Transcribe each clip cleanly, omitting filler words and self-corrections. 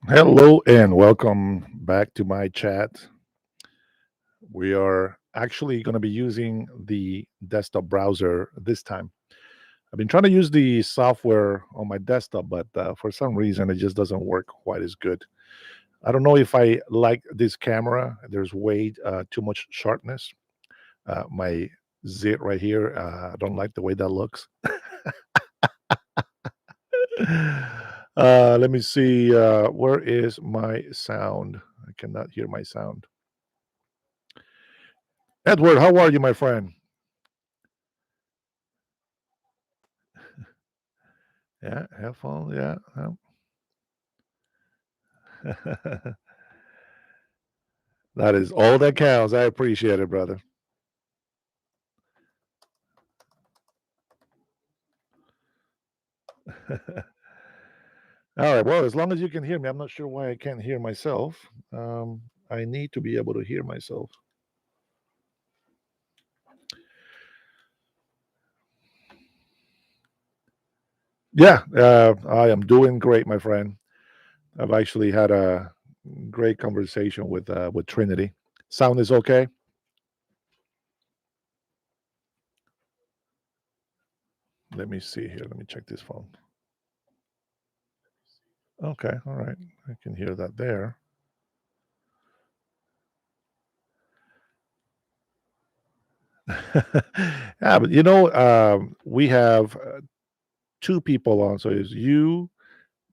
Hello and welcome back to my chat. We are actually going to be using the desktop browser this time. I've been trying to use the software on my desktop, but for some reason it just doesn't work quite as good. I don't know if I like this camera. There's way too much sharpness. My zit right here, I don't like the way that looks. Let me see. Where is my sound? I cannot hear my sound. Edward, how are you, my friend? Yeah, headphone. Yeah. That is all that counts. I appreciate it, brother. All right. Well, as long as you can hear me, I'm not sure why I can't hear myself. I need to be able to hear myself. Yeah, I am doing great, my friend. I've actually had a great conversation with Trinity. Sound is okay. Let me see here. Let me check this phone. Okay. All right. I can hear that there. Yeah, but we have two people on. So it's you,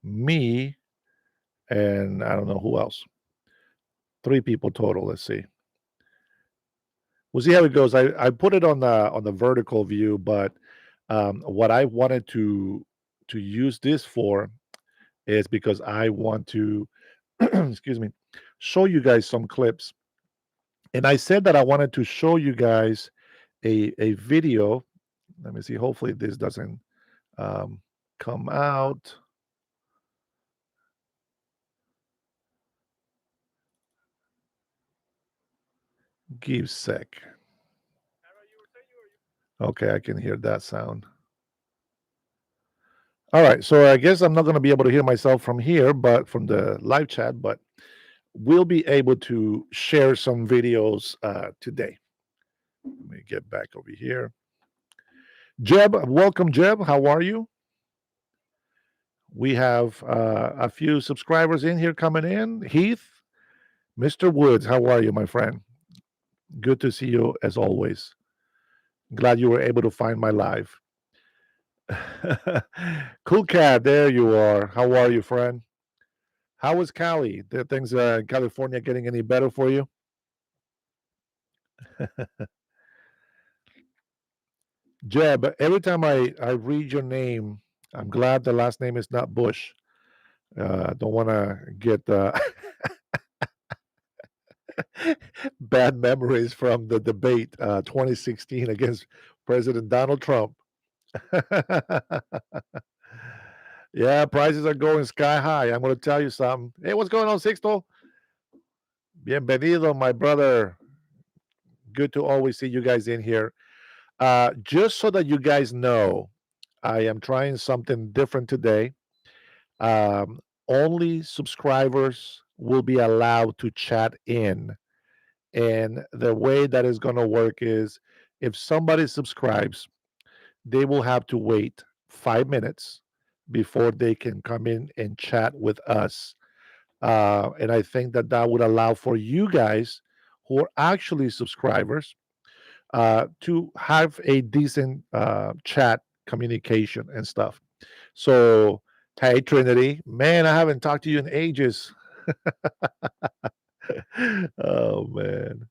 me, and I don't know who else. Three people total. Let's see. We'll see how it goes. I put it on the vertical view, but what I wanted to use this for is because I want to excuse me, show you guys some clips. And I said that I wanted to show you guys a video. Let me see. Hopefully this doesn't um, come out. Give sec. Okay, I can hear that sound. All right, so I guess I'm not going to be able to hear myself from here, but from the live chat, but we'll be able to share some videos today. Let me get back over here. Jeb, welcome, Jeb. How are you? We have a few subscribers in here coming in. Heath, Mr. Woods, how are you, my friend? Good to see you as always. Glad you were able to find my live. Cool cat, there you are. How are you, friend? How is Cali? Did things in California getting any better for you? Jeb, every time I read your name, I'm glad the last name is not Bush. Don't want to get bad memories from the debate 2016 against President Donald Trump. Yeah, prices are going sky high. I'm going to tell you something. Hey, what's going on, Sixto? Bienvenido, my brother. Good to always see you guys in here. Just so that you guys know, I am trying something different today. Only subscribers will be allowed to chat in. And the way that is going to work is if somebody subscribes, they will have to wait 5 minutes before they can come in and chat with us. And I think that that would allow for you guys who are actually subscribers to have a decent chat communication and stuff. So, hey, Trinity, man, I haven't talked to you in ages. Oh, man.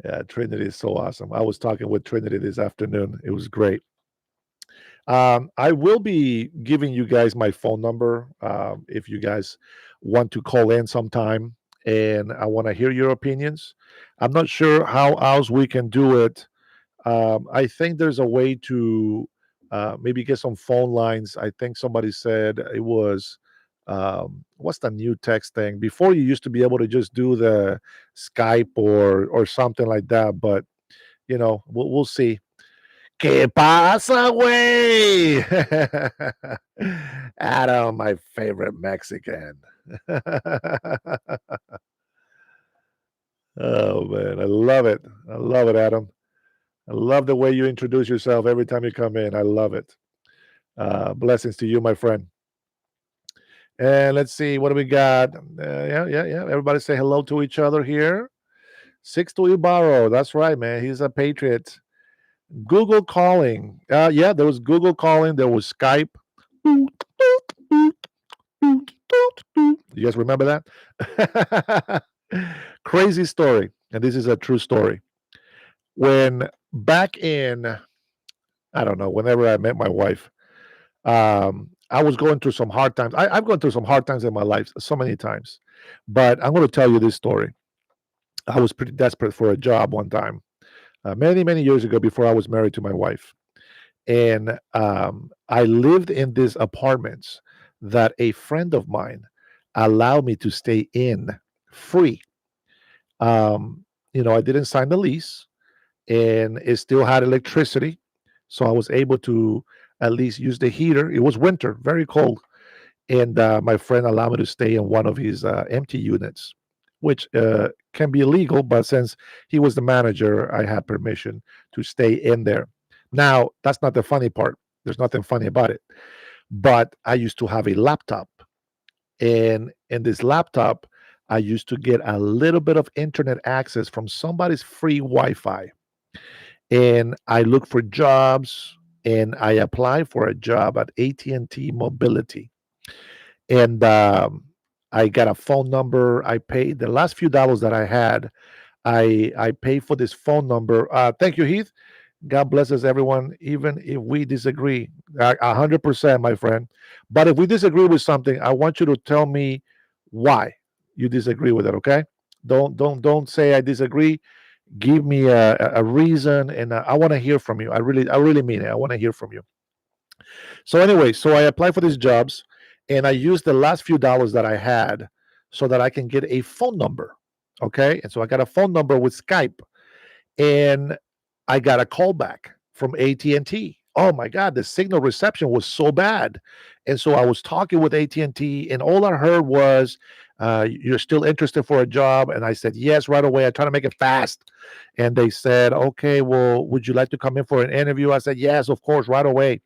Yeah, Trinity is so awesome. I was talking with Trinity this afternoon. It was great. I will be giving you guys my phone number if you guys want to call in sometime and I want to hear your opinions. I'm not sure how else we can do it. I think there's a way to maybe get some phone lines. I think somebody said it was what's the new text thing? Before you used to be able to just do the Skype or something like that, but we'll see. ¿Qué pasa, güey? Adam, my favorite Mexican. Oh man, I love it. I love it, Adam. I love the way you introduce yourself every time you come in. I love it. Blessings to you, my friend. And let's see, what do we got? Yeah. Everybody say hello to each other here. Six to Ibarro. That's right, man. He's a patriot. Google calling. Yeah, there was Google calling. There was Skype. You guys remember that? Crazy story. And this is a true story. When back in, I don't know, whenever I met my wife, I was going through some hard times. I've gone through some hard times in my life so many times. But I'm going to tell you this story. I was pretty desperate for a job one time, many, many years ago before I was married to my wife. And I lived in these apartments that a friend of mine allowed me to stay in free. Um, I didn't sign the lease, and it still had electricity, so I was able to at least use the heater. It was winter, very cold, and my friend allowed me to stay in one of his empty units, which can be illegal, but since he was the manager, I had permission to stay in there. Now, that's not the funny part. There's nothing funny about it. But I used to have a laptop, and in this laptop, I used to get a little bit of internet access from somebody's free Wi-Fi. And I looked for jobs, and I applied for a job at AT&T Mobility. And I got a phone number. I paid the last few dollars that I had. I paid for this phone number. Thank you, Heath. God blesses everyone, even if we disagree. 100%, my friend. But if we disagree with something, I want you to tell me why you disagree with it. Okay? Don't say I disagree. Give me a reason, and I want to hear from you. I really mean it. I want to hear from you. So anyway, so I applied for these jobs, and I used the last few dollars that I had so that I can get a phone number. Okay, and so I got a phone number with Skype, and I got a call back from AT&T. Oh my God, the signal reception was so bad. And so I was talking with AT&T, and all I heard was, "You're still interested for a job?" And I said, "Yes," right away. I try to make it fast. And they said, "Okay, well, would you like to come in for an interview?" I said, "Yes, of course, right away."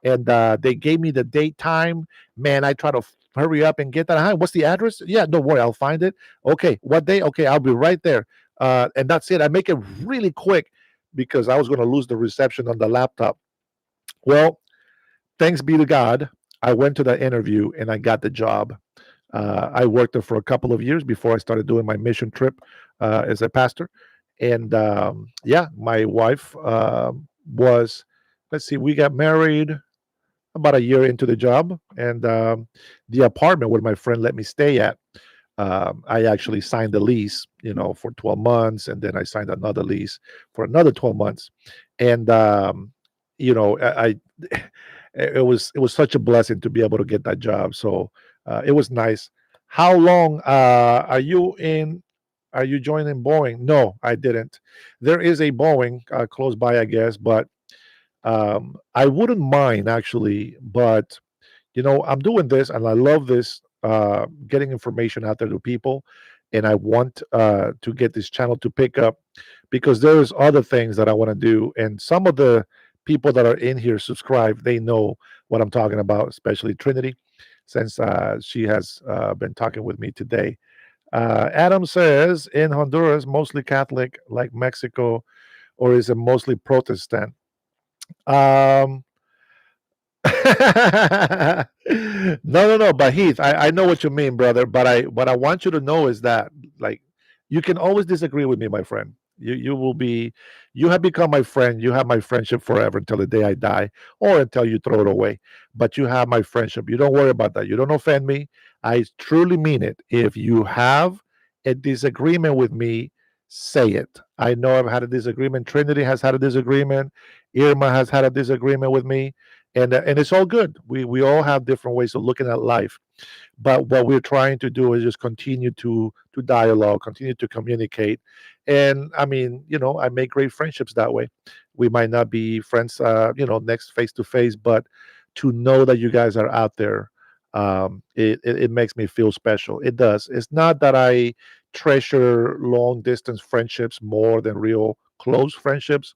And they gave me the date, time. Man, I try to hurry up and get that. Hi, what's the address? Yeah, don't worry, I'll find it. Okay, what day? Okay, I'll be right there. And that's it. I make it really quick because I was going to lose the reception on the laptop. Well, thanks be to God, I went to that interview and I got the job. I worked there for a couple of years before I started doing my mission trip as a pastor. And yeah, my wife was, let's see, we got married about a year into the job, and the apartment where my friend let me stay at, I actually signed the lease, for 12 months, and then I signed another lease for another 12 months. And I it was such a blessing to be able to get that job. So it was nice. How long are you joining Boeing? No, I didn't. There is a Boeing close by, I guess, but I wouldn't mind actually, but I'm doing this and I love this, getting information out there to people, and I want to get this channel to pick up because there's other things that I want to do, and some of the people that are in here subscribe, they know what I'm talking about, especially Trinity, since she has been talking with me today. Adam says in Honduras, mostly Catholic like Mexico, or is it mostly Protestant? Um, no, no. But Heath, I know what you mean, brother. But what I want you to know is that, like, you can always disagree with me, my friend. You have become my friend. You have my friendship forever until the day I die, or until you throw it away. But you have my friendship. You don't worry about that. You don't offend me. I truly mean it. If you have a disagreement with me, say it. I know I've had a disagreement. Trinity has had a disagreement. Irma has had a disagreement with me, and it's all good. We all have different ways of looking at life, but what we're trying to do is just continue to dialogue, continue to communicate. And I mean, I make great friendships that way. We might not be friends, next face to face, but to know that you guys are out there, it makes me feel special. It does. It's not that I treasure long distance friendships more than real close friendships,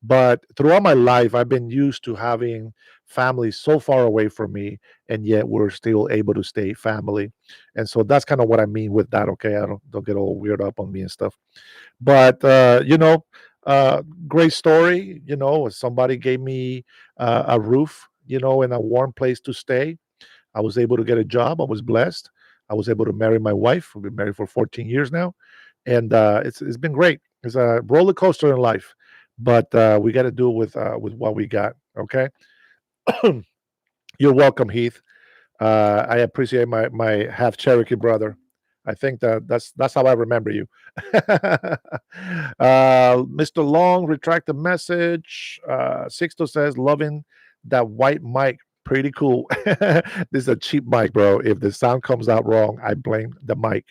but throughout my life, I've been used to having family so far away from me, and yet we're still able to stay family. And so that's kind of what I mean with that. Okay, I don't get all weird up on me and stuff. But great story. Somebody gave me a roof, and a warm place to stay. I was able to get a job. I was blessed. I was able to marry my wife. We've been married for 14 years now, and it's been great. It's a roller coaster in life, but we got to do it with what we got. Okay, you're welcome, Heath. I appreciate my half Cherokee brother. I think that's how I remember you. Mr. Long, retract the message. Sixto says, loving that white mic. Pretty cool. This is a cheap mic, bro. If the sound comes out wrong, I blame the mic.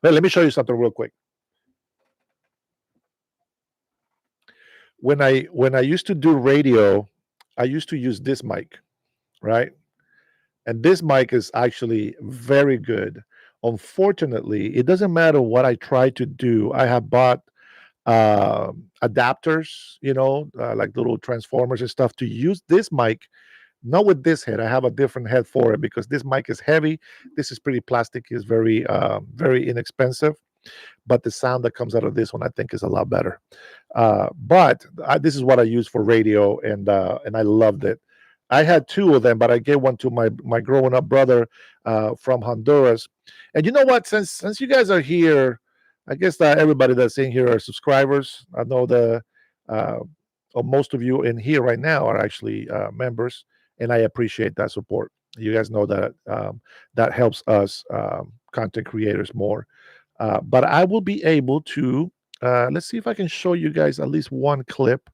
Let me show you something real quick. When I used to do radio, I used to use this mic, right? And this mic is actually very good. Unfortunately, it doesn't matter what I try to do. I have bought adapters, like little transformers and stuff to use this mic. Not with this head. I have a different head for it because this mic is heavy. This is pretty plastic. It's very inexpensive. But the sound that comes out of this one, I think, is a lot better. This is what I use for radio, and I loved it. I had two of them, but I gave one to my growing up brother from Honduras. And you know what? Since you guys are here, I guess that everybody that's in here are subscribers. I know uh, most of you in here right now are actually members, and I appreciate that support. You guys know that that helps us content creators more. But I will be able to, let's see if I can show you guys at least one clip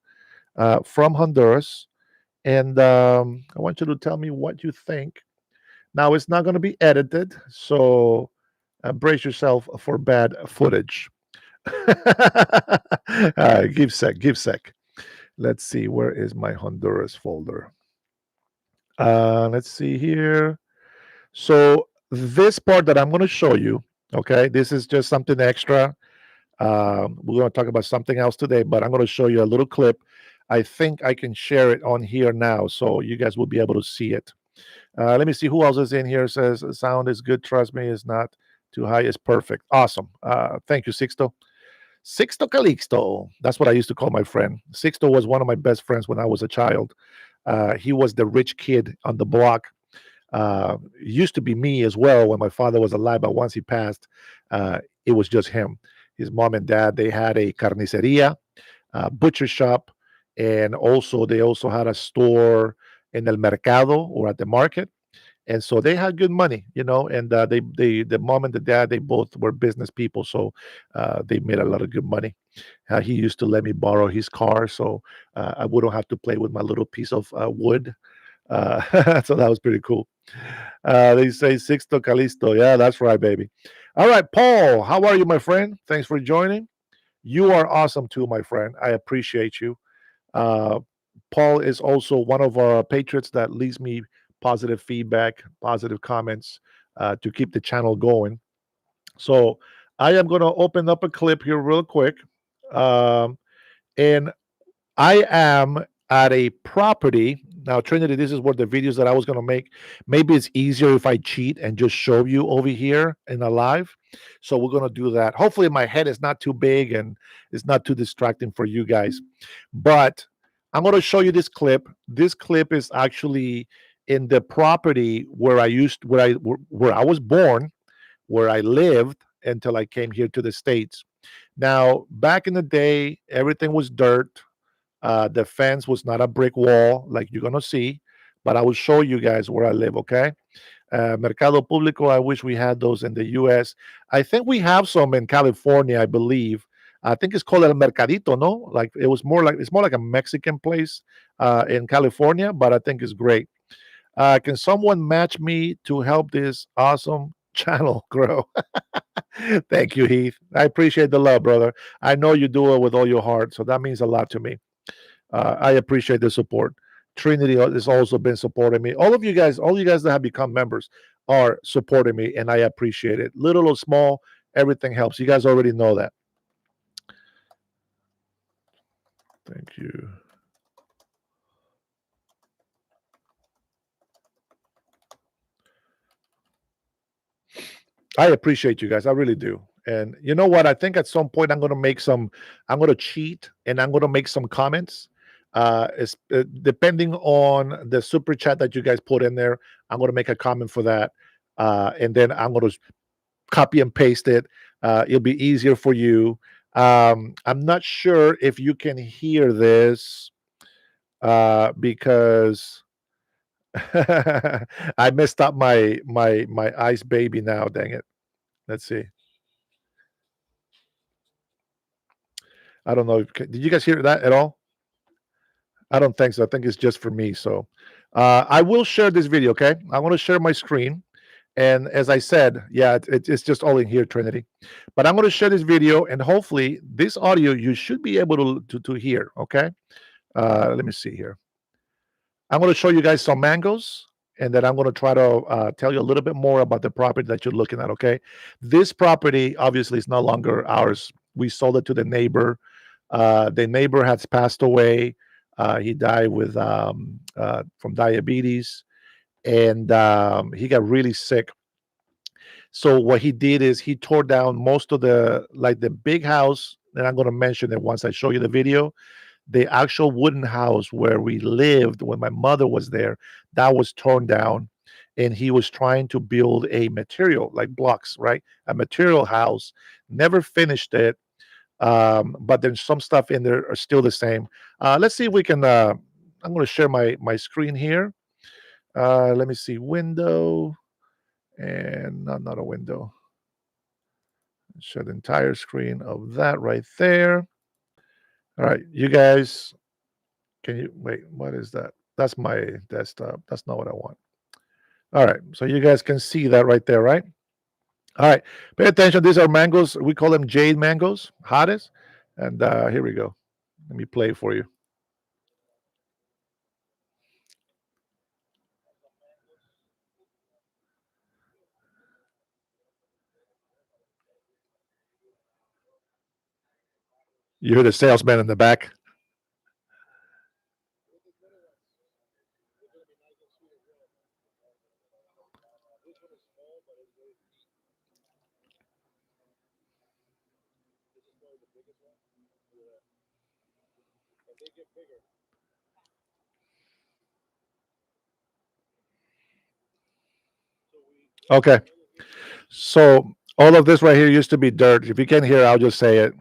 from Honduras. And I want you to tell me what you think. Now, it's not going to be edited, so brace yourself for bad footage. Give sec. Let's see, where is my Honduras folder? Let's see here. So this part that I'm going to show you, okay, this is just something extra. We're going to talk about something else today, but I'm going to show you a little clip. I think I can share it on here now, so you guys will be able to see it. Let me see who else is in here. Says sound is good. Trust me, it's not too high. It's perfect. Awesome. Thank you, Sixto. Sixto Calixto. That's what I used to call my friend. Sixto was one of my best friends when I was a child. He was the rich kid on the block. Used to be me as well when my father was alive, but once he passed, it was just him. His mom and dad, they had a carniceria, butcher shop, and they also had a store in el mercado or at the market. And so they had good money, and the mom and the dad, they both were business people, so they made a lot of good money. He used to let me borrow his car, so I wouldn't have to play with my little piece of wood. So that was pretty cool. They say Sixto Calisto. Yeah, that's right, baby. All right, Paul, how are you, my friend? Thanks for joining. You are awesome too, my friend. I appreciate you. Uh, Paul is also one of our patriots that leaves me positive feedback, positive comments to keep the channel going. So I am going to open up a clip here real quick. And I am at a property. Now, Trinity, this is what the videos that I was going to make. Maybe it's easier if I cheat and just show you over here in a live. So we're going to do that. Hopefully, my head is not too big and it's not too distracting for you guys. But I'm going to show you this clip. This clip is actually in the property where I was born, where I lived until I came here to the States. Now, back in the day, everything was dirt. The fence was not a brick wall like you're gonna see, but I will show you guys where I live. Okay, Mercado Público. I wish we had those in the U.S. I think we have some in California. I believe. I think it's called El Mercadito. No, like it's more like a Mexican place in California, but I think it's great. Can someone match me to help this awesome channel grow? Thank you, Heath. I appreciate the love, brother. I know you do it with all your heart, so that means a lot to me. I appreciate the support. Trinity has also been supporting me. All you guys that have become members are supporting me, and I appreciate it. Little or small, everything helps. You guys already know that. Thank you. I appreciate you guys. I really do. And you know what? I think at some point I'm going to cheat and I'm going to make some comments. Depending on the super chat that you guys put in there, I'm going to make a comment for that. And then I'm going to copy and paste it. It'll be easier for you. I'm not sure if you can hear this because I messed up my ice baby now. Dang it. Let's see. I don't know. Did you guys hear that at all? I don't think so. I think it's just for me. So I will share this video. Okay, I want to share my screen. And as I said, yeah, it's just all in here, Trinity. But I'm going to share this video, and hopefully, this audio you should be able to hear. Okay, let me see here. I'm going to show you guys some mangoes, and then I'm going to try to tell you a little bit more about the property that you're looking at. Okay, this property obviously is no longer ours. We sold it to the neighbor. The neighbor has passed away. He died with from diabetes, and he got really sick. So what he did is he tore down most of the big house, and I'm going to mention it once I show you the video. The actual wooden house where we lived when my mother was there, that was torn down, and he was trying to build a material like blocks, right? A material house. Never finished it, but there's some stuff in there are still the same. Let's see if we can. I'm going to share my screen here. Let me see window and not a window. Show the entire screen of that right there. All right, you guys, can you wait? What is that? That's my desktop. That's not what I want. All right, so you guys can see that right there, right? All right, pay attention. These are mangoes. We call them jade mangoes, hottest. And here we go. Let me play for you. You hear the salesman in the back. Okay. So all of this right here used to be dirt. If you can't hear, I'll just say it.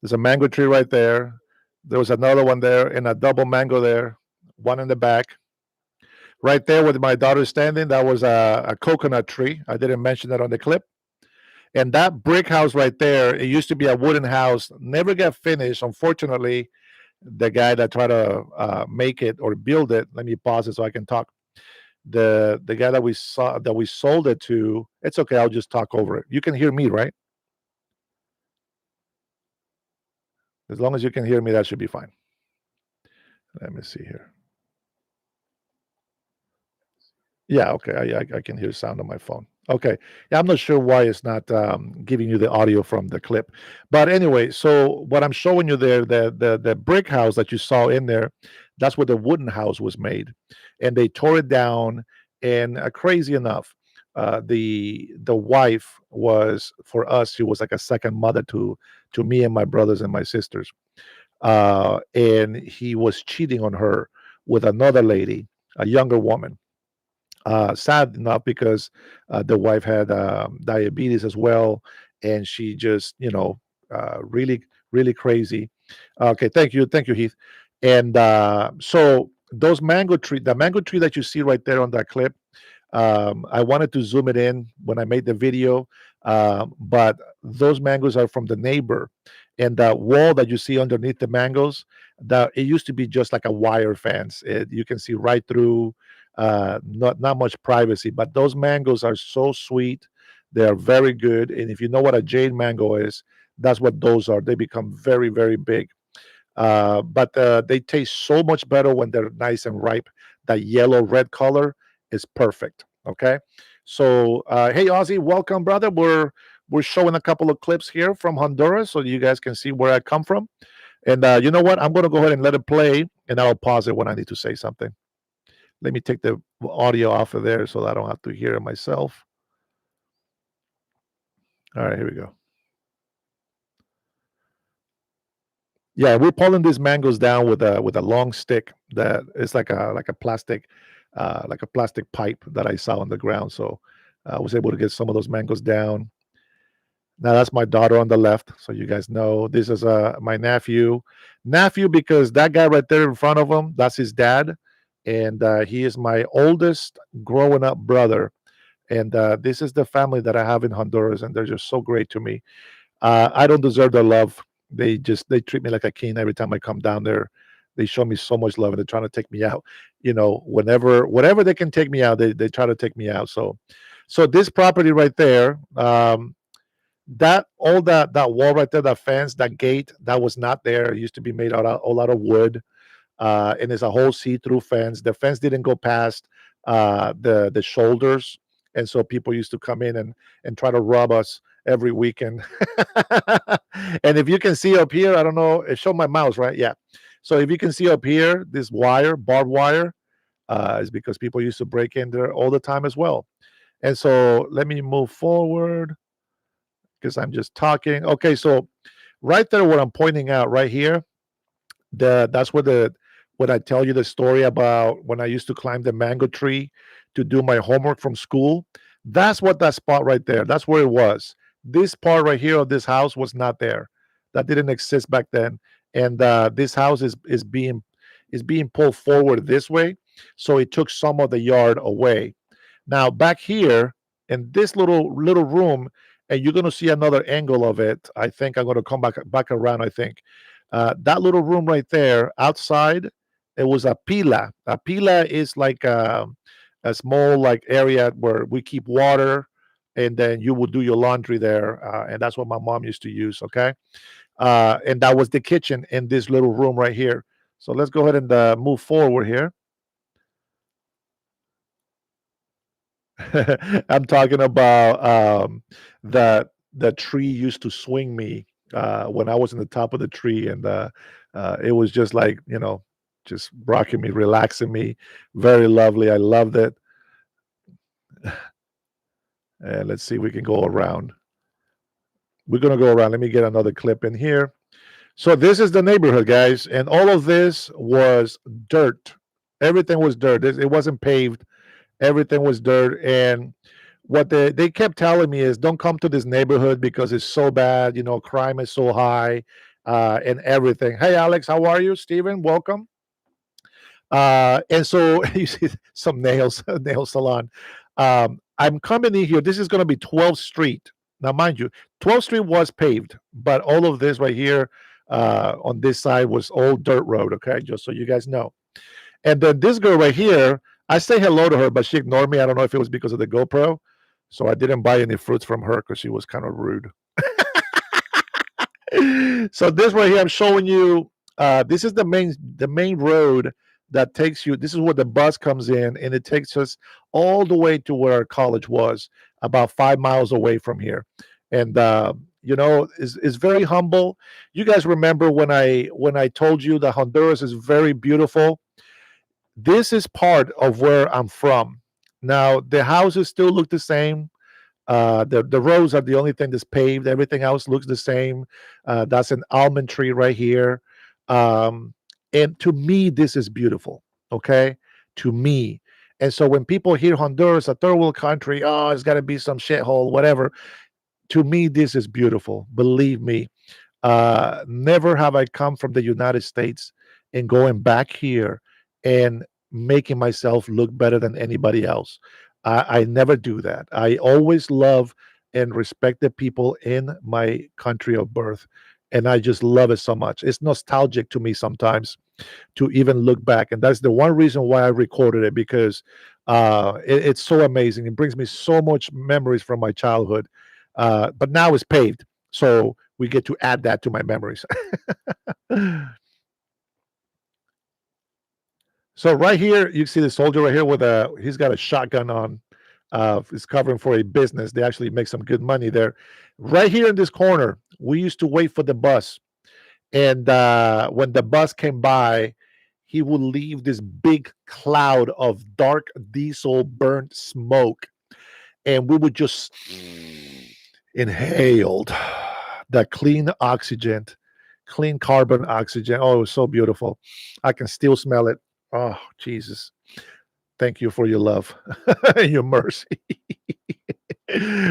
There's a mango tree right there. There was another one there and a double mango there, one in the back. Right there where my daughter's standing, that was a coconut tree. I didn't mention that on the clip. And that brick house right there, it used to be a wooden house, never got finished. Unfortunately, the guy that tried to make it or build it, let me pause it so I can talk. The guy that we sold it to, it's okay. I'll just talk over it. You can hear me, right? As long as you can hear me, that should be fine. Let me see here. Yeah, okay. I can hear sound on my phone. Okay. Yeah, I'm not sure why it's not giving you the audio from the clip. But anyway, so what I'm showing you there, the brick house that you saw in there, that's where the wooden house was made. And they tore it down. And crazy enough, the wife was for us, she was like a second mother to me and my brothers and my sisters. And he was cheating on her with another lady, a younger woman. Sad enough because the wife had diabetes as well, and she just really really crazy. Okay, thank you, Heath. And so those the mango tree that you see right there on that clip, I wanted to zoom it in when I made the video, but those mangoes are from the neighbor, and that wall that you see underneath the mangoes, that it used to be just like a wire fence. You can see right through. Not much privacy, but those mangoes are so sweet. They are very good, and if you know what a jade mango is, that's what those are. They become very very big. But they taste so much better when they're nice and ripe. That yellow red color is perfect. Okay, so hey Ozzy, welcome, brother. We're showing a couple of clips here from Honduras, so you guys can see where I come from. And you know what? I'm going to go ahead and let it play, and I'll pause it when I need to say something. Let me take the audio off of there so that I don't have to hear it myself. All right, here we go. Yeah, we're pulling these mangoes down with a long stick that is like a plastic pipe that I saw on the ground. So I was able to get some of those mangoes down. Now that's my daughter on the left, so you guys know this is my nephew because that guy right there in front of him, that's his dad, and he is my oldest growing up brother. And this is the family that I have in Honduras, and they're just so great to me. I don't deserve their love. They treat me like a king every time I come down there. They show me so much love, and they're trying to take me out. You know, whatever they can take me out, they try to take me out. So this property right there, that all that wall right there, that fence, that gate, that was not there. It used to be made out of a lot of wood, and it's a whole see-through fence. The fence didn't go past the shoulders, and so people used to come in and try to rob us every weekend. And if you can see up here, I don't know, it showed my mouse, right? Yeah. So if you can see up here, this wire, barbed wire, is because people used to break in there all the time as well. And so let me move forward because I'm just talking. Okay, so right there, what I'm pointing out right here, that's where the when I tell you the story about when I used to climb the mango tree to do my homework from school. That's what that spot right there. That's where it was. This part right here of this house was not there. That didn't exist back then. And this house is being pulled forward this way, so it took some of the yard away. Now back here in this little room, and you're going to see another angle of it. I think I'm going to come back around. I think that little room right there outside, it was a pila. A pila is like a small like area where we keep water, and then you will do your laundry there, and that's what my mom used to use. Okay, and that was the kitchen in this little room right here. So let's go ahead and move forward here. I'm talking about the tree used to swing me when I was in the top of the tree, and it was just like just rocking me, relaxing me, very lovely. I loved it. And let's see, we can go around. We're gonna go around. Let me get another clip in here. So this is the neighborhood, guys, and all of this was dirt. Everything was dirt. It wasn't paved. Everything was dirt. And what they kept telling me is don't come to this neighborhood because it's so bad. Crime is so high, and everything. Hey, Alex, how are you? Steven, welcome. And so you see some nails, nail salon. I'm coming in here. This is going to be 12th Street. Now, mind you, 12th Street was paved, but all of this right here on this side was all dirt road. Okay, just so you guys know. And then this girl right here, I say hello to her, but she ignored me. I don't know if it was because of the GoPro. So I didn't buy any fruits from her because she was kind of rude. So this right here, I'm showing you. This is the main road that takes you. This is where the bus comes in, and it takes us all the way to where our college was, about 5 miles away from here. And is very humble. You guys remember when I told you that Honduras is very beautiful? This is part of where I'm from. Now the houses still look the same. The roads are the only thing that's paved. Everything else looks the same. That's an almond tree right here. Um, and to me, this is beautiful. Okay, to me. And so when people hear Honduras, a third world country, oh, it's got to be some shithole, whatever. To me, this is beautiful. Believe me. Never have I come from the United States and going back here and making myself look better than anybody else. I never do that. I always love and respect the people in my country of birth. And I just love it so much. It's nostalgic to me sometimes to even look back. And that's the one reason why I recorded it because it's so amazing. It brings me so much memories from my childhood. But now it's paved. So we get to add that to my memories. So right here, you see the soldier right here with he's got a shotgun on. He's covering for a business. They actually make some good money there. Right here in this corner, we used to wait for the bus. And when the bus came by, he would leave this big cloud of dark diesel burnt smoke. And we would just inhaled that clean oxygen, clean carbon oxygen. Oh, it was so beautiful. I can still smell it. Oh, Jesus. Thank you for your love and your mercy.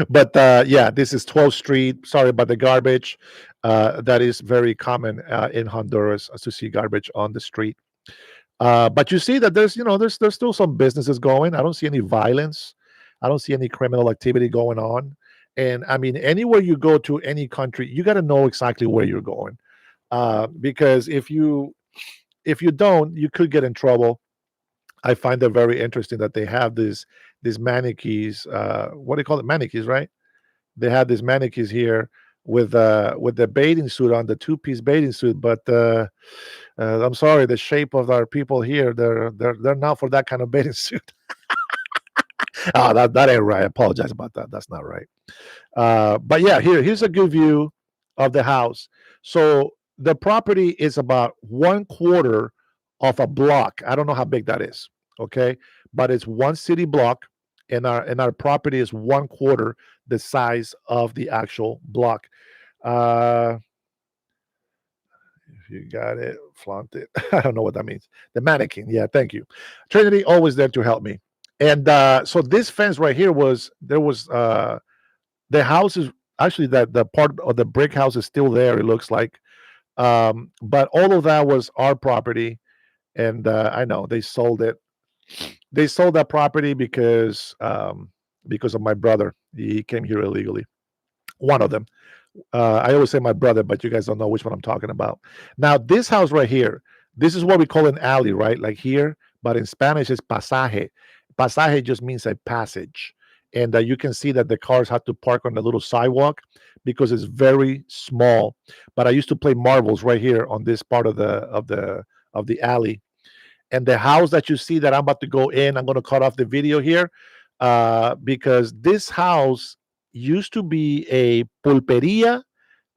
But yeah, this is 12th Street. Sorry about the garbage. That is very common in Honduras to see garbage on the street. But you see that there's still some businesses going. I don't see any violence. I don't see any criminal activity going on. And I mean, anywhere you go to any country, you got to know exactly where you're going, because if you don't, you could get in trouble. I find it very interesting that they have these mannequins. What do you call it? Mannequins, right? They have these mannequins here with the bathing suit on, the two-piece bathing suit. But I'm sorry, the shape of our people here, they're not for that kind of bathing suit. Oh, that ain't right. I apologize about that. That's not right. But yeah, here's a good view of the house. So the property is about one quarter of a block. I don't know how big that is. Okay, but it's one city block, and our property is one quarter the size of the actual block. Uh, if you got it, flaunt it. I don't know what that means. The mannequin. Yeah, thank you. Trinity always there to help me. And so this fence right here was the house is actually that the part of the brick house is still there. It looks like, but all of that was our property, and I know they sold it. They sold that property because of my brother. He came here illegally. One of them. I always say my brother, but you guys don't know which one I'm talking about. Now, this house right here, this is what we call an alley, right? Like here, but in Spanish, it's pasaje. Pasaje just means a passage. And you can see that the cars have to park on the little sidewalk because it's very small. But I used to play marbles right here on this part of the alley. And the house that you see that I'm about to go in, I'm going to cut off the video here because this house used to be a pulperia.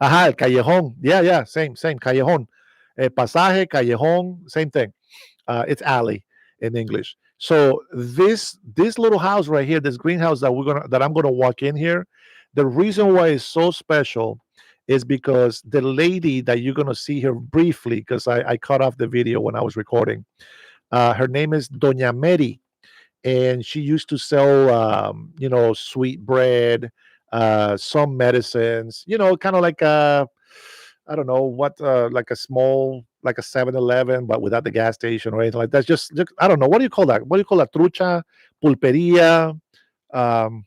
Ajá, el callejón. Yeah, yeah, same callejón. Pasaje, callejón, same thing. It's alley in English. So this little house right here, this greenhouse that I'm gonna walk in here, the reason why it's so special is because the lady that you're gonna see here briefly, because I cut off the video when I was recording. Her name is Doña Mary, and she used to sell sweet bread, some medicines, kind of like I don't know what, like a small, like a 7-Eleven, but without the gas station or anything like that. Just I don't know, what do you call that? What do you call that? Trucha, pulperia. um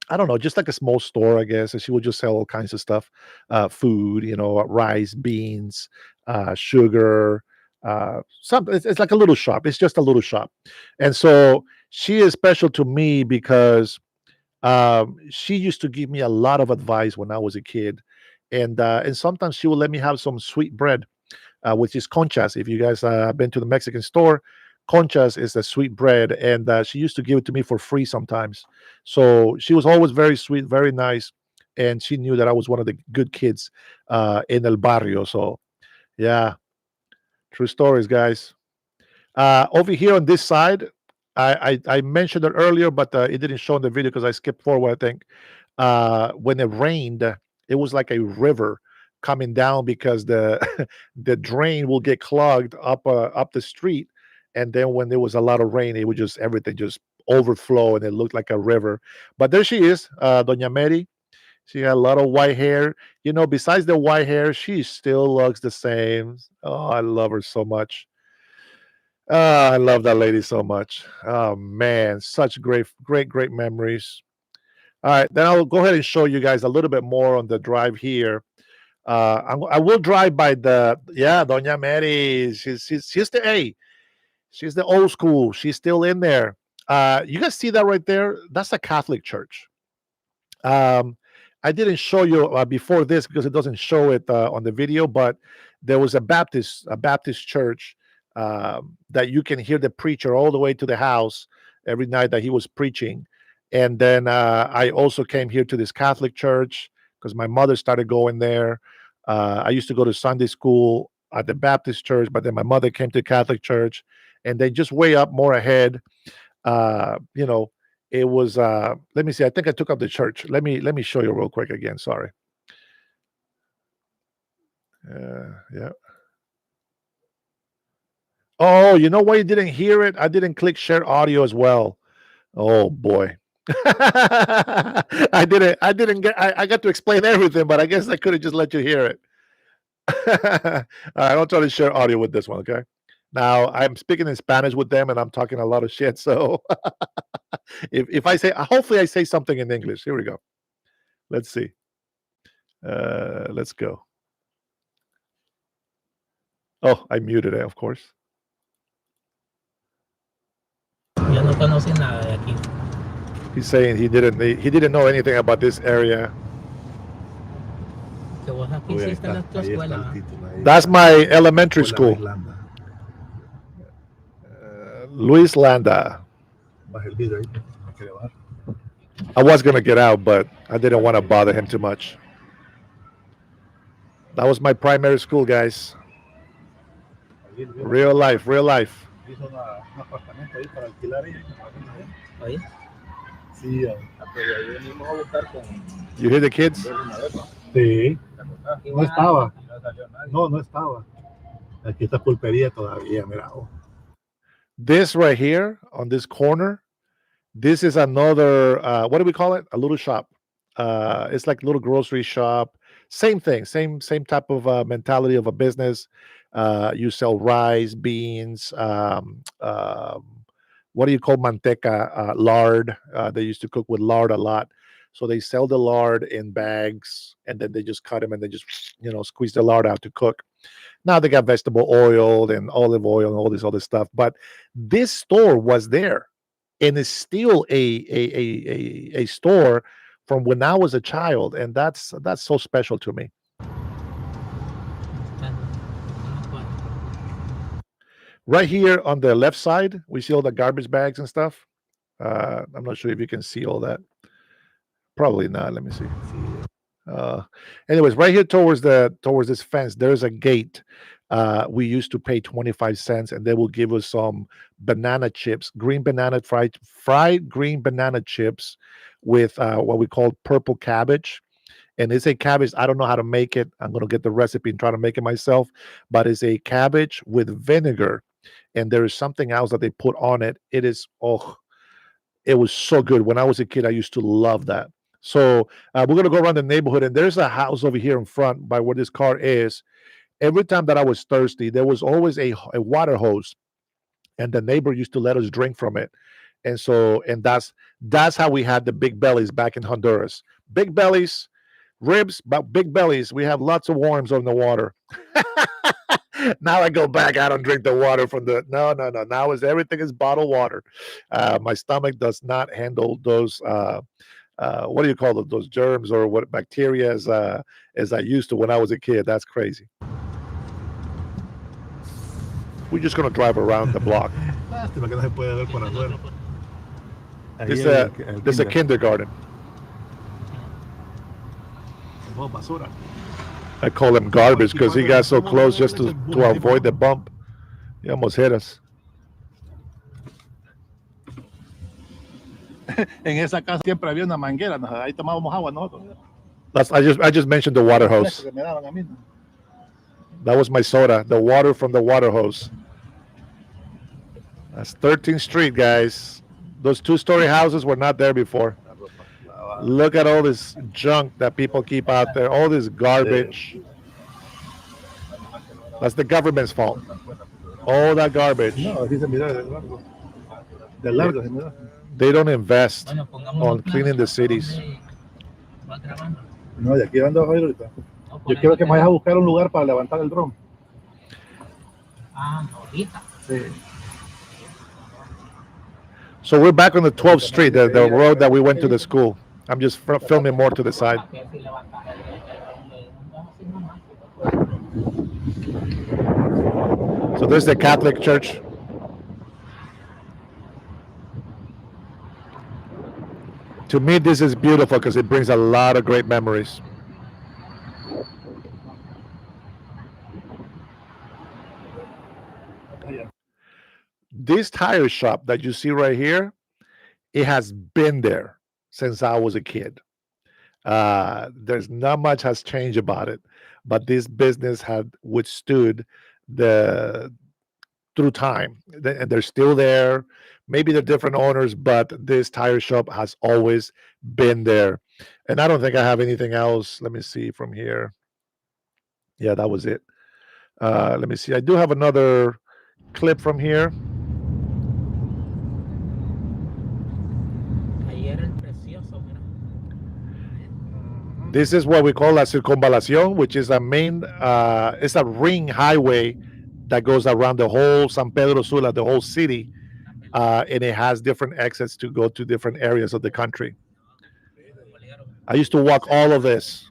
I don't know, just like a small store, I guess. And she would just sell all kinds of stuff, food, rice, beans, sugar, something. It's like a little shop. It's just a little shop. And so she is special to me because she used to give me a lot of advice when I was a kid. And sometimes she would let me have some sweet bread, which is conchas. If you guys have been to the Mexican store, conchas is a sweet bread, and she used to give it to me for free sometimes. So she was always very sweet, very nice, and she knew that I was one of the good kids in el barrio. So yeah, true stories, guys. Over here on this side, I mentioned it earlier, but it didn't show in the video because I skipped forward, I think. When it rained, it was like a river coming down because the the drain will get clogged up the street, and then when there was a lot of rain, it would just everything just overflow, and it looked like a river. But there she is, Doña Mary. She had a lot of white hair. Besides the white hair, she still looks the same. Oh, I love her so much. I love that lady so much. Oh man, such great memories. All right, then I'll go ahead and show you guys a little bit more on the drive here. I will drive by Doña Mary. She's the A. She's the old school. She's still in there. You guys see that right there? That's a Catholic church. Um, I didn't show you before this because it doesn't show it on the video, but there was a Baptist church that you can hear the preacher all the way to the house every night that he was preaching. And then I also came here to this Catholic church because my mother started going there. I used to go to Sunday school at the Baptist church, but then my mother came to Catholic church, and then just way up more ahead, you know, it was. Let me see. I think I took up the church. Let me show you real quick again. Sorry. Yeah. Oh, you know why you didn't hear it? I didn't click share audio as well. Oh boy. I didn't get I got to explain everything, but I guess I could have just let you hear it. All right, I'll try to share audio with this one, okay? Now I'm speaking in Spanish with them and I'm talking a lot of shit. So if I say hopefully I say something in English. Here we go. Let's see. Let's go. Oh, I muted it, of course. Yo no conocí nada de aquí. He's saying he didn't know anything about this area. Que vos aquí hiciste tu escuela. That's my elementary school. Luis Landa. I was gonna get out, but I didn't want to bother him too much. That was my primary school, guys. Real life, real life. Oye, You hear the kids? Sí, no estaba. No, no estaba. Aquí está pulpería todavía, mira. Oh. This right here on this corner, this is another what do we call it? A little shop. It's like a little grocery shop. Same thing, same type of mentality of a business. You sell rice, beans, what do you call manteca? Lard. They used to cook with lard a lot. So they sell the lard in bags and then they just cut them and they just, squeeze the lard out to cook. Now they got vegetable oil and olive oil and all this other stuff. But this store was there and it's still a store from when I was a child. And that's so special to me. Right here on the left side, we see all the garbage bags and stuff. I'm not sure if you can see all that. Probably not. Let me see. Anyways, right here towards this fence, there's a gate. We used to pay 25 cents, and they will give us some banana chips, fried green banana chips with what we call purple cabbage. And it's a cabbage. I don't know how to make it. I'm gonna get the recipe and try to make it myself. But it's a cabbage with vinegar, and there is something else that they put on it. It was so good. When I was a kid, I used to love that. So we're gonna go around the neighborhood, and there's a house over here in front by where this car is. Every time that I was thirsty, there was always a water hose, and the neighbor used to let us drink from it. And that's how we had the big bellies back in Honduras. Big bellies, ribs, but big bellies. We have lots of worms on the water. Now I go back. I don't drink the water from the no. Now everything is bottled water. My stomach does not handle those. What do you call them? Those germs or what bacteria as I used to when I was a kid. That's crazy. We're just gonna drive around the block. Lástima que no se puede ver por afuera. There's a kindergarten. Oh, basura. I call him garbage because he got so close just to avoid the bump. He almost hit us. En esa casa siempre había una manguera, ahí tomábamos agua nosotros. I just mentioned the water hose. That was my soda, the water from the water hose. That's 13th Street, guys. Those 2-story houses were not there before. Look at all this junk that people keep out there, all this garbage. That's the government's fault. All that garbage. They don't invest on cleaning the cities. No, de aquí ando ahorita. Yo quiero que me vayas a buscar un lugar para levantar el dron. Ahorita. Sí. So we're back on the 12th Street, the road that we went to the school. I'm just filming more to the side. So So there's the Catholic Church. To me, this is beautiful because it brings a lot of great memories. This tire shop that you see right here, it has been there since I was a kid. There's not much has changed about it, but this business had withstood the through time. And they're still there. Maybe they're different owners, but this tire shop has always been there. And I don't think I have anything else. Let me see from here. Yeah, that was it. Let me see. I do have another clip from here. This is what we call la circunvalación, which is a main, it's a ring highway that goes around the whole San Pedro Sula, the whole city, and it has different exits to go to different areas of the country. I used to walk all of this.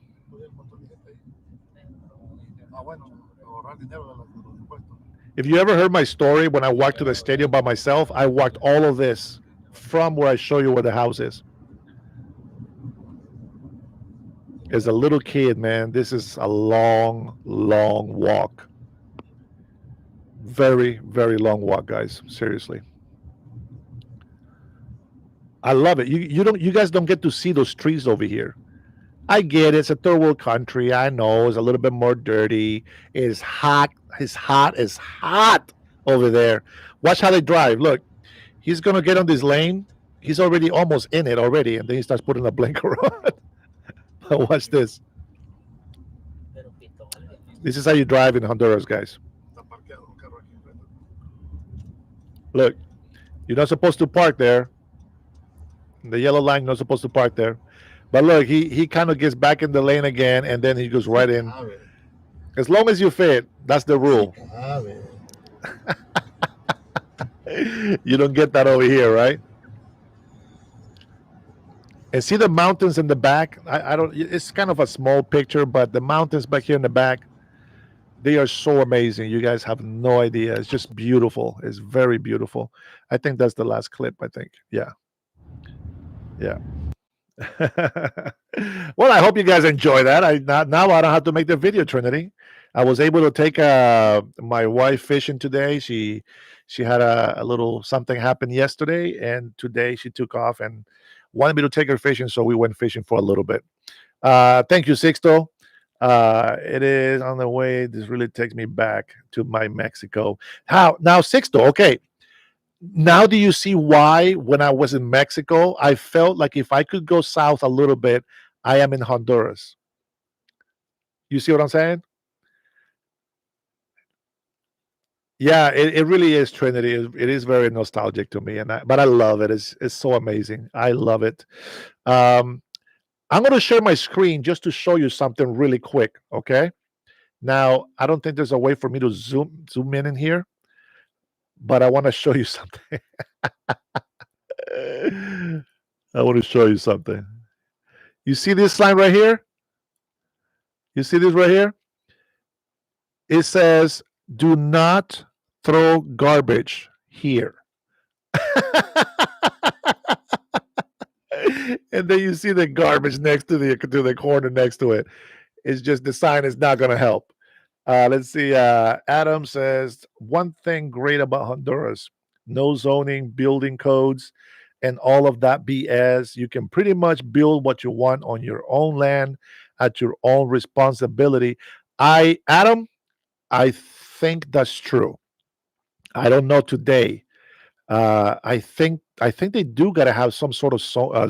If you ever heard my story when I walked to the stadium by myself, I walked all of this from where I show you where the house is. As a little kid, man, this is a long, long walk. Very, very long walk, guys. Seriously. I love it. You guys don't get to see those trees over here. I get it. It's a third world country. I know it's a little bit more dirty. It's hot. It's hot. It's hot over there. Watch how they drive. Look, he's gonna get on this lane. He's already almost in it already, and then he starts putting a blinker on. But watch this. This is how you drive in Honduras, guys. Look, you're not supposed to park there. The yellow line, you're not supposed to park there. But look, he kind of gets back in the lane again, and then he goes right in. As long as you fit, that's the rule. You don't get that over here, right? And see the mountains in the back? I don't. It's kind of a small picture, but the mountains back here in the back, they are so amazing. You guys have no idea. It's just beautiful. It's very beautiful. I think that's the last clip. I think. Yeah. Yeah. Well, I hope you guys enjoy that. Now I don't have to make the video, Trinity. I was able to take my wife fishing today. She had a little something happen yesterday, and today she took off and wanted me to take her fishing, so we went fishing for a little bit. Thank you, Sixto. It is on the way. This really takes me back to my Mexico. How now, Sixto? Okay. Now do you see why when I was in Mexico, I felt like if I could go south a little bit, I am in Honduras? You see what I'm saying? Yeah, it really is, Trinity. It is very nostalgic to me, but I love it. It's so amazing. I love it. I'm going to share my screen just to show you something really quick. Okay. Now I don't think there's a way for me to zoom in here, but I want to show you something. I want to show you something. You see this sign right here? You see this right here? It says, "Do not throw garbage here." And then you see the garbage next to the corner next to it. It's just the sign is not going to help. Let's see. Adam says, one thing great about Honduras: no zoning, building codes, and all of that BS. You can pretty much build what you want on your own land at your own responsibility. Adam, I think that's true. I don't know today. I think they do got to have some sort of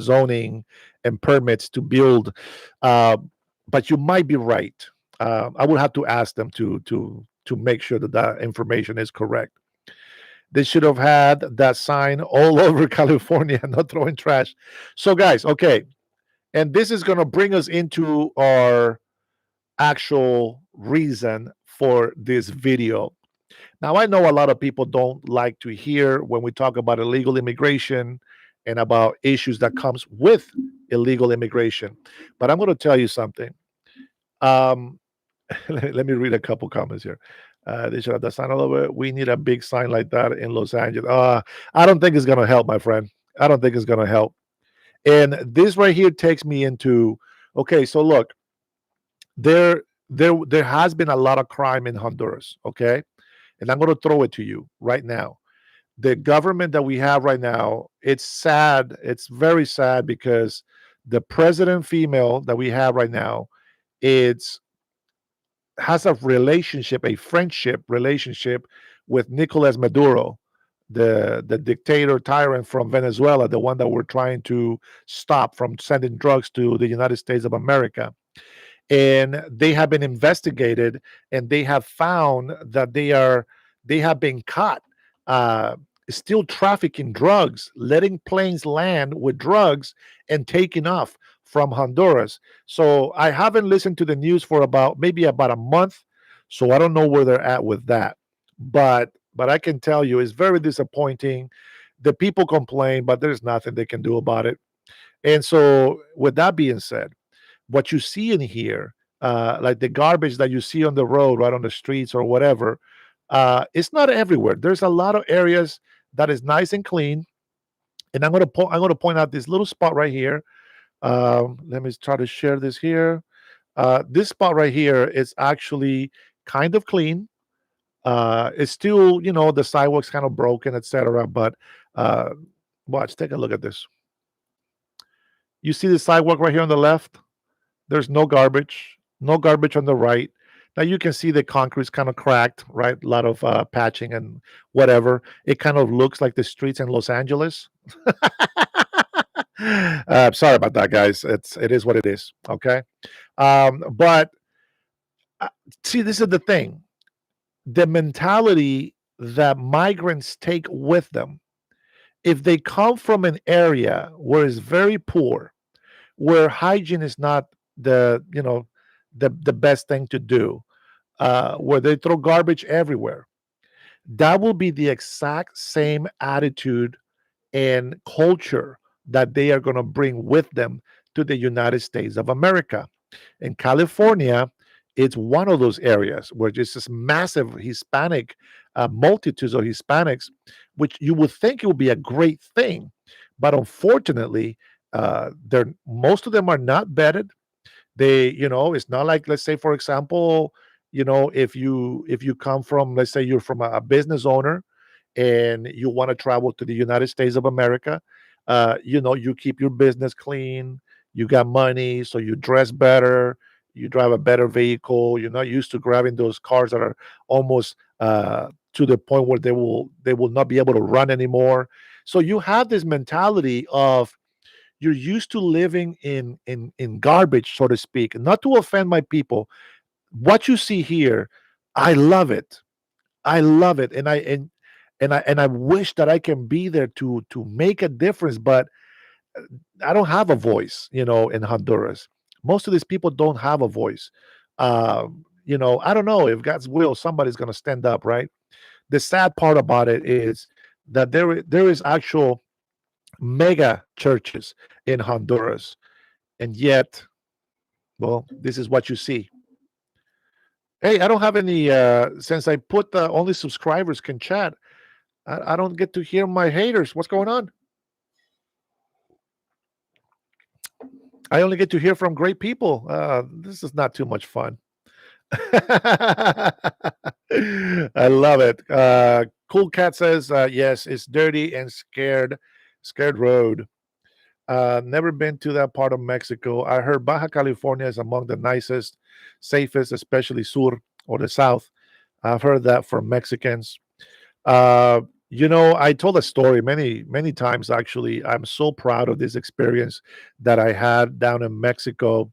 zoning and permits to build, but you might be right. I would have to ask them to make sure that that information is correct. They should have had that sign all over California, not throwing trash. So, guys, okay, and this is going to bring us into our actual reason for this video. Now, I know a lot of people don't like to hear when we talk about illegal immigration and about issues that comes with illegal immigration, but I'm going to tell you something. Let me read a couple comments here. They should have the sign all over it. We need a big sign like that in Los Angeles. I don't think it's gonna help, my friend. I don't think it's gonna help. And this right here takes me into, okay, so look, there has been a lot of crime in Honduras, okay? And I'm gonna throw it to you right now. The government that we have right now, it's sad. It's very sad because the president female that we have right now, it's has a relationship, a friendship relationship with Nicolas Maduro, the dictator tyrant from Venezuela, the one that we're trying to stop from sending drugs to the United States of America. And they have been investigated, and they have found that they have been caught uh, still trafficking drugs, letting planes land with drugs and taking off from Honduras. So I haven't listened to the news for about a month, so I don't know where they're at with that. But I can tell you it's very disappointing. The people complain, but there's nothing they can do about it. And so, with that being said, what you see in here, like the garbage that you see on the road, right on the streets or whatever, it's not everywhere. There's a lot of areas that is nice and clean. And I'm gonna point out this little spot right here. Let me try to share this here. This spot right here is actually kind of clean. It's still, the sidewalk's kind of broken, etc. But uh, watch, take a look at this. You see the sidewalk right here on the left? There's no garbage on the right. Now you can see the concrete's kind of cracked, right? A lot of patching and whatever. It kind of looks like the streets in Los Angeles. Sorry about that, guys. It is what it is. Okay, but uh, see, this is the thing: the mentality that migrants take with them. If they come from an area where it's very poor, where hygiene is not the best thing to do, where they throw garbage everywhere, that will be the exact same attitude and culture that they are going to bring with them to the United States of America. In California, it's one of those areas where just this massive Hispanic multitudes of Hispanics, which you would think it would be a great thing, but unfortunately, they're most of them are not vetted. It's not like, let's say, for example, if you come from, let's say, you're from a business owner and you want to travel to the United States of America. You keep your business clean, you got money, so you dress better, you drive a better vehicle. You're not used to grabbing those cars that are almost to the point where they will not be able to run anymore. So you have this mentality of you're used to living in garbage, so to speak. Not to offend my people, what you see here, I love it. I love it, and I wish that I can be there to make a difference, but I don't have a voice, in Honduras. Most of these people don't have a voice. I don't know if God's will, somebody's going to stand up, right? The sad part about it is that there is actual mega churches in Honduras, and yet, well, this is what you see. Hey, I don't have any. Since I put only subscribers can chat, I don't get to hear my haters. What's going on? I only get to hear from great people. This is not too much fun. I love it. Cool Cat says, yes, it's dirty and scared road. Never been to that part of Mexico. I heard Baja California is among the nicest, safest, especially Sur or the South. I've heard that from Mexicans. I told a story many, many times actually. I'm so proud of this experience that I had down in Mexico.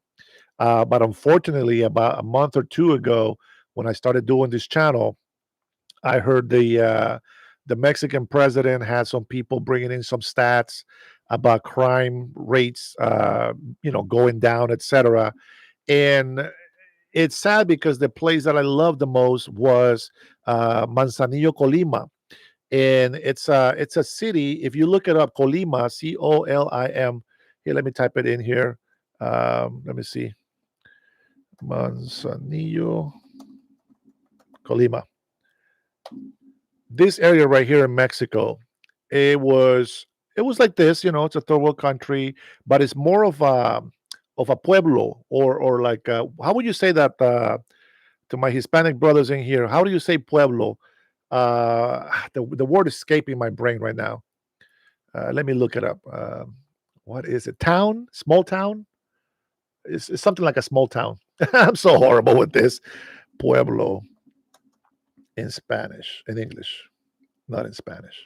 But unfortunately, about a month or two ago, when I started doing this channel, I heard the Mexican president had some people bringing in some stats about crime rates, going down, etc. And it's sad because the place that I loved the most was Manzanillo, Colima, and it's a city. If you look it up, Colima, Colim. Here, let me type it in here. Let me see, Manzanillo, Colima. this area right here in Mexico, it was like this, you know, it's a third world country, but it's more of a pueblo, or like how would you say that to my Hispanic brothers in here? How do you say pueblo? The word is escaping my brain right now. Let me look it up. What is it? Town? Small town? It's something like a small town. I'm so horrible with this. Pueblo in Spanish, in English, not in Spanish.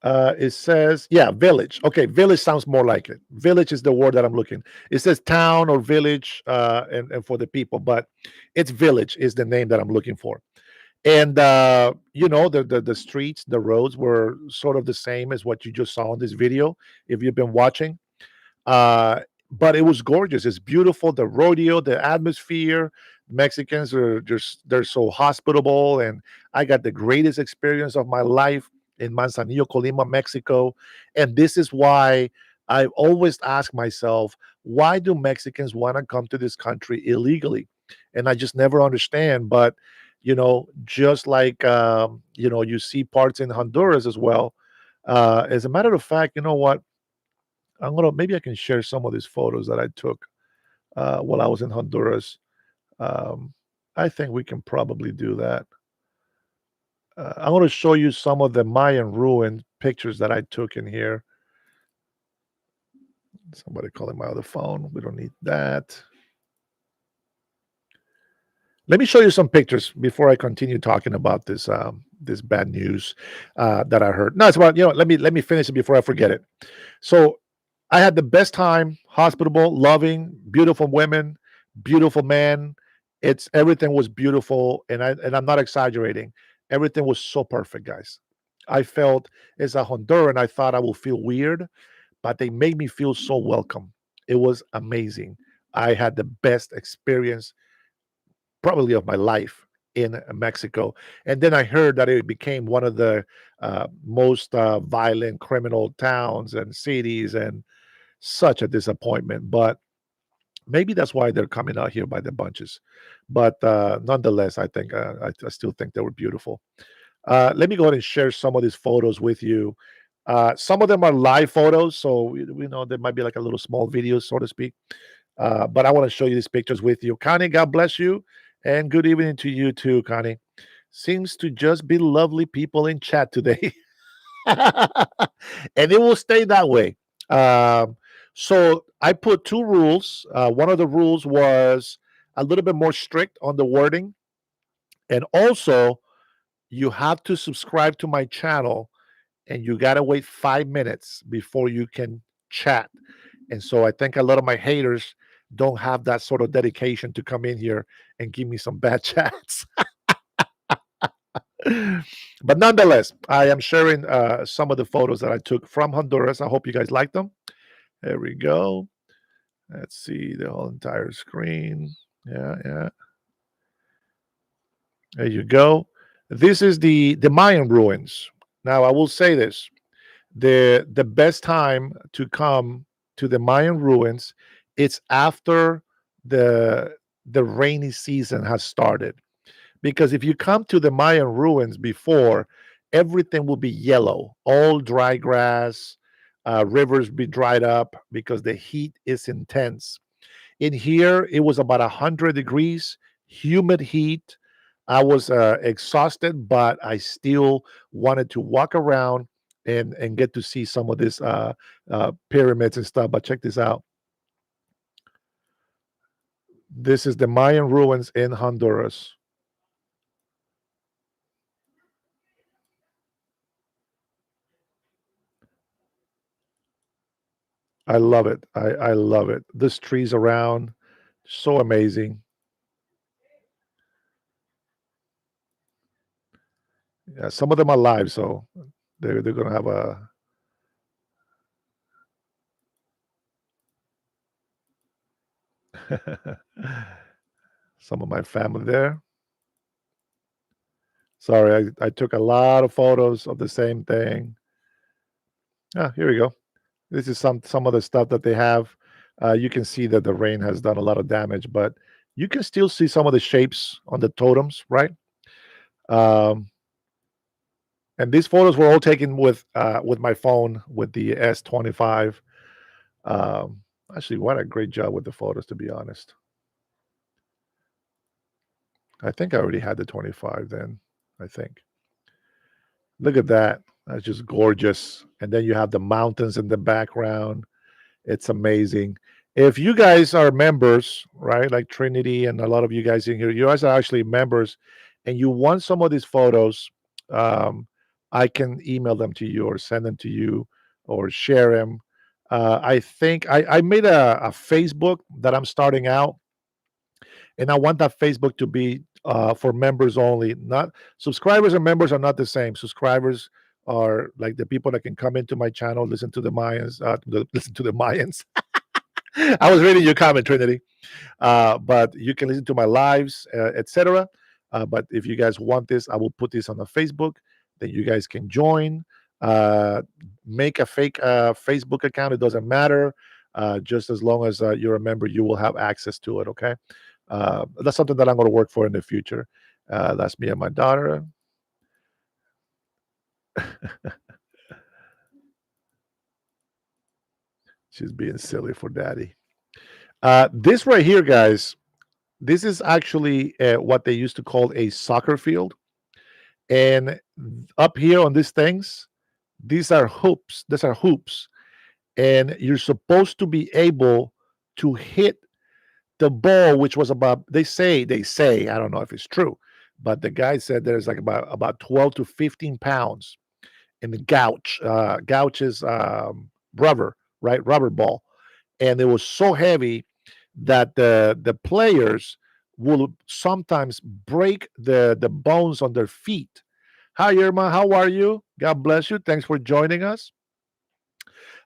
It says, yeah, village. Okay, village sounds more like it. Village is the word that I'm looking. It says town or village, and for the people, but it's village is the name that I'm looking for. And you know, the streets, the roads were sort of the same as what you just saw in this video, if you've been watching. Uh, but it was gorgeous. It's beautiful. The rodeo, the atmosphere. Mexicans are just they're so hospitable, and I got the greatest experience of my life in Manzanillo, Colima, Mexico. And this is why I've always asked myself, why do Mexicans want to come to this country illegally? And I just never understand. But you know, just like you know, you see parts in Honduras as well. As a matter of fact, you know what? I'm gonna maybe I can share some of these photos that I took while I was in Honduras. Um, I think we can probably do that. I'm going to show you some of the Mayan ruin pictures that I took in here. Somebody calling my other phone. We don't need that. Let me show you some pictures before I continue talking about this bad news that I heard. No, it's about, you know, let me finish it before I forget it. So I had the best time, hospitable, loving, beautiful women, beautiful man. It's everything was beautiful, and I'm not exaggerating. Everything was so perfect, guys. I felt as a Honduran, I thought I would feel weird, but they made me feel so welcome. It was amazing. I had the best experience probably of my life in Mexico. And then I heard that it became one of the most violent criminal towns and cities, and such a disappointment. But maybe that's why they're coming out here by the bunches. But nonetheless, I think I still think they were beautiful. Let me go ahead and share some of these photos with you. Some of them are live photos, so we know there might be like a little small video, so to speak. But I want to show you these pictures with you. Connie, God bless you. And good evening to you too, Connie. Seems to just be lovely people in chat today. And it will stay that way. So I put two rules. One of the rules was a little bit more strict on the wording. And also, you have to subscribe to my channel, and you got to wait 5 minutes before you can chat. And so I think a lot of my haters don't have that sort of dedication to come in here and give me some bad chats. But nonetheless, I am sharing some of the photos that I took from Honduras. I hope you guys like them. There we go. Let's see the whole entire screen. Yeah. There you go. This is the Mayan ruins. Now I will say this: the best time to come to the Mayan ruins, it's after the rainy season has started. Because if you come to the Mayan ruins before, everything will be yellow, all dry grass, rivers be dried up because the heat is intense. In here, it was about 100 degrees, humid heat. I was exhausted, but I still wanted to walk around and get to see some of this pyramids and stuff. But check this out. This is the Mayan ruins in Honduras. I love it. I love it. This trees around, so amazing. Yeah, some of them are live, so they're gonna have a some of my family there. Sorry, I took a lot of photos of the same thing. Ah, here we go. This is some of the stuff that they have. You can see that the rain has done a lot of damage, but you can still see some of the shapes on the totems, right? Um, and these photos were all taken with my phone with the S25. Um, Actually, what a great job with the photos, to be honest. I think I already had the 25 then. I think. Look at that. That's just gorgeous. And then you have the mountains in the background. It's amazing. If you guys are members, right, like Trinity and a lot of you guys in here, you guys are actually members and you want some of these photos, um, I can email them to you or send them to you or share them. I think I made a Facebook that I'm starting out, and I want that Facebook to be for members only. Not subscribers and members are not the same. Subscribers are like the people that can come into my channel, listen to the Mayans, listen to the Mayans. I was reading your comment, Trinity. But you can listen to my lives, etc. But if you guys want this, I will put this on the Facebook. Then you guys can join. Uh, Make a fake Facebook account. It doesn't matter. Just as long as you're a member, you will have access to it. Okay. That's something that I'm going to work for in the future. That's me and my daughter. She's being silly for daddy. This right here, guys, this is actually what they used to call a soccer field. And up here on these things, these are hoops. These are hoops. And you're supposed to be able to hit the ball, which was about, they say, I don't know if it's true, but the guy said there's like about 12 to 15 pounds in the gouge. Gouge is rubber, right? Rubber ball. And it was so heavy that the players will sometimes break the bones on their feet. Hi, Irma. How are you? God bless you. Thanks for joining us.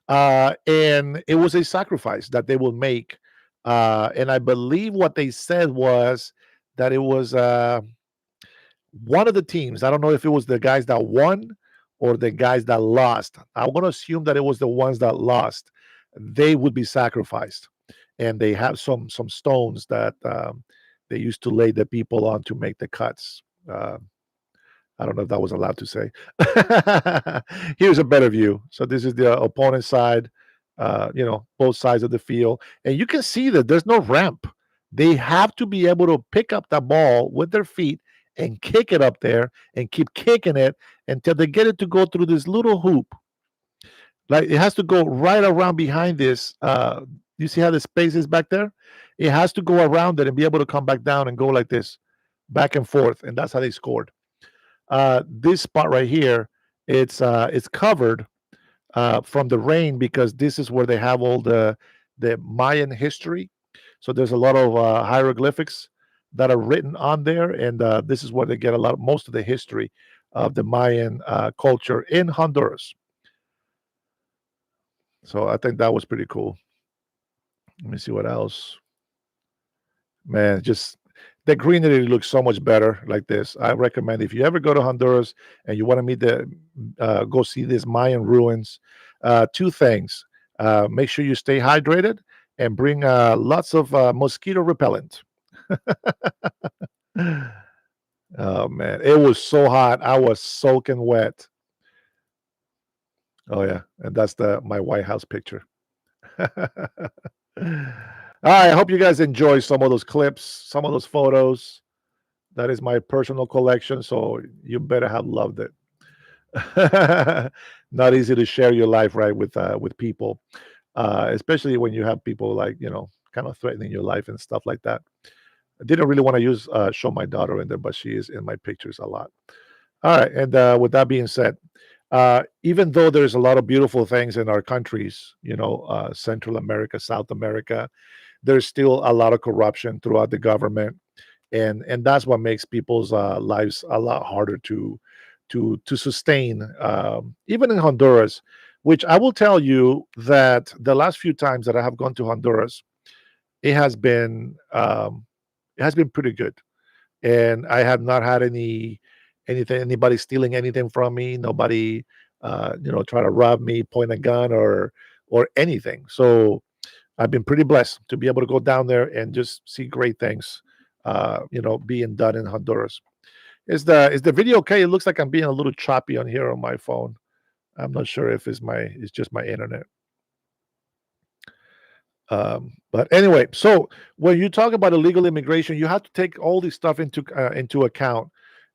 And it was a sacrifice that they will make. And I believe what they said was that it was one of the teams. I don't know if it was the guys that won or the guys that lost. I'm going to assume that it was the ones that lost. They would be sacrificed, and they have some stones that they used to lay the people on to make the cuts. I don't know if that was allowed to say. Here's a better view. So this is the opponent side, both sides of the field. And you can see that there's no ramp. They have to be able to pick up the ball with their feet and kick it up there and keep kicking it until they get it to go through this little hoop. Like it has to go right around behind this. You see how the space is back there? It has to go around it and be able to come back down and go like this, back and forth. And that's how they scored. This spot right here, it's covered from the rain because this is where they have all the Mayan history. So there's a lot of hieroglyphics that are written on there, and this is where they get most of the history of the Mayan culture in Honduras. So I think that was pretty cool. Let me see what else. Man, just the greenery looks so much better like this. I recommend if you ever go to Honduras and you want to meet go see these Mayan ruins. Two things: make sure you stay hydrated and bring lots of mosquito repellent. Oh man, it was so hot. I was soaking wet. Oh yeah, and that's my White House picture. All right, I hope you guys enjoy some of those clips, some of those photos. That is my personal collection, so you better have loved it. Not easy to share your life, right, with people, especially when you have people like kind of threatening your life and stuff like that. I didn't really want to show my daughter in there, but she is in my pictures a lot. All right, and with that being said, even though there's a lot of beautiful things in our countries, Central America, South America, there's still a lot of corruption throughout the government, and that's what makes people's lives a lot harder to sustain. Even in Honduras, which I will tell you that the last few times that I have gone to Honduras, it has been pretty good, and I have not had anybody stealing anything from me. Nobody, try to rob me, point a gun, or anything. So I've been pretty blessed to be able to go down there and just see great things, being done in Honduras. Is the video okay? It looks like I'm being a little choppy on here on my phone. I'm not sure if it's just my internet. But anyway, so when you talk about illegal immigration, you have to take all this stuff into account,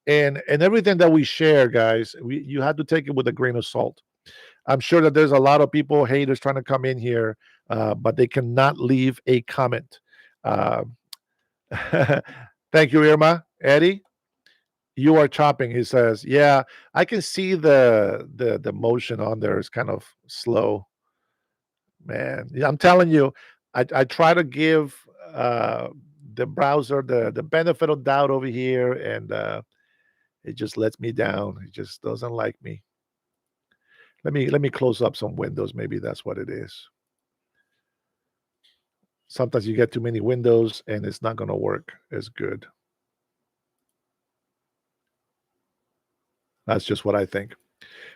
and everything that we share, guys. You have to take it with a grain of salt. I'm sure that there's a lot of people, haters, trying to come in here, but they cannot leave a comment. Uh, thank you, Irma. Eddie, you are chopping. He says, "Yeah, I can see the motion on there is kind of slow." Man, yeah, I'm telling you, I try to give the browser the benefit of doubt over here, and it just lets me down. It just doesn't like me. Let me close up some windows. Maybe that's what it is. Sometimes you get too many windows, and it's not going to work as good. That's just what I think.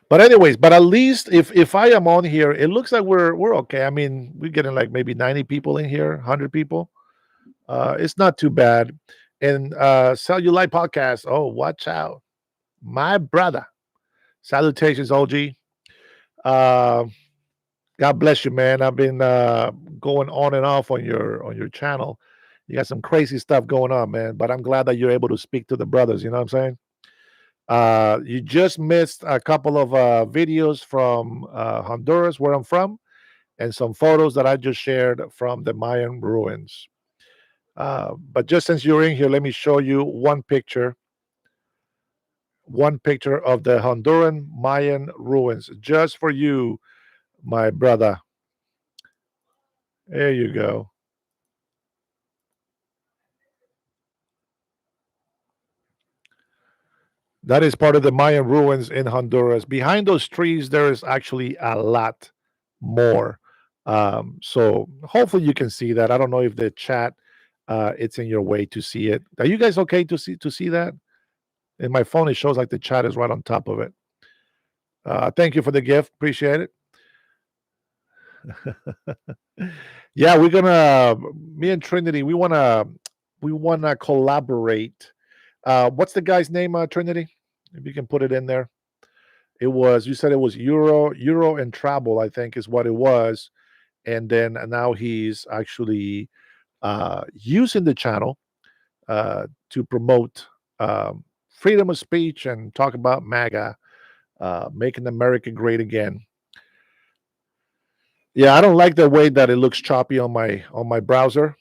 But anyways, but at least if I am on here, it looks like we're okay. I mean, we're getting like maybe 90 people in here, 100 people. It's not too bad. And Cellulite Podcast. Oh, watch out, my brother. Salutations, OG. Uh, God bless you, man. I've been going on and off on your channel. You got some crazy stuff going on, man. But I'm glad that you're able to speak to the brothers. You know what I'm saying? You just missed a couple of videos from Honduras, where I'm from, and some photos that I just shared from the Mayan ruins. But just since you're in here, let me show you one picture of the Honduran Mayan ruins, just for you, my brother. There you go. That is part of the Mayan ruins in Honduras. Behind those trees, there is actually a lot more. So hopefully you can see that. I don't know if the chat it's in your way to see it. Are you guys okay to see that? In my phone, it shows like the chat is right on top of it. Thank you for the gift. Appreciate it. Yeah, we're gonna me and Trinity, we wanna collaborate. What's the guy's name, Trinity? If you can put it in there. You said it was Euro and Travel, I think is what it was. And then now he's actually using the channel to promote freedom of speech and talk about MAGA, making America great again. Yeah, I don't like the way that it looks choppy on my browser,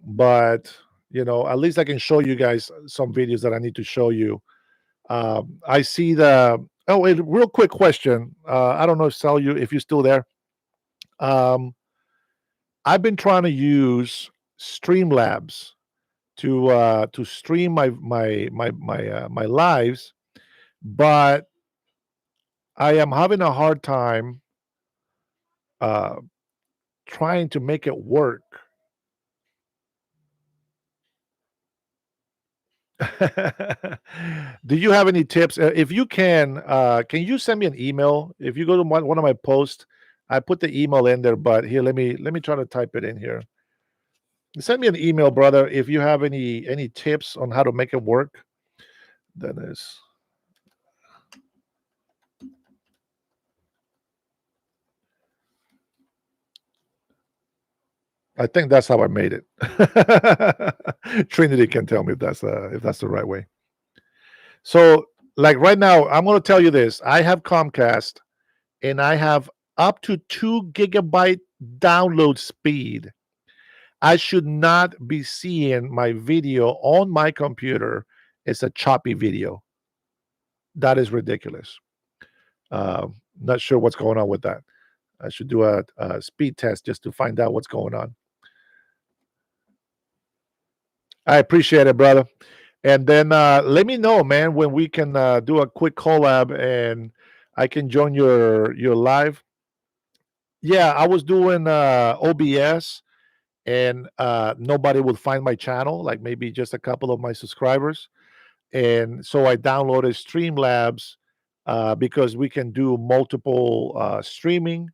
but at least I can show you guys some videos that I need to show you. I see wait, real quick question. I don't know if if you're still there. I've been trying to use Streamlabs to stream my lives, but I am having a hard time trying to make it work. Do you have any tips? If you can you send me an email? If you go to one of my posts, I put the email in there, but here, let me try to type it in here. Send me an email, brother, if you have any tips on how to make it work. Dennis. I think that's how I made it. Trinity can tell me if that's the right way. So, like right now, I'm going to tell you this. I have Comcast, and I have up to 2 gigabyte download speed. I should not be seeing my video on my computer. It's a choppy video. That is ridiculous. Not sure what's going on with that. I should do a speed test just to find out what's going on. I appreciate it, brother. And then let me know, man, when we can do a quick collab and I can join your live. Yeah, I was doing OBS, and nobody would find my channel, like maybe just a couple of my subscribers. And so I downloaded Streamlabs because we can do multiple streaming.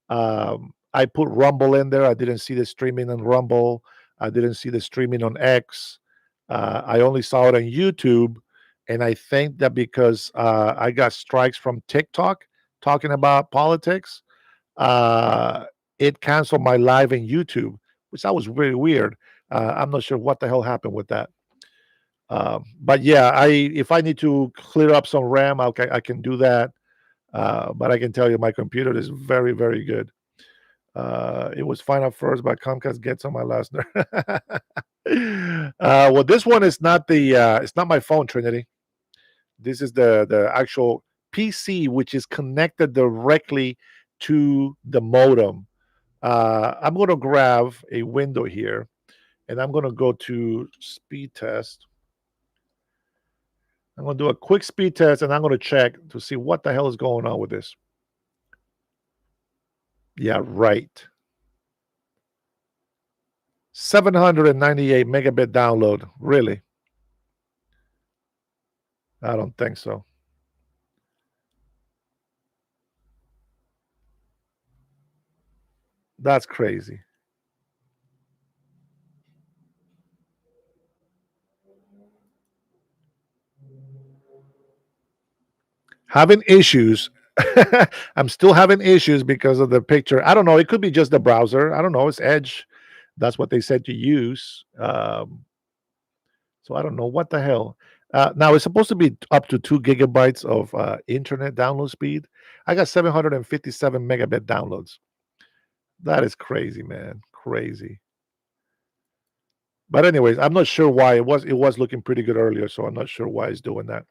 I put Rumble in there. I didn't see the streaming on Rumble. I didn't see the streaming on X. I only saw it on YouTube, And I think that because I got strikes from TikTok talking about politics, uh, it canceled my live in YouTube, which that was really weird. I'm not sure what the hell happened with that. But yeah, I if I need to clear up some RAM, I can do that. But I can tell you, my computer is very, very good. It was fine at first, but Comcast gets on my last nerve. Well, this one is not the. It's not my phone, Trinity. This is the actual PC, which is connected directly to the modem. I'm going to grab a window here, and I'm going to go to speed test. I'm going to do a quick speed test, and I'm going to check to see what the hell is going on with this. Yeah, right. 798 megabit download. Really? I don't think so. That's crazy. Having issues. I'm still having issues because of the picture. I don't know. It could be just the browser. I don't know. It's Edge. That's what they said to use. So I don't know what the hell. Now it's supposed to be up to 2 gigabytes of internet download speed. I got 757 megabit downloads. That is crazy, man. Crazy. But anyways, I'm not sure why it was looking pretty good earlier, so I'm not sure why it's doing that.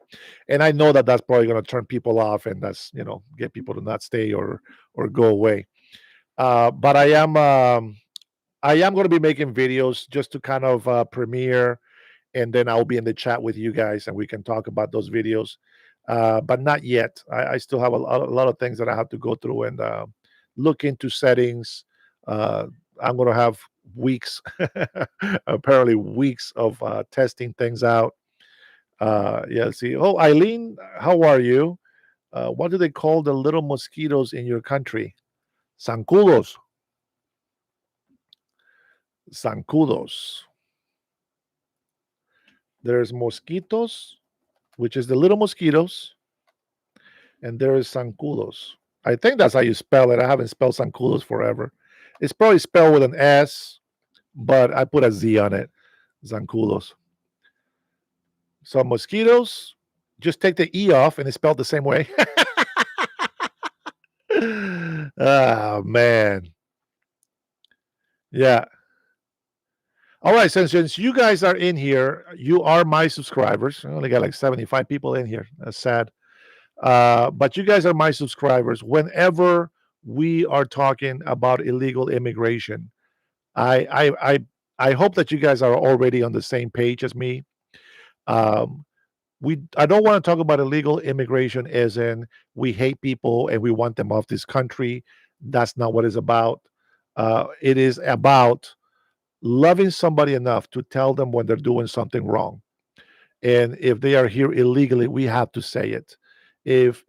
And I know that that's probably going to turn people off, and that's get people to not stay or go away. But I am going to be making videos just to kind of premiere, and then I'll be in the chat with you guys, and we can talk about those videos. But not yet. I still have a lot of things that I have to go through and look into settings. I'm going to have weeks, apparently weeks of testing things out. Yeah, let's see. Oh, Eileen, how are you? What do they call the little mosquitoes in your country? Zancudos. Zancudos. There's mosquitos, which is the little mosquitoes, and there is zancudos. I think that's how you spell it. I haven't spelled zancudos forever. It's probably spelled with an S, but I put a Z on it. Zancudos. So mosquitoes, just take the E off and it's spelled the same way. Oh, man. Yeah. All right. Since you guys are in here, you are my subscribers. I only got like 75 people in here. That's sad. But you guys are my subscribers. Whenever we are talking about illegal immigration, I hope that you guys are already on the same page as me. I don't want to talk about illegal immigration as in we hate people and we want them off this country. That's not what it's about. It is about loving somebody enough to tell them when they're doing something wrong. And if they are here illegally, we have to say it. If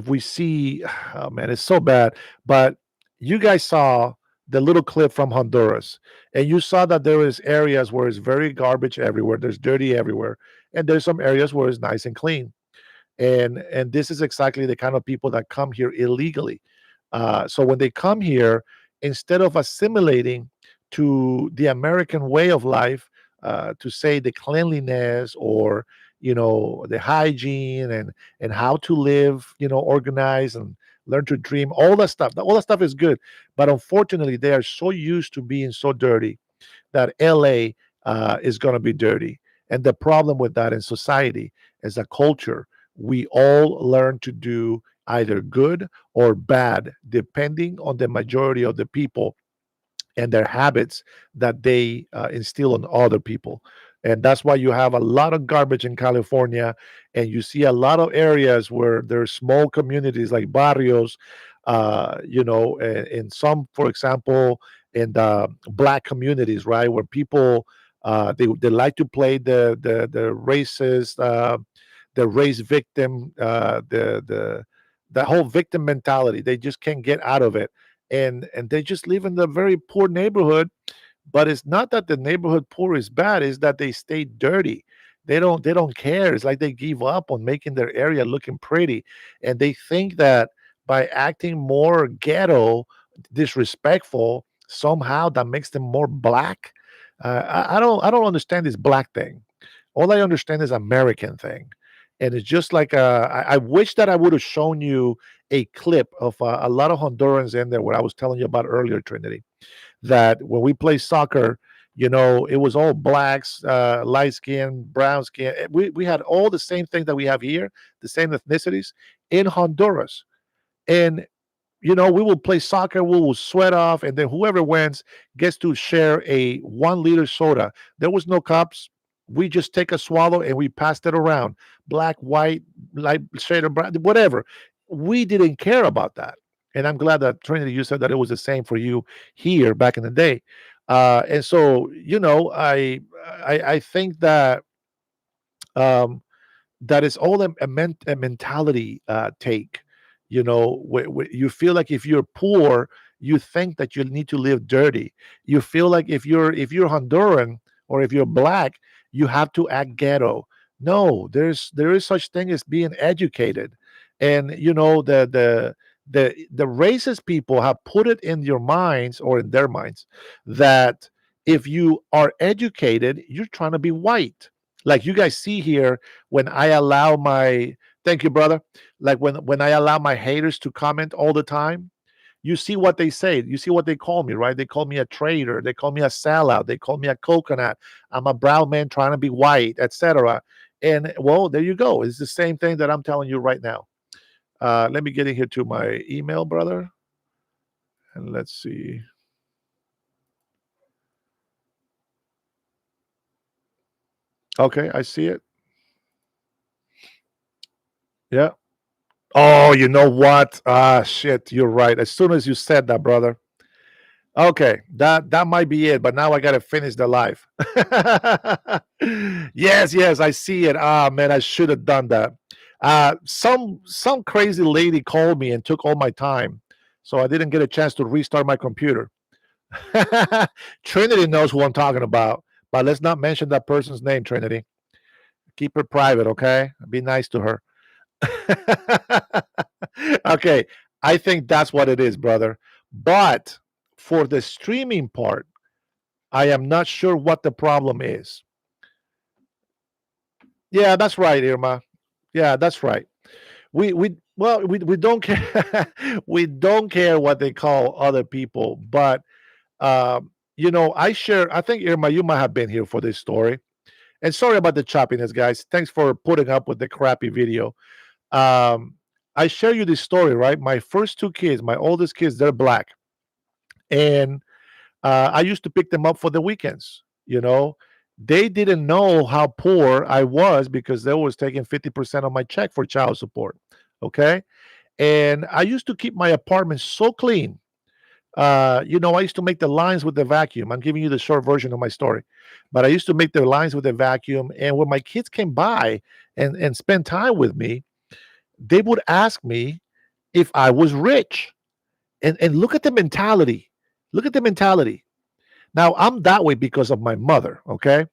we see, oh man, it's so bad. But you guys saw the little clip from Honduras, and you saw that there is areas where it's very garbage everywhere. There's dirty everywhere, and there's some areas where it's nice and clean. And this is exactly the kind of people that come here illegally. So when they come here, instead of assimilating to the American way of life, to say the cleanliness or the hygiene and how to live, organized and learn to dream, all that stuff is good. But unfortunately, they are so used to being so dirty that LA is going to be dirty. And the problem with that in society is a culture. We all learn to do either good or bad, depending on the majority of the people and their habits that they instill on other people. And that's why you have a lot of garbage in California, and you see a lot of areas where there's small communities like barrios, in some, for example, in the black communities, right, where people they like to play the racist, the race victim, the whole victim mentality. They just can't get out of it, and they just live in the very poor neighborhood. But it's not that the neighborhood poor is bad, is that they stay dirty. They don't care. It's like they give up on making their area looking pretty, and they think that by acting more ghetto, disrespectful, somehow that makes them more black. I don't understand this black thing. All I understand is American thing, and it's just like I wish that I would have shown you a clip of a lot of Hondurans in there, what I was telling you about earlier, Trinity, that when we play soccer, it was all blacks, light skin, brown skin. We had all the same thing that we have here, the same ethnicities in Honduras. And we will play soccer, we will sweat off, and then whoever wins gets to share a 1 liter soda. There was no cups. We just take a swallow and we passed it around. Black, white, light shade of brown, whatever. We didn't care about that. And I'm glad that Trinity, you said that it was the same for you here back in the day. And so, I think that that is all a mentality take. You feel like if you're poor, you think that you need to live dirty. You feel like if you're Honduran or if you're black, you have to act ghetto. No, there is such thing as being educated, and the racist people have put it in your minds or in their minds that if you are educated, you're trying to be white. Like you guys see here, when I allow my thank you, brother. Like when I allow my haters to comment all the time, you see what they say. You see what they call me, right? They call me a traitor. They call me a sellout. They call me a coconut. I'm a brown man trying to be white, etc. And well, there you go. It's the same thing that I'm telling you right now. Let me get in here to my email, brother, and let's see. Okay, I see it. Yeah. Oh, you know what? Ah, shit, you're right. As soon as you said that, brother. Okay, that might be it, but now I gotta finish the live. Yes, yes, I see it. Ah, man, I should have done that. Some crazy lady called me and took all my time, so I didn't get a chance to restart my computer. Trinity knows who I'm talking about, but let's not mention that person's name, Trinity. Keep her private, okay? Be nice to her. Okay, I think that's what it is, brother. But for the streaming part, I am not sure what the problem is. Yeah, that's right, Irma. Yeah, that's right. We don't care. We don't care what they call other people, but I think, Irma, you might have been here for this story. And sorry about the choppiness, guys. Thanks for putting up with the crappy video. Um, I share you this story, right? My first two kids, my oldest kids, they're black, and I used to pick them up for the weekends. They didn't know how poor I was because they was taking 50% of my check for child support. Okay, and I used to keep my apartment so clean. I used to make the lines with the vacuum. I'm giving you the short version of my story, but I used to make the lines with the vacuum. And when my kids came by and spend time with me, they would ask me if I was rich. And look at the mentality. Look at the mentality. Now I'm that way because of my mother, okay?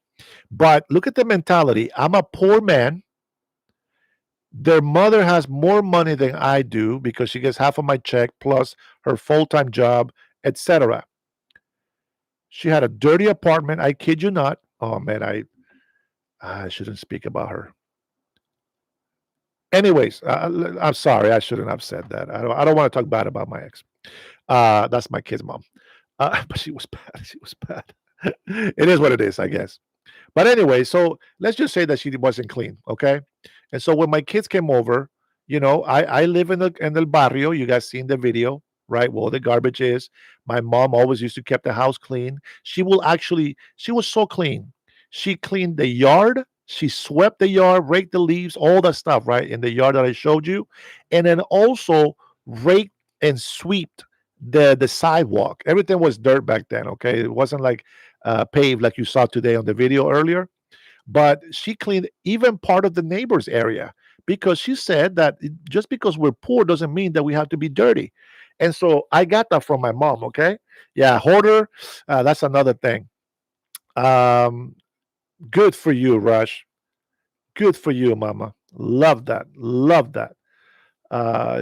But look at the mentality. I'm a poor man. Their mother has more money than I do because she gets half of my check plus her full-time job, etc. She had a dirty apartment. I kid you not. Oh man, I shouldn't speak about her. Anyways, I'm sorry. I shouldn't have said that. I don't want to talk bad about my ex. That's my kid's mom. But she was bad. She was bad. It is what it is, I guess. But anyway, so let's just say that she wasn't clean, okay? And so when my kids came over, I live in the barrio. You guys seen the video, right? Well, the garbage is. My mom always used to keep the house clean. She was so clean. She cleaned the yard. She swept the yard, raked the leaves, all that stuff, right? In the yard that I showed you. And then also raked and swept the sidewalk. Everything was dirt back then, okay? It wasn't like paved like you saw today on the video earlier. But she cleaned even part of the neighbor's area because she said that just because we're poor doesn't mean that we have to be dirty. And so I got that from my mom, okay? Yeah, hoarder, that's another thing. Um, Good for you, Rush. Good for you, mama. Love that. Love that.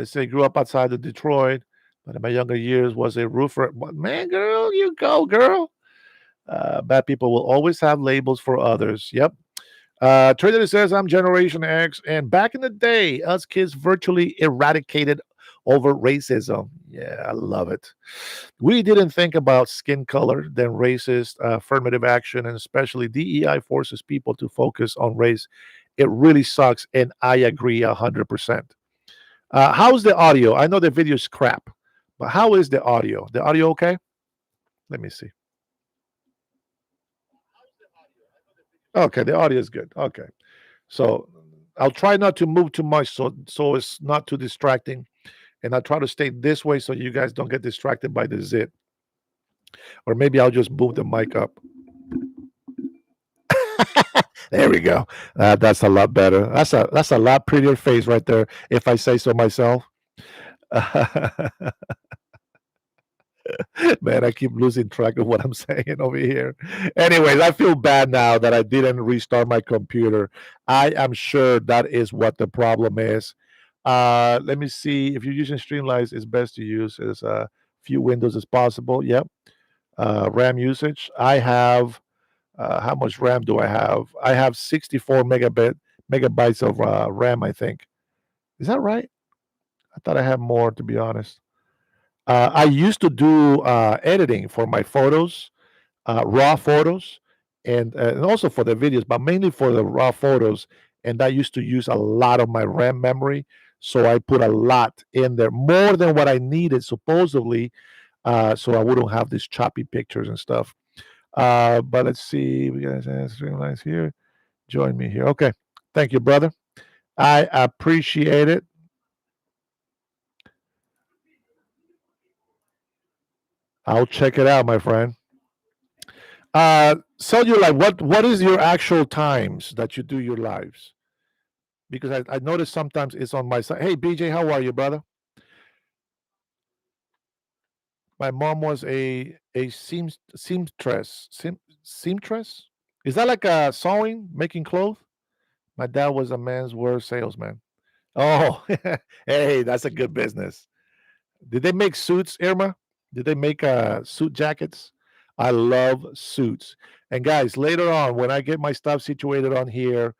It say grew up outside of Detroit, but in my younger years was a roofer. Man, girl, you go, girl. Bad people will always have labels for others. Yep. Trinity says, I'm Generation X, and back in the day, us kids virtually eradicated over racism. Yeah, I love it. We didn't think about skin color, then racist affirmative action, and especially DEI forces people to focus on race. It really sucks, and I agree 100%. How's the audio? I know the video is crap, but how is the audio? The audio okay? Let me see. Okay, the audio is good. Okay. So I'll try not to move too much so it's not too distracting. And I'll try to stay this way so you guys don't get distracted by the zit. Or maybe I'll just move the mic up. There we go. That's a lot better. That's a lot prettier face right there, if I say so myself. Man, I keep losing track of what I'm saying over here. Anyways, I feel bad now that I didn't restart my computer. I am sure that is what the problem is. Let me see. If you're using Streamlabs, it's best to use as few windows as possible. Yep. RAM usage. I have how much RAM do I have? I have 64 megabytes of RAM, I think. Is that right? I thought I had more, to be honest. I used to do editing for my photos, raw photos, and also for the videos, but mainly for the raw photos. And I used to use a lot of my RAM memory, so I put a lot in there, more than what I needed supposedly, so I wouldn't have these choppy pictures and stuff. But let's see, we got Streamlabs here. Join me here. Okay, thank you, brother. I appreciate it. I'll check it out, my friend. So you're like, what is your actual times that you do your lives? Because I notice sometimes it's on my side. Hey, BJ, how are you, brother? My mom was a seamstress. Seamstress? Is that like a sewing, making clothes? My dad was a menswear salesman. Oh, hey, that's a good business. Did they make suits, Irma? Did they make suit jackets? I love suits. And guys, later on, when I get my stuff situated on here,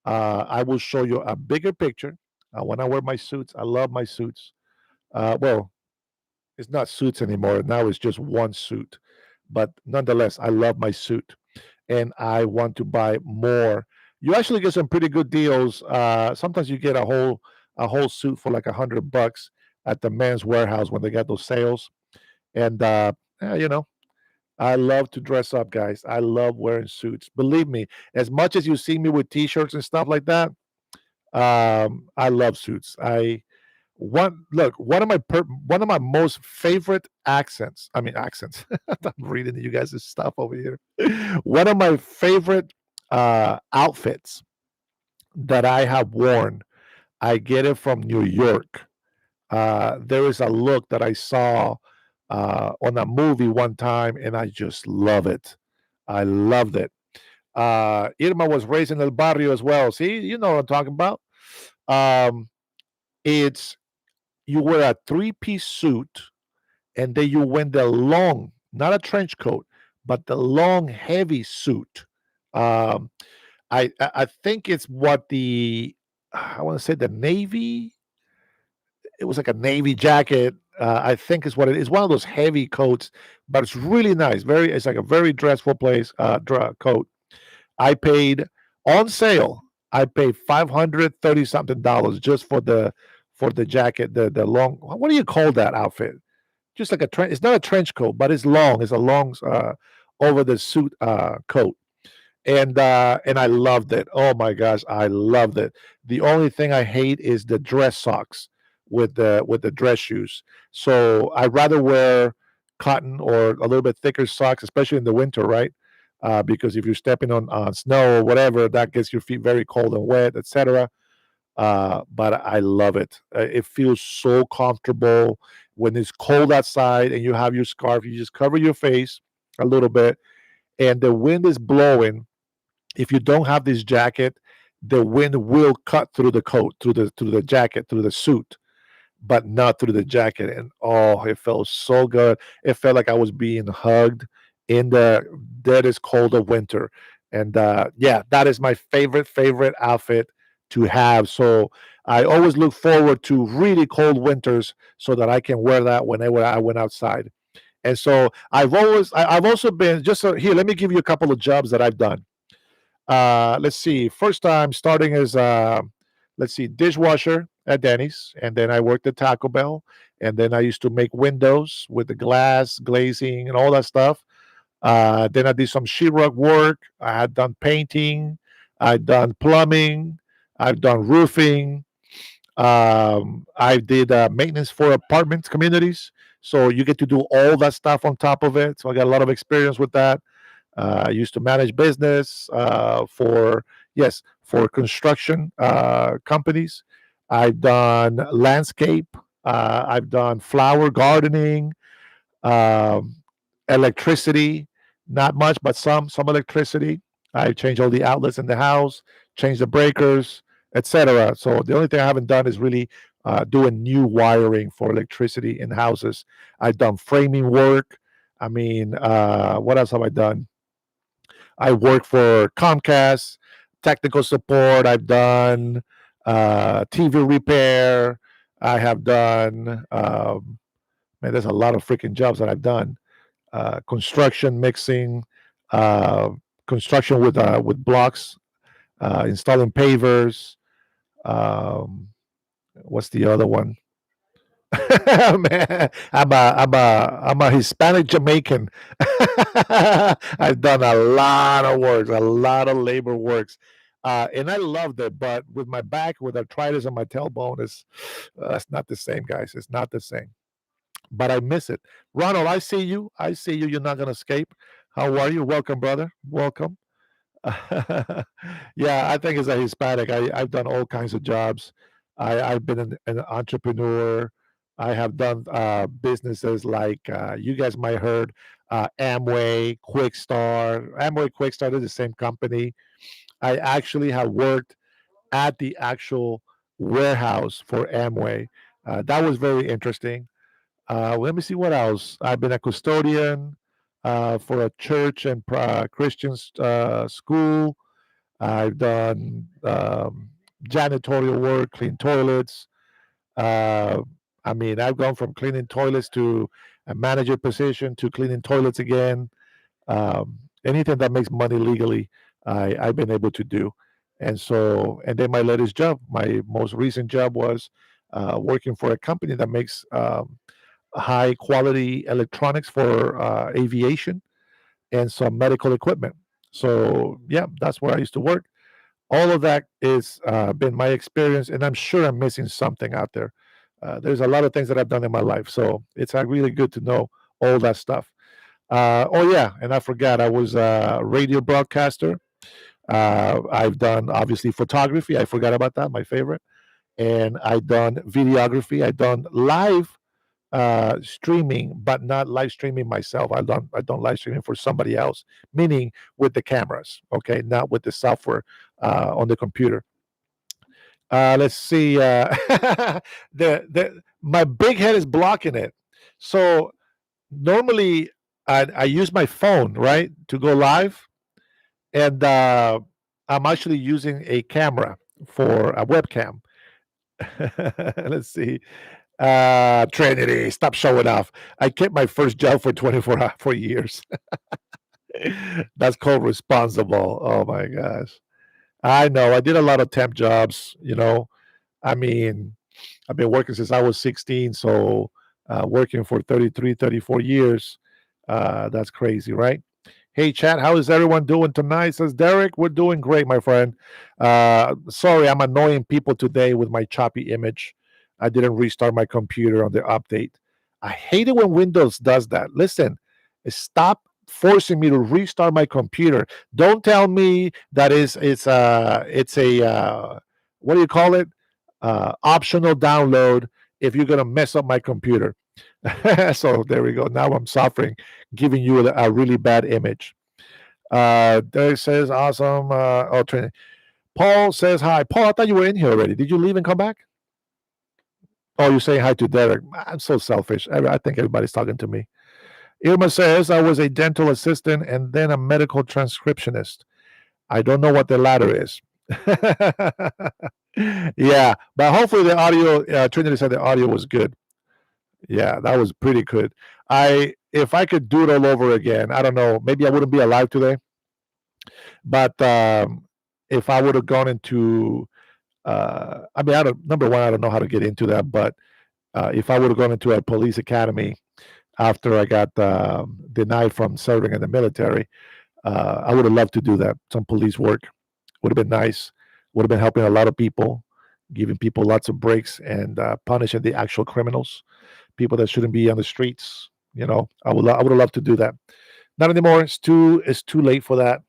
I will show you a bigger picture. When I wear my suits, I love my suits. Well, it's not suits anymore. Now it's just one suit. But nonetheless, I love my suit and I want to buy more. You actually get some pretty good deals. Sometimes you get a whole suit for like $100 at the Men's Warehouse when they got those sales. And you know, I love to dress up, guys. I love wearing suits. Believe me, as much as you see me with t-shirts and stuff like that, I love suits. One of my most favorite accents. I mean accents. I'm reading you guys' stuff over here. One of my favorite outfits that I have worn. I get it from New York. There is a look that I saw on a movie one time, and I just love it. I loved it. Irma was raised in El Barrio as well. See, you know what I'm talking about. Um, it's you wear a three-piece suit, and then you wear the long, not a trench coat, but the long, heavy suit. Um, I think it's what I want to say the Navy. It was like a Navy jacket. I think is what it is. One of those heavy coats, but it's really nice. It's like a very dressful coat. I paid on sale. I paid $530 something just for the jacket, the long. What do you call that outfit? Just like a trench. It's not a trench coat, but it's long. It's a long over the suit coat, and I loved it. Oh my gosh, I loved it. The only thing I hate is the dress socks with the dress shoes. So I'd rather wear cotton or a little bit thicker socks, especially in the winter, right? Because if you're stepping on snow or whatever, that gets your feet very cold and wet, etc. But I love it. It feels so comfortable when it's cold outside and you have your scarf. You just cover your face a little bit, and the wind is blowing. If you don't have this jacket, the wind will cut through the coat, through the jacket, through the suit, but not through the jacket. And oh, it felt so good. It felt like I was being hugged in the deadest cold of winter. And yeah, that is my favorite outfit to have. So I always look forward to really cold winters so that I can wear that whenever I went outside. And so I've also been just here. Let me give you a couple of jobs that I've done. Let's see. First time starting as let's see, dishwasher at Denny's, and then I worked at Taco Bell, and then I used to make windows with the glass glazing and all that stuff. Then I did some sheetrock work. I had done painting. I've done plumbing. I've done roofing. I did maintenance for apartments communities. So you get to do all that stuff on top of it. So I got a lot of experience with that. I used to manage business for construction companies. I've done landscape. I've done flower gardening, um, electricity. Not much, but some electricity. I changed all the outlets in the house, changed the breakers, etc. So the only thing I haven't done is really doing new wiring for electricity in houses. I've done framing work. I mean, what else have I done? I work for Comcast, technical support. I've done TV repair. I have done, man, there's a lot of freaking jobs that I've done. Construction, mixing, uh, construction with blocks, installing pavers. Um, what's the other one? Man, I'm a Hispanic Jamaican. I've done a lot of work, a lot of labor works, and I loved it. But with my back, with arthritis on my tailbone, it's not the same, guys. It's not the same. But I miss it. Ronald, I see you. I see you. You're not gonna escape. How are you? Welcome, brother. Welcome. Yeah, I think as a Hispanic, I've done all kinds of jobs. I've been an entrepreneur. I have done businesses like you guys might heard Amway, Quickstar. Amway, Quickstar, they're the same company. I actually have worked at the actual warehouse for Amway. That was very interesting. Let me see what else. I've been a custodian for a church and Christian school. I've done janitorial work, clean toilets. Uh, I mean, I've gone from cleaning toilets to a manager position to cleaning toilets again. Anything that makes money legally, I've been able to do. And so, and then my latest job, my most recent job was working for a company that makes high quality electronics for aviation and some medical equipment. So, yeah, that's where I used to work. All of that is been my experience, and I'm sure I'm missing something out there. There's a lot of things that I've done in my life, so it's really good to know all that stuff. Oh yeah, and I forgot I was a radio broadcaster. I've done obviously photography. I forgot about that, my favorite, and I've done videography. I've done live streaming, but not live streaming myself. I don't live streaming for somebody else, meaning with the cameras, okay, not with the software on the computer. Let's see. The my big head is blocking it. So normally I use my phone, right, to go live, and I'm actually using a camera for a webcam. Let's see. Trinity, stop showing off. I kept my first job for 24 years. That's called responsible. Oh my gosh. I know. I did a lot of temp jobs, I mean, I've been working since I was 16, so working for 33, 34 years. That's crazy, right? Hey, chat, how is everyone doing tonight? Says Derek, we're doing great, my friend. Sorry, I'm annoying people today with my choppy image. I didn't restart my computer on the update. I hate it when Windows does that. Listen, stop forcing me to restart my computer. Don't tell me that it's a what do you call it? Optional download if you're gonna mess up my computer. So there we go. Now I'm suffering, giving you a really bad image. Derek says, awesome. Oh, Trinity. Paul says hi. Paul, I thought you were in here already. Did you leave and come back? Oh, you're saying hi to Derek. I'm so selfish. I think everybody's talking to me. Irma says, I was a dental assistant and then a medical transcriptionist. I don't know what the latter is. Yeah, but hopefully the audio, Trinity said the audio was good. Yeah, that was pretty good. If I could do it all over again, I don't know, maybe I wouldn't be alive today. But if I would have gone into, I mean, number one, I don't know how to get into that, but if I would have gone into a police academy after I got denied from serving in the military, I would have loved to do that. Some police work would have been nice. Would have been helping a lot of people, giving people lots of breaks, and punishing the actual criminals, people that shouldn't be on the streets. You know, I would have loved to do that. Not anymore. It's too late for that.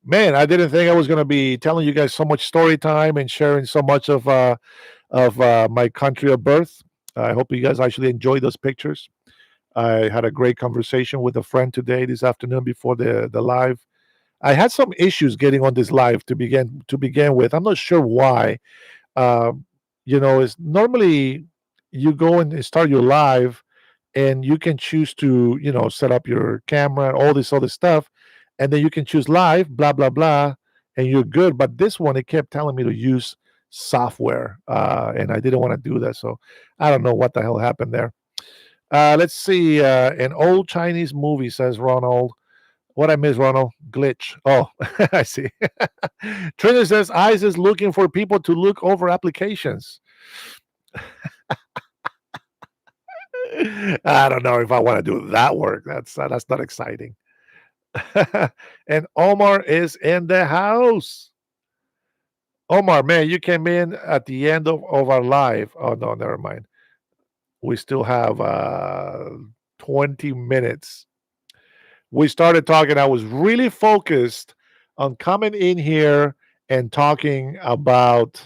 Man, I didn't think I was going to be telling you guys so much story time and sharing so much of my country of birth. I hope you guys actually enjoyed those pictures. I had a great conversation with a friend today, this afternoon, before the live. I had some issues getting on this live to begin with. I'm not sure why. It's normally you go and start your live, and you can choose to set up your camera, all this other stuff, and then you can choose live, blah blah blah, and you're good. But this one, it kept telling me to use software, and I didn't want to do that, so I don't know what the hell happened there. Let's see. An old Chinese movie, says Ronald. What I miss, Ronald? Glitch. Oh, I see. Trinity says ICE is looking for people to look over applications. I don't know if I want to do that work. That's not exciting. And Omar is in the house. Omar, man, you came in at the end of our live. Oh no, never mind. We still have 20 minutes. We started talking. I was really focused on coming in here and talking about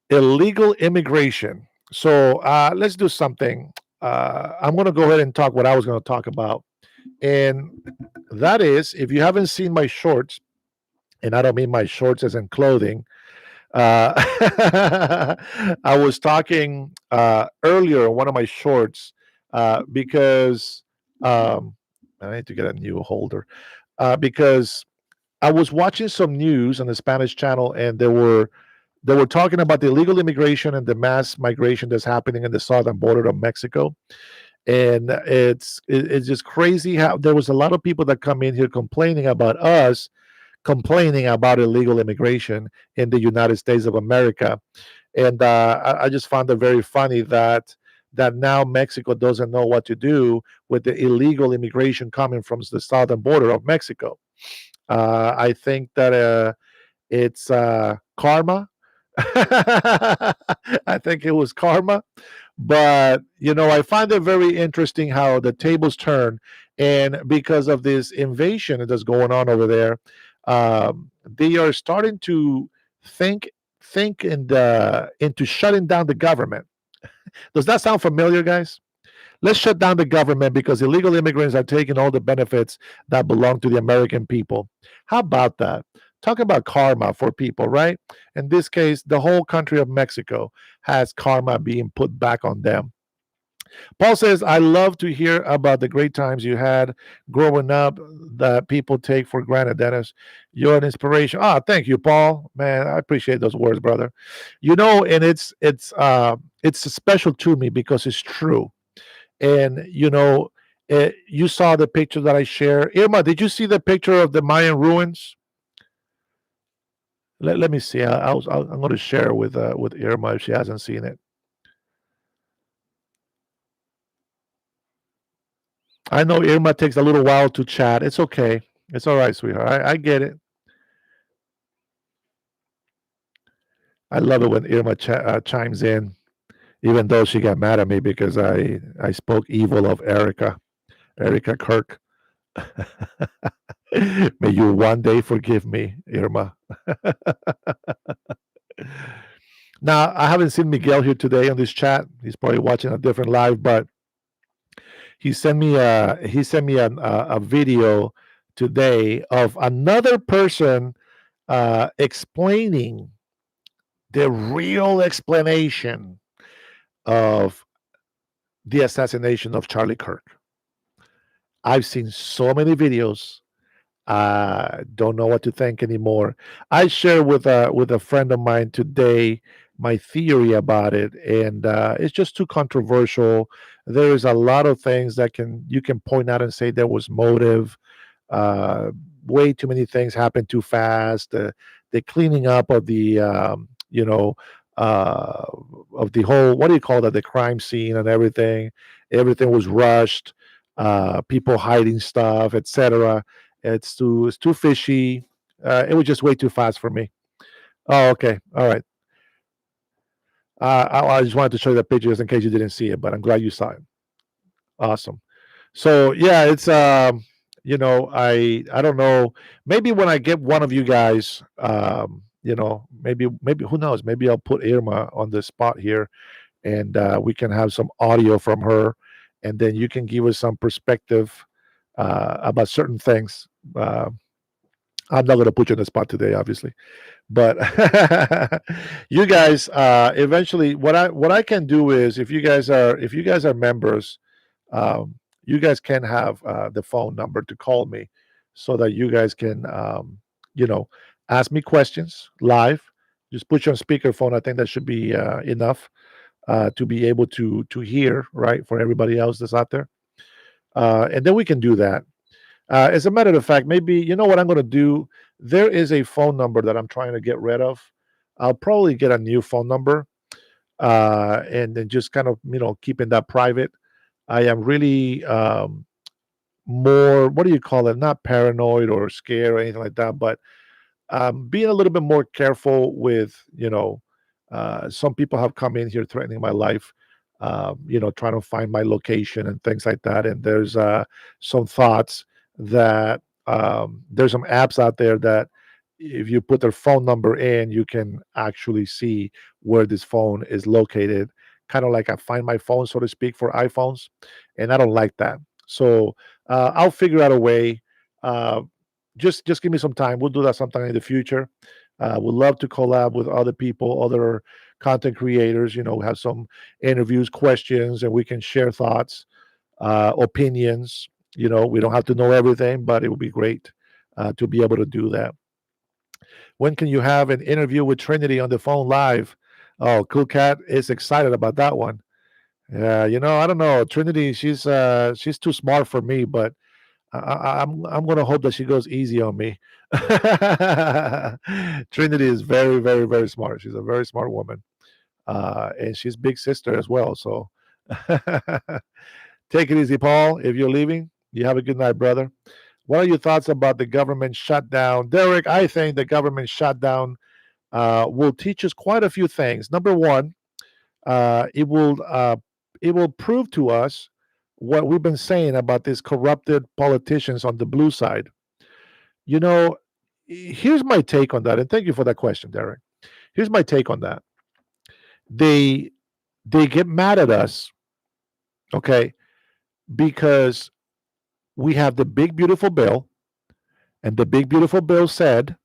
illegal immigration. So let's do something. I'm going to go ahead and talk what I was going to talk about. And that is, if you haven't seen my shorts, and I don't mean my shorts as in clothing, I was talking earlier in one of my shorts because I need to get a new holder because I was watching some news on the Spanish channel, and they were talking about the illegal immigration and the mass migration that's happening in the southern border of Mexico. And it's just crazy how there was a lot of people that come in here complaining about illegal immigration in the United States of America. And I just found it very funny that now Mexico doesn't know what to do with the illegal immigration coming from the southern border of Mexico. I think that it's karma. I think it was karma. But, I find it very interesting how the tables turn. And because of this invasion that's going on over there, they are starting to think into shutting down the government. Does that sound familiar, guys? Let's shut down the government because illegal immigrants are taking all the benefits that belong to the American people. How about that? Talk about karma for people, right? In this case, the whole country of Mexico has karma being put back on them. Paul says, I love to hear about the great times you had growing up that people take for granted. Dennis, you're an inspiration. Thank you, Paul. Man, I appreciate those words, brother. And it's special to me because it's true. And, you saw the picture that I shared. Irma, did you see the picture of the Mayan ruins? Let me see. I'm going to share with Irma if she hasn't seen it. I know Irma takes a little while to chat. It's okay. It's all right, sweetheart. I get it. I love it when Irma chimes in, even though she got mad at me because I spoke evil of Erica Kirk. May you one day forgive me, Irma. Now, I haven't seen Miguel here today on this chat. He's probably watching a different live, but he sent me a video today of another person explaining the real explanation of the assassination of Charlie Kirk. I've seen so many videos. Don't know what to think anymore. I shared with a friend of mine today my theory about it, and it's just too controversial. There is a lot of things that you can point out and say there was motive. Uh, Way too many things happened too fast. The cleaning up of the uh, of the whole, what do you call that, the crime scene and everything. Everything was rushed. People hiding stuff, etc. It's too fishy. It was just way too fast for me. Oh, okay, all right. I just wanted to show you the pictures in case you didn't see it, but I'm glad you saw it. Awesome. So yeah, it's I don't know. Maybe when I get one of you guys, maybe who knows? Maybe I'll put Irma on the spot here, and we can have some audio from her, and then you can give us some perspective about certain things. I'm not going to put you on the spot today, obviously, but you guys, eventually, what I can do is, if you guys are members, you guys can have the phone number to call me, so that you guys can, you know, ask me questions live. Just put you on speakerphone. I think that should be enough to be able to hear, right, for everybody else that's out there, and then we can do that. As a matter of fact, maybe you know what I'm going to do. There is a phone number that I'm trying to get rid of. I'll probably get a new phone number, and then just kind of keeping that private. I am really more, what do you call it? Not paranoid or scared or anything like that, but being a little bit more careful with some people have come in here threatening my life, trying to find my location and things like that. And there's some thoughts that there's some apps out there that if you put their phone number in, you can actually see where this phone is located, kind of like a find my phone, so to speak, for iPhones. And I don't like that. So I'll figure out a way. uh, just give me some time. We'll do that sometime in the future. Would love to collab with other people, other content creators, have some interviews, questions, and we can share thoughts, opinions. We don't have to know everything, but it would be great to be able to do that. When can you have an interview with Trinity on the phone live? Oh, Cool Cat is excited about that one. Yeah, I don't know. Trinity, she's too smart for me, but I'm gonna hope that she goes easy on me. Trinity is very, very, very smart. She's a very smart woman, and she's big sister as well. So take it easy, Paul. If you're leaving, you have a good night, brother. What are your thoughts about the government shutdown, Derek? I think the government shutdown will teach us quite a few things. Number one, it will prove to us what we've been saying about these corrupted politicians on the blue side. You know, here's my take on that, and thank you for that question, Derek. Here's my take on that. They they get mad at us, okay, because we have the big beautiful bill, and the big beautiful bill said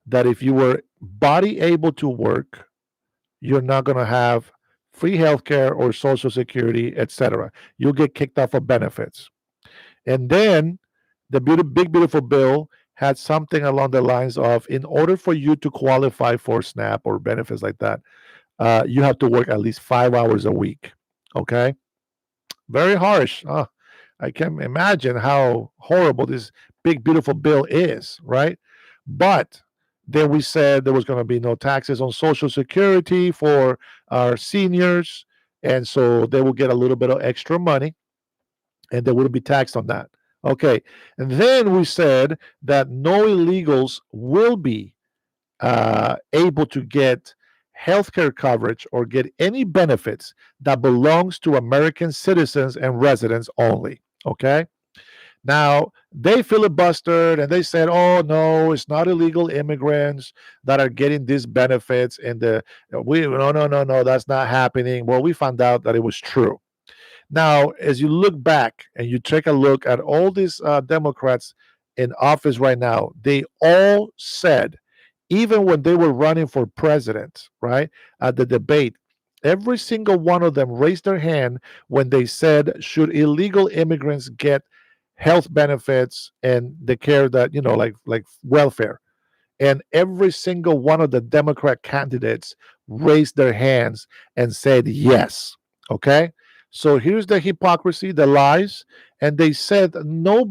that if you were body able to work, you're not going to have free healthcare or social security, etc. You'll get kicked off of benefits. And then the big beautiful bill had something along the lines of, in order for you to qualify for SNAP or benefits like that, you have to work at least 5 hours a week. Okay, very harsh. I can imagine how horrible this big beautiful bill is, right? But then we said there was going to be no taxes on Social Security for our seniors, and so they will get a little bit of extra money, and they wouldn't be taxed on that. Okay, and then we said that no illegals will be able to get healthcare coverage or get any benefits that belongs to American citizens and residents only. Okay. Now they filibustered and they said, "Oh no, it's not illegal immigrants that are getting these benefits." And we no no no no, that's not happening. Well, we found out that it was true. Now, as you look back and you take a look at all these Democrats in office right now, they all said even when they were running for president, right? At the debate, every single one of them raised their hand when they said, should illegal immigrants get health benefits and the care that, like welfare? And every single one of the Democrat candidates raised their hands and said yes. Okay. So here's the hypocrisy, the lies. And they said no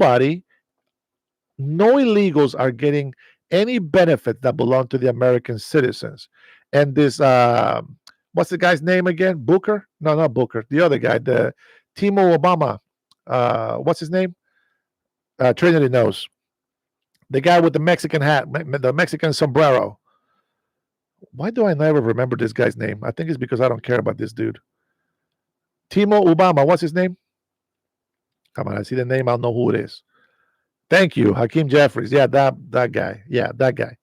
illegals are getting any benefit that belong to the American citizens. And this, what's the guy's name again? Booker? No, not Booker. The other guy, the Timo Obama. What's his name? Trinity knows. The guy with the Mexican hat, the Mexican sombrero. Why do I never remember this guy's name? I think it's because I don't care about this dude. Timo Obama. What's his name? Come on, I see the name. I'll know who it is. Thank you, Hakeem Jeffries. Yeah, that guy. Yeah, that guy.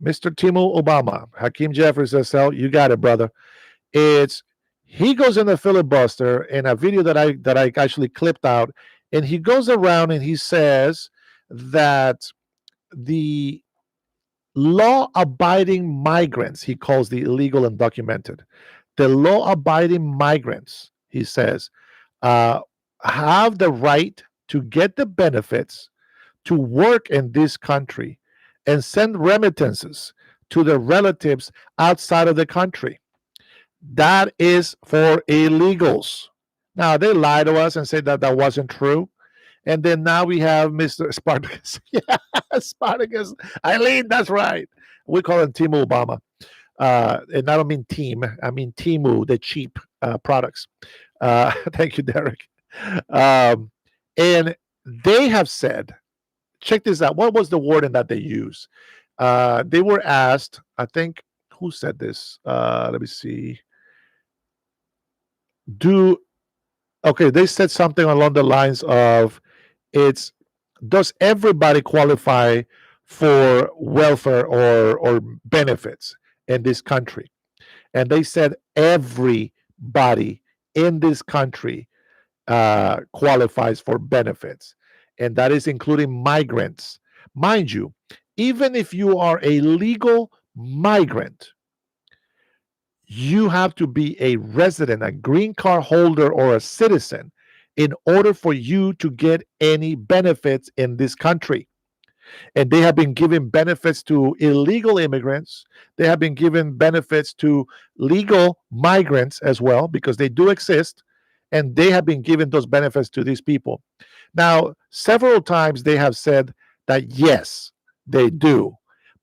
Mr. Timo Obama. Hakeem Jeffries says, "So you got it, brother." He goes in the filibuster in a video that I actually clipped out, and he goes around and he says that the law-abiding migrants, he calls the illegal undocumented, the law-abiding migrants, he says, have the right to get the benefits to work in this country and send remittances to their relatives outside of the country. That is for illegals. Now, they lied to us and said that that wasn't true. And then now we have Mr. Spartacus. Yeah, Spartacus. Eileen, that's right. We call him Timo Obama. And I don't mean team. I mean Timu, the cheap products. Thank you, Derek. And they have said, check this out. What was the wording that they used? They were asked, I think, who said this? Let me see. They said something along the lines of, does everybody qualify for welfare or benefits in this country? And they said everybody in this country qualifies for benefits, and that is including migrants. Mind you, even if you are a legal migrant, you have to be a resident, a green card holder, or a citizen in order for you to get any benefits in this country. And they have been giving benefits to illegal immigrants. They have been giving benefits to legal migrants as well, because they do exist. And they have been giving those benefits to these people. Now, several times they have said that, yes, they do.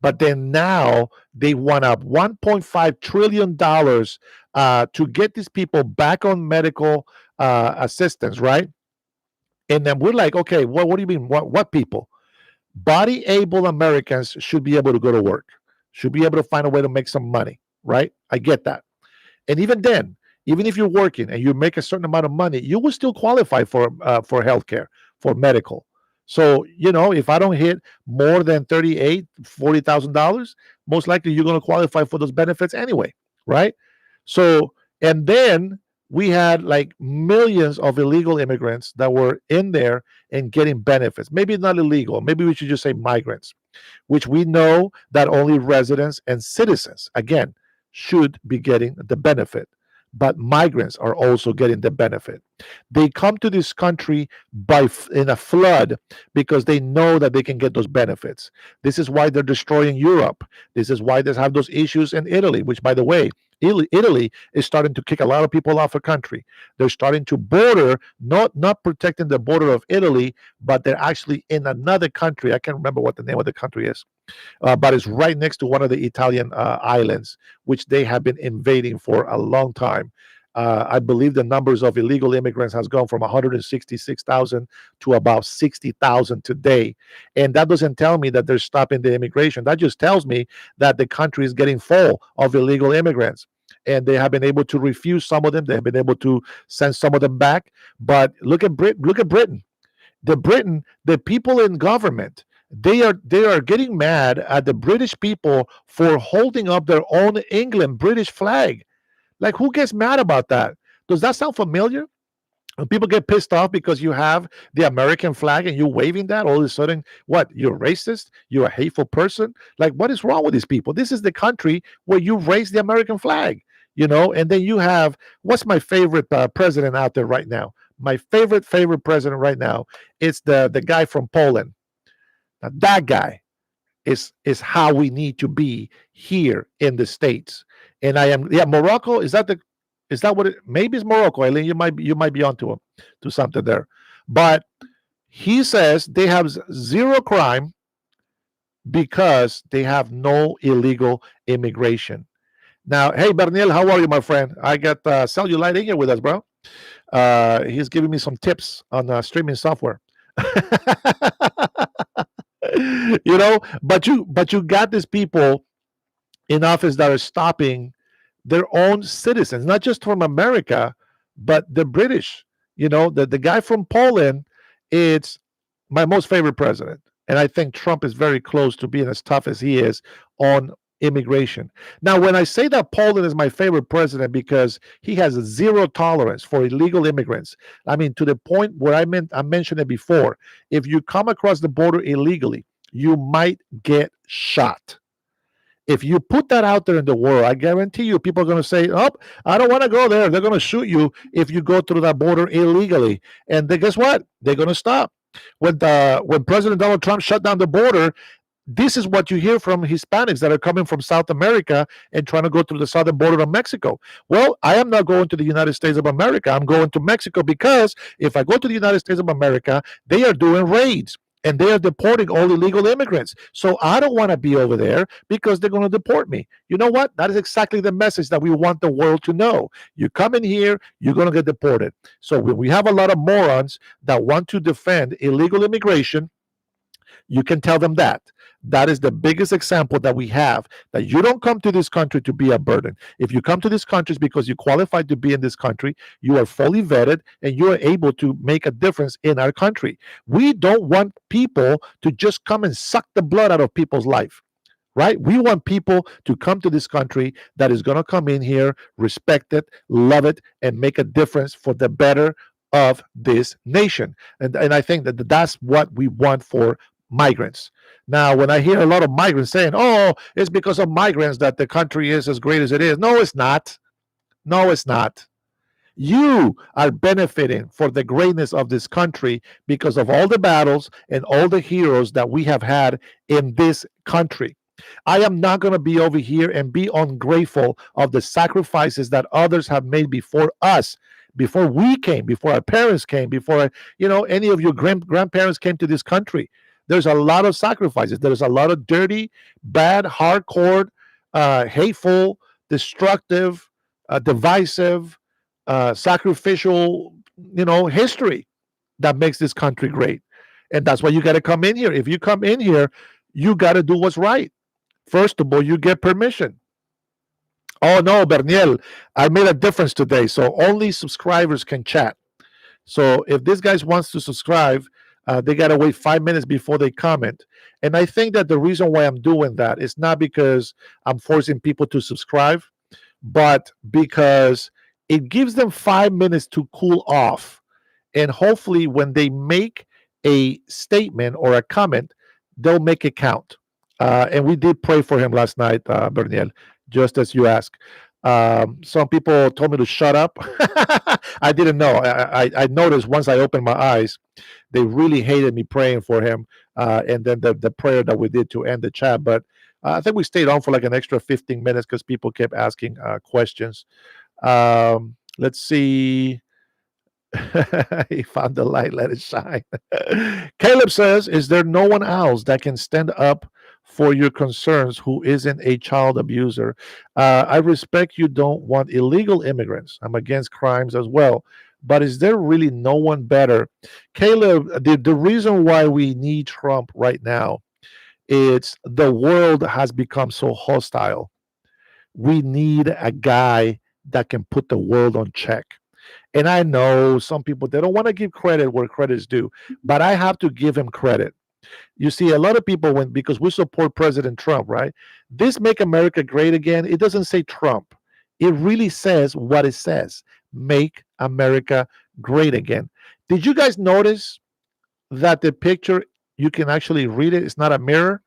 But then now they want up $1.5 trillion to get these people back on medical assistance, right? And then we're like, okay, what do you mean? What people? Body able Americans should be able to go to work, should be able to find a way to make some money, right? I get that. And even then, even if you're working and you make a certain amount of money, you will still qualify for healthcare, for medical. So, if I don't hit more than $40,000, most likely you're going to qualify for those benefits anyway, right? So, and then we had like millions of illegal immigrants that were in there and getting benefits. Maybe not illegal. Maybe we should just say migrants, which we know that only residents and citizens, again, should be getting the benefit. But migrants are also getting the benefit. They come to this country in a flood because they know that they can get those benefits. This is why they're destroying Europe. This is why they have those issues in Italy, which, by the way, Italy is starting to kick a lot of people off the country. They're starting to border, not protecting the border of Italy, but they're actually in another country. I can't remember what the name of the country is. But it's right next to one of the Italian islands, which they have been invading for a long time. I believe the numbers of illegal immigrants has gone from 166,000 to about 60,000 today. And that doesn't tell me that they're stopping the immigration. That just tells me that the country is getting full of illegal immigrants. And they have been able to refuse some of them. They have been able to send some of them back. But look at Britain. The people in government, they are getting mad at the British people for holding up their own British flag. Like, who gets mad about that? Does that sound familiar? When people get pissed off because you have the American flag and you're waving that, all of a sudden, what? You're racist? You're a hateful person? Like, what is wrong with these people? This is the country where you raise the American flag, and then you have, what's my favorite president out there right now? My favorite president right now is the guy from Poland. Now, that guy is how we need to be here in the States. And Morocco, is that what it maybe it's Morocco, Eileen? You might be onto to something there. But he says they have zero crime because they have no illegal immigration. Now, hey Berniel, how are you, my friend? I got Cellulite in here with us, bro. He's giving me some tips on streaming software. But you got these people in office that are stopping their own citizens, not just from America, but the British. The guy from Poland, it's my most favorite president. And I think Trump is very close to being as tough as he is on immigration. Now, when I say that Poland is my favorite president because he has a zero tolerance for illegal immigrants, I mean, to the point where I mentioned it before, if you come across the border illegally, you might get shot. If you put that out there in the world, I guarantee you people are going to say, oh, I don't want to go there. They're going to shoot you if you go through that border illegally. And then guess what? They're going to stop. When President Donald Trump shut down the border, this is what you hear from Hispanics that are coming from South America and trying to go through the southern border of Mexico. Well, I am not going to the United States of America. I'm going to Mexico because if I go to the United States of America, they are doing raids. And they are deporting all illegal immigrants. So I don't want to be over there because they're going to deport me. You know what? That is exactly the message that we want the world to know. You come in here, you're going to get deported. So when we have a lot of morons that want to defend illegal immigration, you can tell them that. That is the biggest example that we have, that you don't come to this country to be a burden. If you come to this country because you qualified to be in this country, you are fully vetted and you are able to make a difference in our country. We don't want people to just come and suck the blood out of people's life, right? We want people to come to this country that is going to come in here, respect it, love it, and make a difference for the better of this nation. And I think that that's what we want for migrants. Now, when I hear a lot of migrants saying, oh, it's because of migrants that the country is as great as it is. No, it's not. No, it's not. You are benefiting for the greatness of this country because of all the battles and all the heroes that we have had in this country. I am not going to be over here and be ungrateful of the sacrifices that others have made before us, before we came, before our parents came, before any of your grandparents came to this country. There's a lot of sacrifices. There's a lot of dirty, bad, hardcore, hateful, destructive, divisive, sacrificial, history that makes this country great. And that's why you got to come in here. If you come in here, you got to do what's right. First of all, you get permission. Oh, no, Berniel, I made a difference today. So only subscribers can chat. So if this guy wants to subscribe, they got to wait 5 minutes before they comment. And I think that the reason why I'm doing that is not because I'm forcing people to subscribe, but because it gives them 5 minutes to cool off. And hopefully when they make a statement or a comment, they'll make it count. And we did pray for him last night, Berniel, just as you asked. Some people told me to shut up. I didn't know. I noticed once I opened my eyes, they really hated me praying for him. And then the prayer that we did to end the chat. But I think we stayed on for like an extra 15 minutes because people kept asking questions. Let's see. He found the light, let it shine. Caleb says, is there no one else that can stand up for your concerns who isn't a child abuser? I respect you don't want illegal immigrants. I'm against crimes as well. But is there really no one better? Caleb, the reason why we need Trump right now is the world has become so hostile. We need a guy that can put the world on check. And I know some people, they don't want to give credit where credit is due, but I have to give him credit. You see, a lot of people, because we support President Trump, right? This Make America Great Again, it doesn't say Trump. It really says what it says. Make America great again. Did you guys notice that the picture, you can actually read it? It's not a mirror.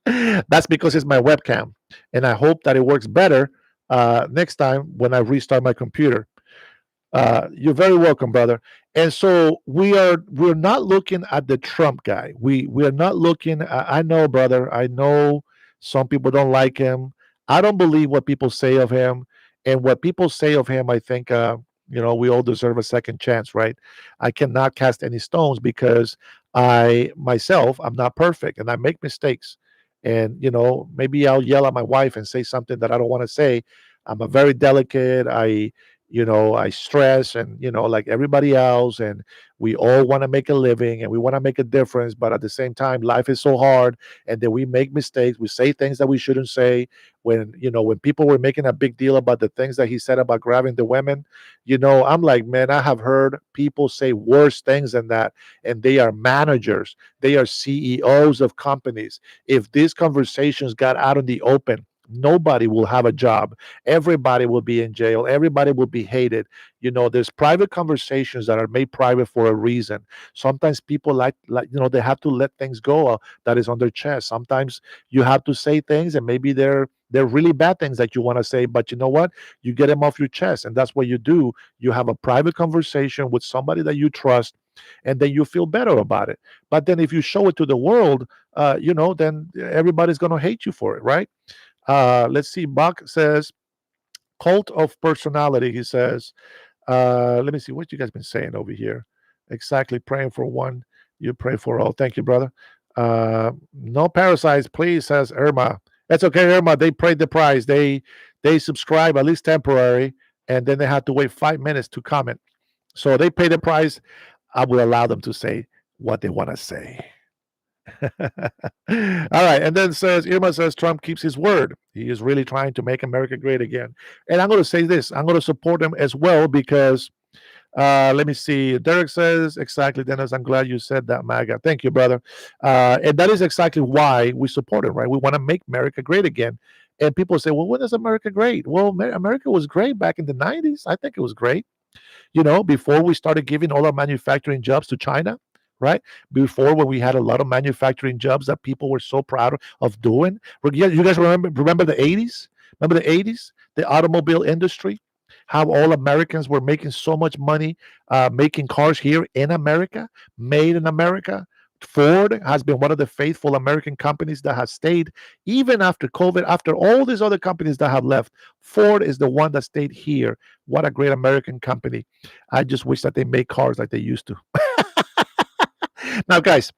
That's because it's my webcam, and I hope that it works better next time when I restart my computer. You're very welcome, brother. And so we're not looking at the Trump guy. We are not looking. I know, brother. I know some people don't like him. I don't believe what people say of him, and what people say of him. I think we all deserve a second chance, right? I cannot cast any stones because I myself I'm not perfect and I make mistakes. And maybe I'll yell at my wife and say something that I don't want to say. I'm a very delicate. I stress and like everybody else, and we all want to make a living and we want to make a difference, but at the same time life is so hard, and then we make mistakes, we say things that we shouldn't say. When people were making a big deal about the things that he said about grabbing the women, I'm like, man, I have heard people say worse things than that, and they are managers, they are CEOs of companies. If these conversations got out in the open, nobody will have a job. Everybody will be in jail. Everybody will be hated. There's private conversations that are made private for a reason. Sometimes people like they have to let things go that is on their chest. Sometimes you have to say things, and maybe they're really bad things that you want to say, but you know what? You get them off your chest, and that's what you do. You have a private conversation with somebody that you trust, and then you feel better about it. But then if you show it to the world, then everybody's going to hate you for it, right? Let's see. Bach says, cult of personality. He says, let me see what you guys been saying over here. Exactly. Praying for one, you pray for all. Thank you, brother. No parasites, please, says Irma. That's okay, Irma. They paid the price. They subscribe, at least temporary, and then they have to wait 5 minutes to comment. So they pay the price. I will allow them to say what they want to say. All right. And then Irma says Trump keeps his word. He is really trying to make America great again. And I'm going to say this. I'm going to support him as well because let me see. Derek says, exactly, Dennis. I'm glad you said that, MAGA. Thank you, brother. And that is exactly why we support him, right? We want to make America great again. And people say, well, when is America great? Well, America was great back in the 90s. I think it was great. Before we started giving all our manufacturing jobs to China, right? Before, when we had a lot of manufacturing jobs that people were so proud of doing. You guys remember the 80s? Remember the 80s? The automobile industry? How all Americans were making so much money making cars here in America, made in America. Ford has been one of the faithful American companies that has stayed even after COVID, after all these other companies that have left. Ford is the one that stayed here. What a great American company. I just wish that they make cars like they used to. Now, guys,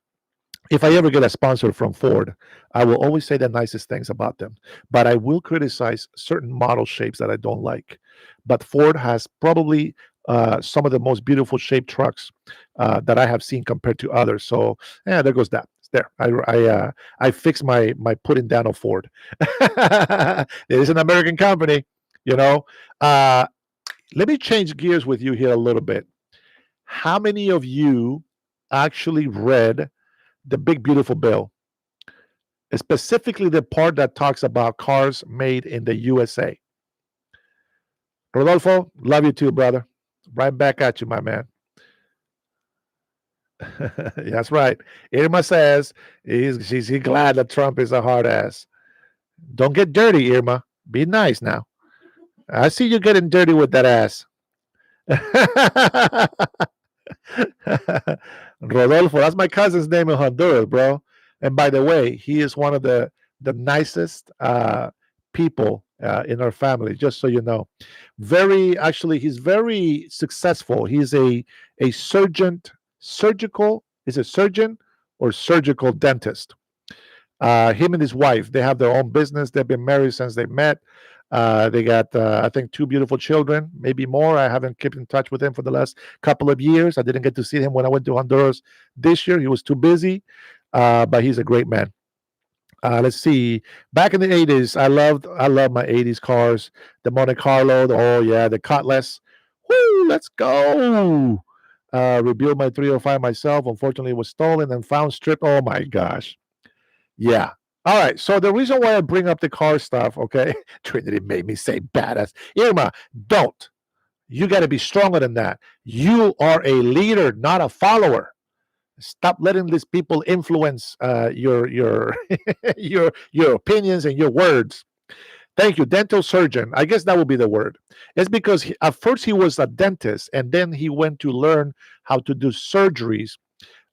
if I ever get a sponsor from Ford, I will always say the nicest things about them, but I will criticize certain model shapes that I don't like. But Ford has probably some of the most beautiful shaped trucks that I have seen compared to others. So, yeah, there goes that. There, I fixed my putting down of Ford. It is an American company, Let me change gears with you here a little bit. How many of you actually read the Big Beautiful Bill, specifically the part that talks about cars made in the USA? Rodolfo, love you too, brother. Right back at you, my man. That's right. Irma says she's glad that Trump is a hard ass. Don't get dirty, Irma. Be nice now. I see you getting dirty with that ass. Rodolfo, that's my cousin's name in Honduras, bro. And by the way, he is one of the nicest people in our family, just so you know. He's very successful. He's a surgical dentist. Him and his wife, they have their own business. They've been married since they met. They got, I think, 2 beautiful children, maybe more. I haven't kept in touch with him for the last couple of years. I didn't get to see him when I went to Honduras this year. He was too busy, but he's a great man. Let's see. Back in the 80s, I love my 80s cars. The Monte Carlo, the Cutlass. Woo, let's go. Rebuilt my 305 myself. Unfortunately, it was stolen and found stripped. Oh, my gosh. Yeah. All right. So the reason why I bring up the car stuff, okay, Trinity made me say badass. Irma, don't. You got to be stronger than that. You are a leader, not a follower. Stop letting these people influence your your opinions and your words. Thank you, dental surgeon. I guess that would be the word. It's because at first he was a dentist, and then he went to learn how to do surgeries.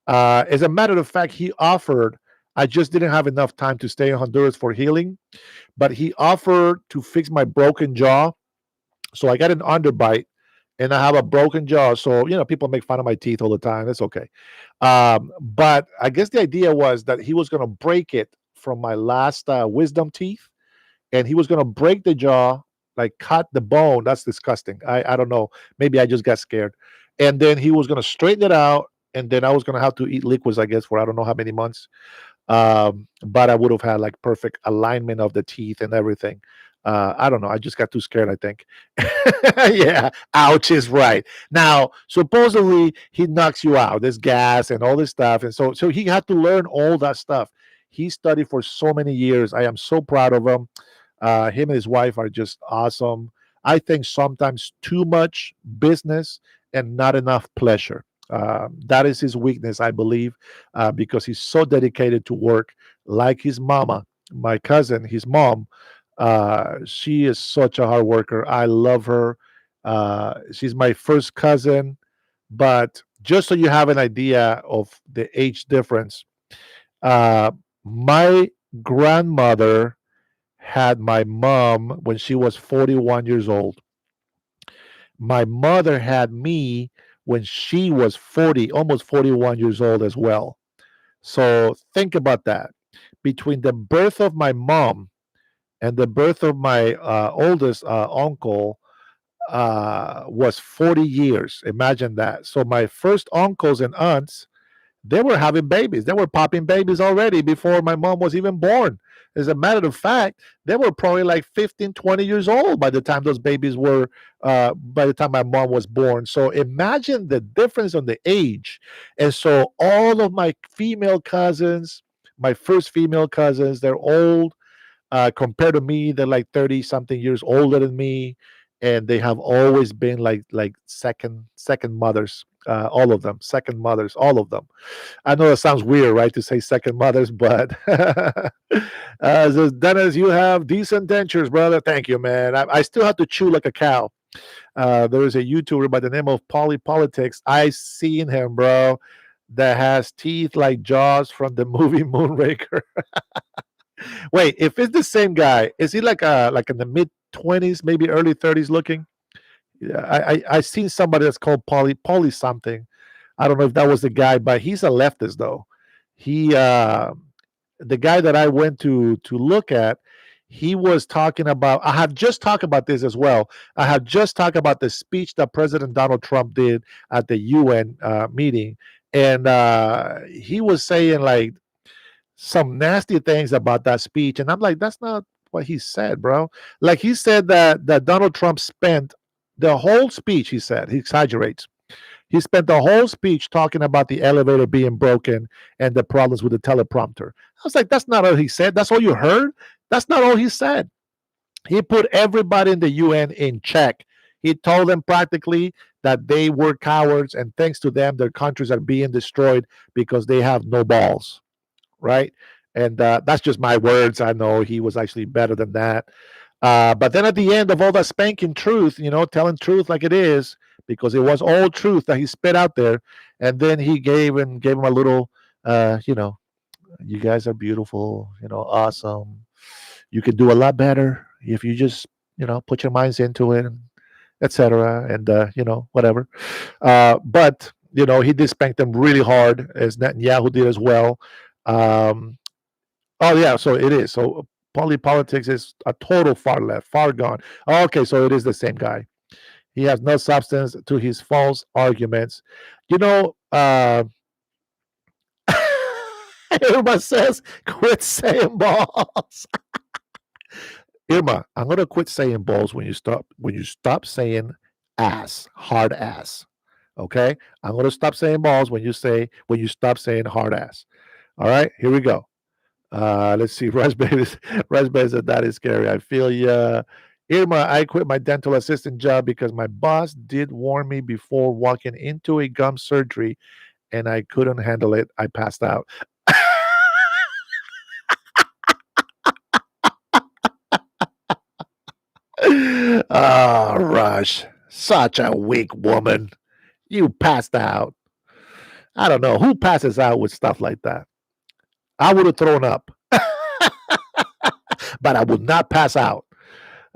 As a matter of fact, he offered. I just didn't have enough time to stay in Honduras for healing, but he offered to fix my broken jaw. So I got an underbite, and I have a broken jaw. So people make fun of my teeth all the time. That's okay. But I guess the idea was that he was going to break it from my last wisdom teeth, and he was going to break the jaw, like cut the bone. That's disgusting. I don't know. Maybe I just got scared. And then he was going to straighten it out, and then I was going to have to eat liquids, I guess, for I don't know how many months. But I would have had like perfect alignment of the teeth and everything. I don't know. I just got too scared, I think. Yeah, ouch is right. Now, supposedly he knocks you out. There's gas and all this stuff. And so he had to learn all that stuff. He studied for so many years. I am so proud of him. Him and his wife are just awesome. I think sometimes too much business and not enough pleasure. That is his weakness, I believe, because he's so dedicated to work, like his mama, my cousin, his mom. She is such a hard worker. I love her. She's my first cousin, but just so you have an idea of the age difference, my grandmother had my mom when she was 41 years old. My mother had me when she was 40, almost 41 years old as well. So think about that. Between the birth of my mom and the birth of my oldest uncle was 40 years. Imagine that. So my first uncles and aunts, they were having babies. They were popping babies already before my mom was even born. As a matter of fact, they were probably like 15, 20 years old by the time those babies were, by the time my mom was born. So imagine the difference on the age. And so all of my female cousins, my first female cousins, they're old. Compared to me, they're like 30 something years older than me. And they have always been like second mothers. All of them, second mothers, all of them. I know it sounds weird, right, to say second mothers, but says, Dennis, you have decent dentures, brother. Thank you, man. I still have to chew like a cow. There is a YouTuber by the name of Polly Politics. I seen him, bro, that has teeth like Jaws from the movie Moonraker. Wait, if it's the same guy, is he like in the mid-20s, maybe early 30s looking? Yeah, I seen somebody that's called Polly something. I don't know if that was the guy, but he's a leftist though. He the guy that I went to look at, he was talking about. I have just talked about this as well. I have just talked about the speech that President Donald Trump did at the UN meeting, and he was saying like some nasty things about that speech, and I'm like, that's not what he said, bro. Like he said that Donald Trump spent the whole speech. He said he exaggerates. He spent the whole speech talking about the elevator being broken and the problems with the teleprompter. I was like, that's not all he said. That's all you heard. That's not all he said. He put everybody in the UN in check. He told them practically that they were cowards, and thanks to them, their countries are being destroyed because they have no balls. Right? And that's just my words. I know he was actually better than that. But then at the end of all that spanking truth, telling truth like it is, because it was all truth that he spit out there, and then he gave him a little, you guys are beautiful, awesome. You could do a lot better if you just, put your minds into it, etc. And whatever. But he did spank them really hard, as Netanyahu did as well. Oh yeah, so it is. So politics is a total far left, far gone. Okay, so it is the same guy. He has no substance to his false arguments. Irma says, quit saying balls. Irma, I'm gonna quit saying balls when you stop saying ass, hard ass. Okay? I'm gonna stop saying balls when you stop saying hard ass. All right, here we go. Let's see. Raspberry said that is scary. I feel ya. Irma, I quit my dental assistant job because my boss did warn me before walking into a gum surgery and I couldn't handle it. I passed out. Ah, Rush, such a weak woman. You passed out. I don't know who passes out with stuff like that. I would have thrown up, but I would not pass out.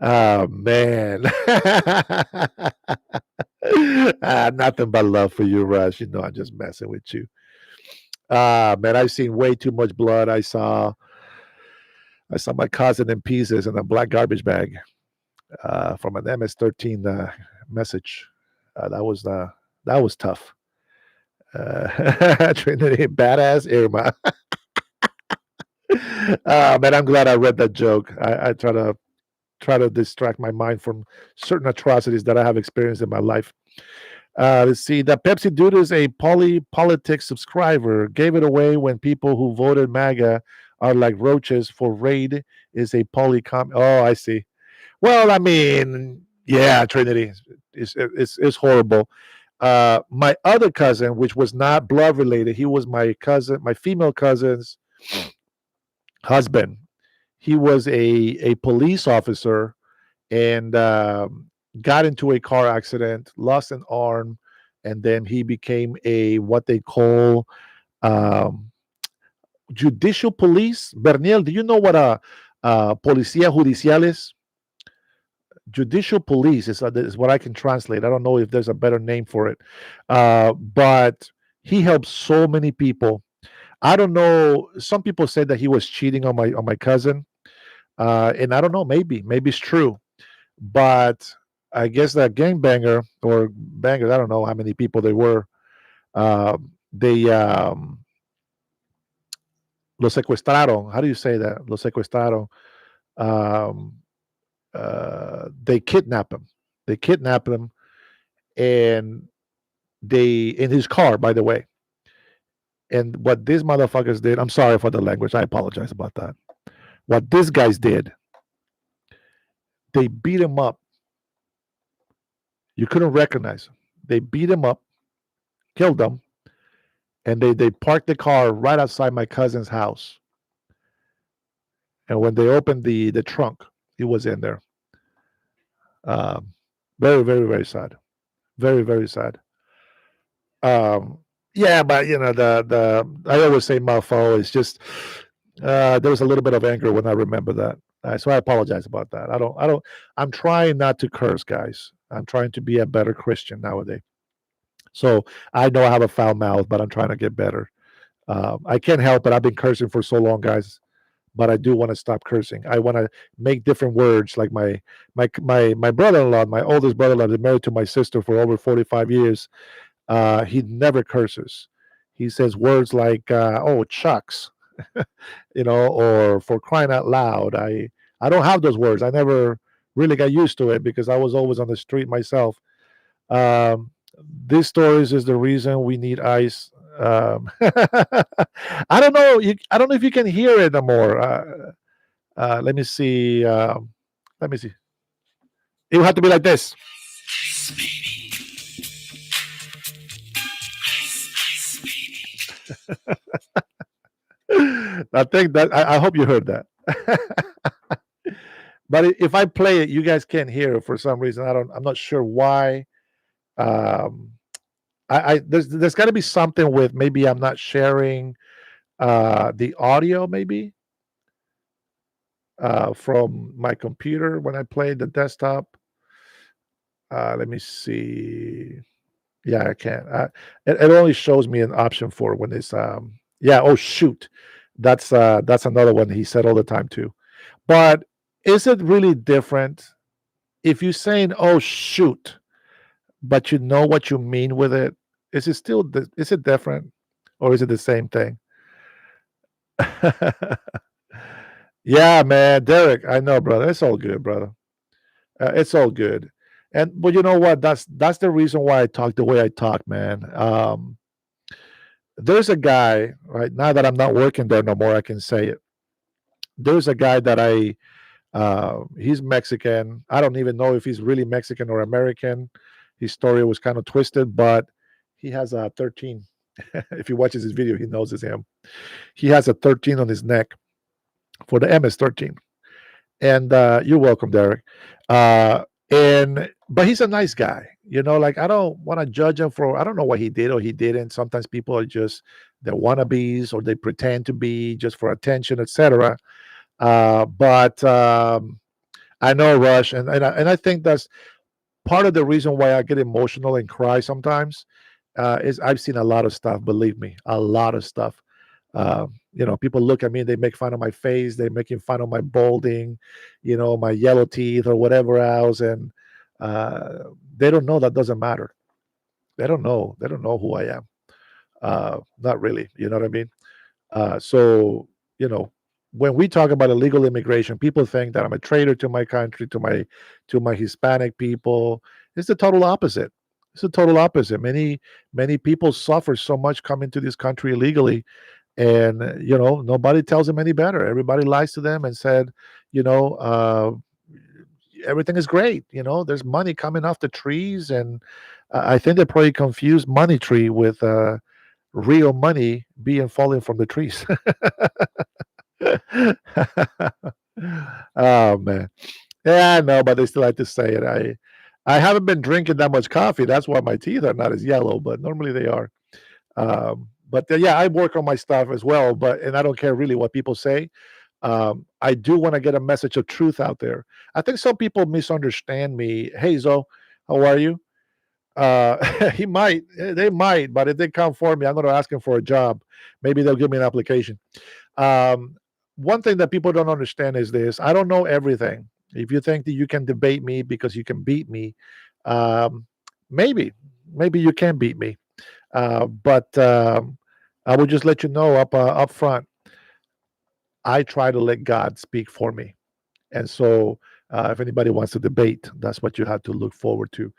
Oh man. Nothing but love for you, Rush. You know I'm just messing with you. Man, I've seen way too much blood. I saw my cousin in pieces in a black garbage bag from an MS-13 message. That was tough. Trinity, badass Irma. Man, I'm glad I read that joke. I try to distract my mind from certain atrocities that I have experienced in my life. Let's see. The Pepsi dude is a politics subscriber. Gave it away when people who voted MAGA are like roaches. For Raid is a polycom. Oh, I see. Well, I mean, yeah, Trinity is horrible. My other cousin, which was not blood related, he was my cousin, my female cousin's husband. He was a police officer and got into a car accident, lost an arm, and then he became a what they call judicial police. Berniel, do you know what a policía judicial is? Judicial police is what I can translate. I don't know if there's a better name for it, but he helped so many people. I don't know. Some people say that he was cheating on my cousin, and I don't know. Maybe it's true, but I guess that gangbanger or bangers. I don't know how many people they were. They los secuestraron. How do you say that? Los secuestraron. Um, they kidnapped him. They kidnapped him, and they in his car, by the way. And what these motherfuckers did, I'm sorry for the language. I apologize about that. What these guys did, they beat him up. You couldn't recognize him. They beat him up, killed him, and they parked the car right outside my cousin's house. And when they opened the trunk, he was in there. Very, very, very sad. Very, very sad. Yeah, but you know the I always say mofo. It's just there was a little bit of anger when I remember that. So I apologize about that. I don't. I'm trying not to curse, guys. I'm trying to be a better Christian nowadays. So I know I have a foul mouth, but I'm trying to get better. I can't help it. I've been cursing for so long, guys. But I do want to stop cursing. I want to make different words. Like my brother-in-law, my oldest brother-in-law, is married to my sister for over 45 years. He never curses. He says words like "oh chucks," you know, or "for crying out loud." I don't have those words. I never really got used to it because I was always on the street myself. These stories is the reason we need ICE. I don't know. I don't know if you can hear it no more. Let me see. Let me see. It will have to be like this. I think that I hope you heard that. But if I play it, you guys can't hear it for some reason. I'm not sure why. There's got to be something with maybe I'm not sharing the audio maybe from my computer when I play the desktop. Let me see. Yeah, I can't. It only shows me an option for when it's yeah. Oh shoot, that's another one he said all the time too. But is it really different if you're saying oh shoot, but you know what you mean with it? Is it still is it different or is it the same thing? Yeah, man, Derek, I know, brother. It's all good, brother. It's all good. But you know what? That's the reason why I talk the way I talk, man. There's a guy right now that I'm not working there no more. I can say it. There's a guy that He's Mexican. I don't even know if he's really Mexican or American. His story was kind of twisted, but he has a 13. If he watches his video, he knows it's him. He has a 13 on his neck for the MS-13. And you're welcome, Derek. And but he's a nice guy. Like I don't want to judge him for I don't know what he did or he didn't. Sometimes people are just they're wannabes or they pretend to be just for attention, etc. But I know Rush, and I think that's part of the reason why I get emotional and cry sometimes. Is I've seen a lot of stuff. Believe me, a lot of stuff. People look at me, they make fun of my face, they're making fun of my balding, my yellow teeth or whatever else, and they don't know that doesn't matter. They don't know. They don't know who I am. Not really. You know what I mean? So when we talk about illegal immigration, people think that I'm a traitor to my country, to my Hispanic people. It's the total opposite. It's the total opposite. Many people suffer so much coming to this country illegally, and nobody tells them any better. Everybody lies to them and said, you know, uh, everything is great. There's money coming off the trees, and I think they probably confused money tree with real money being falling from the trees. Oh man, yeah, I know, but they still like to say it. I haven't been drinking that much coffee. That's why my teeth are not as yellow, but normally they are. But yeah, I work on my stuff as well. And I don't care really what people say. I do want to get a message of truth out there. I think some people misunderstand me. Hey, Zo, how are you? They might, but if they come for me, I'm going to ask them for a job. Maybe they'll give me an application. Um, One thing that people don't understand is this: I don't know everything. If you think that you can debate me because you can beat me, um, maybe you can beat me. But I will just let you know up front. I try to let God speak for me, and so if anybody wants to debate, that's what you have to look forward to.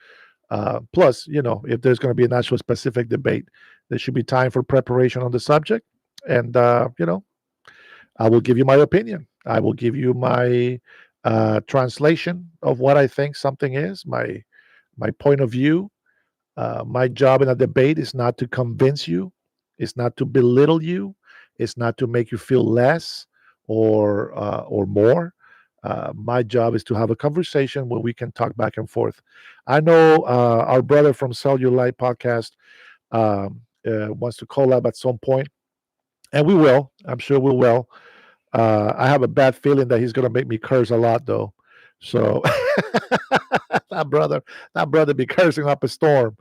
Plus, if there's going to be an actual specific debate, there should be time for preparation on the subject, and I will give you my opinion. I will give you my translation of what I think something is, my point of view. My job in a debate is not to convince you, it's not to belittle you, it's not to make you feel less or more. My job is to have a conversation where we can talk back and forth. I know our brother from Cellulite Podcast wants to collab at some point, and we will. I'm sure we will. I have a bad feeling that he's going to make me curse a lot, though. So that brother, that brother be cursing up a storm.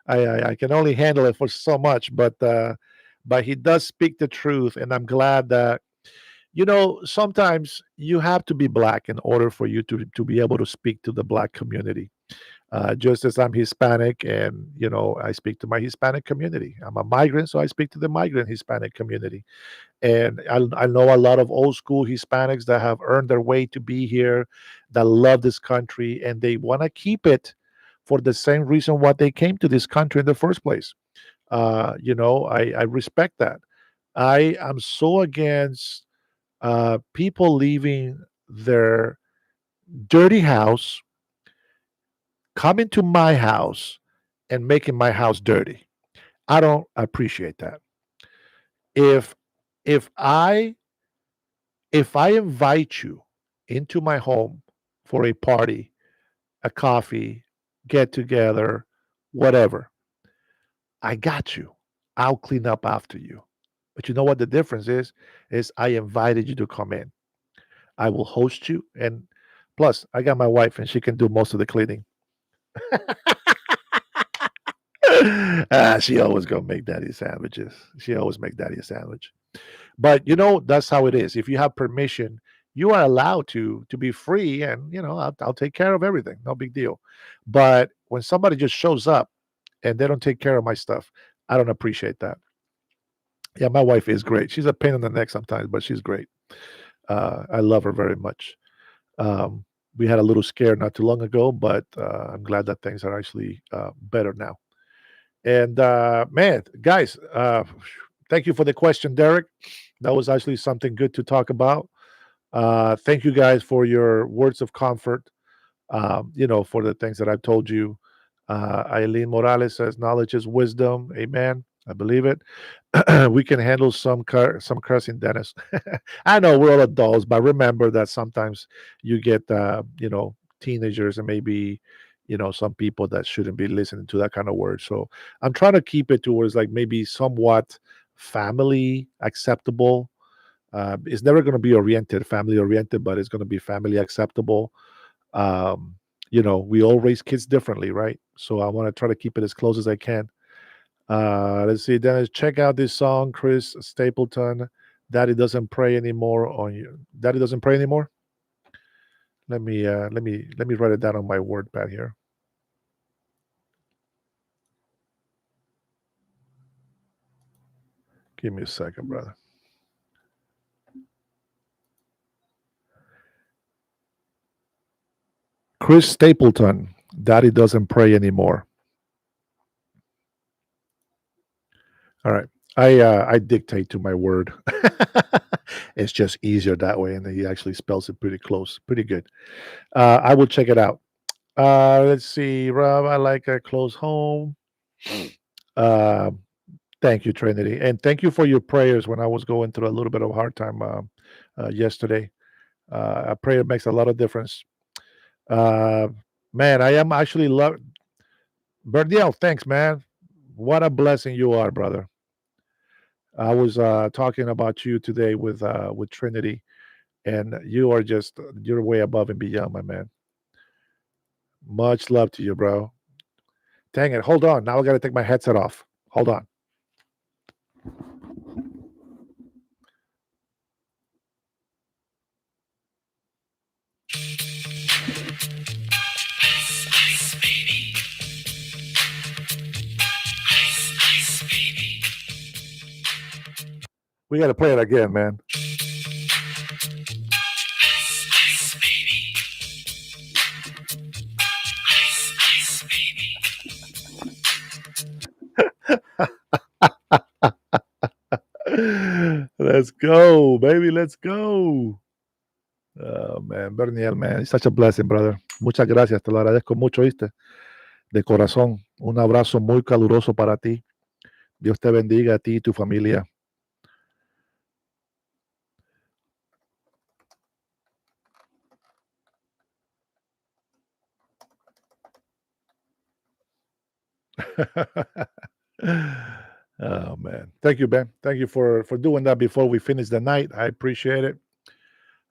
I can only handle it for so much, but he does speak the truth, and I'm glad that sometimes you have to be black in order for you to be able to speak to the black community. Just as I'm Hispanic, and I speak to my Hispanic community. I'm a migrant, so I speak to the migrant Hispanic community. And I know a lot of old school Hispanics that have earned their way to be here, that love this country, and they want to keep it for the same reason why they came to this country in the first place. I respect that. I am so against people leaving their dirty house, coming to my house, and making my house dirty. I don't appreciate that. If if I if I invite you into my home for a party, a coffee, get together, whatever, I got you. I'll clean up after you. But you know what the difference is? Is I invited you to come in. I will host you, and plus I got my wife and she can do most of the cleaning. She always gonna make daddy sandwiches. She always make daddy a sandwich. But that's how it is. If you have permission, you are allowed to be free, and I'll take care of everything. No big deal. But when somebody just shows up and they don't take care of my stuff, I don't appreciate that. Yeah, my wife is great. She's a pain in the neck sometimes, but she's great. I love her very much. We had a little scare not too long ago, but I'm glad that things are actually better now. And man, guys, thank you for the question, Derek. That was actually something good to talk about. Thank you guys for your words of comfort. For the things that I've told you. Eileen Morales says, "Knowledge is wisdom." Amen. I believe it. We can handle some cursing, Dennis. I know we're all adults, but remember that sometimes you get teenagers and maybe some people that shouldn't be listening to that kind of word. So I'm trying to keep it towards like maybe somewhat family acceptable. It's never going to be family oriented, but it's going to be family acceptable. um we all raise kids differently, right? So I want to try to keep it as close as I can. Let's see, Dennis, check out this song, Chris Stapleton. Daddy doesn't pray anymore on you. Daddy doesn't pray anymore. Let me write it down on my word pad here. Give me a second, brother. Chris Stapleton, Daddy doesn't pray anymore. All right. I dictate to my word. It's just easier that way, and he actually spells it pretty close, pretty good. I will check it out. Let's see, Rob. I like a close home. Uh, Thank you, Trinity, and thank you for your prayers when I was going through a little bit of a hard time yesterday. A prayer makes a lot of difference. Uh, Man, I am actually love Berniel. Thanks, man. What a blessing you are, brother. I was talking about you today with Trinity, and you're way above and beyond, my man. Much love to you, bro. Dang it! Hold on. Now I got to take my headset off. Hold on. We got to play it again, man. Let's go, baby. Let's go. Oh, man, Berniel, man. It's such a blessing, brother. Muchas gracias. Te lo agradezco mucho, ¿viste? De corazón. Un abrazo muy caluroso para ti. Dios te bendiga a ti y tu familia. Oh man, thank you, Ben. Thank you for doing that before we finish the night. I appreciate it.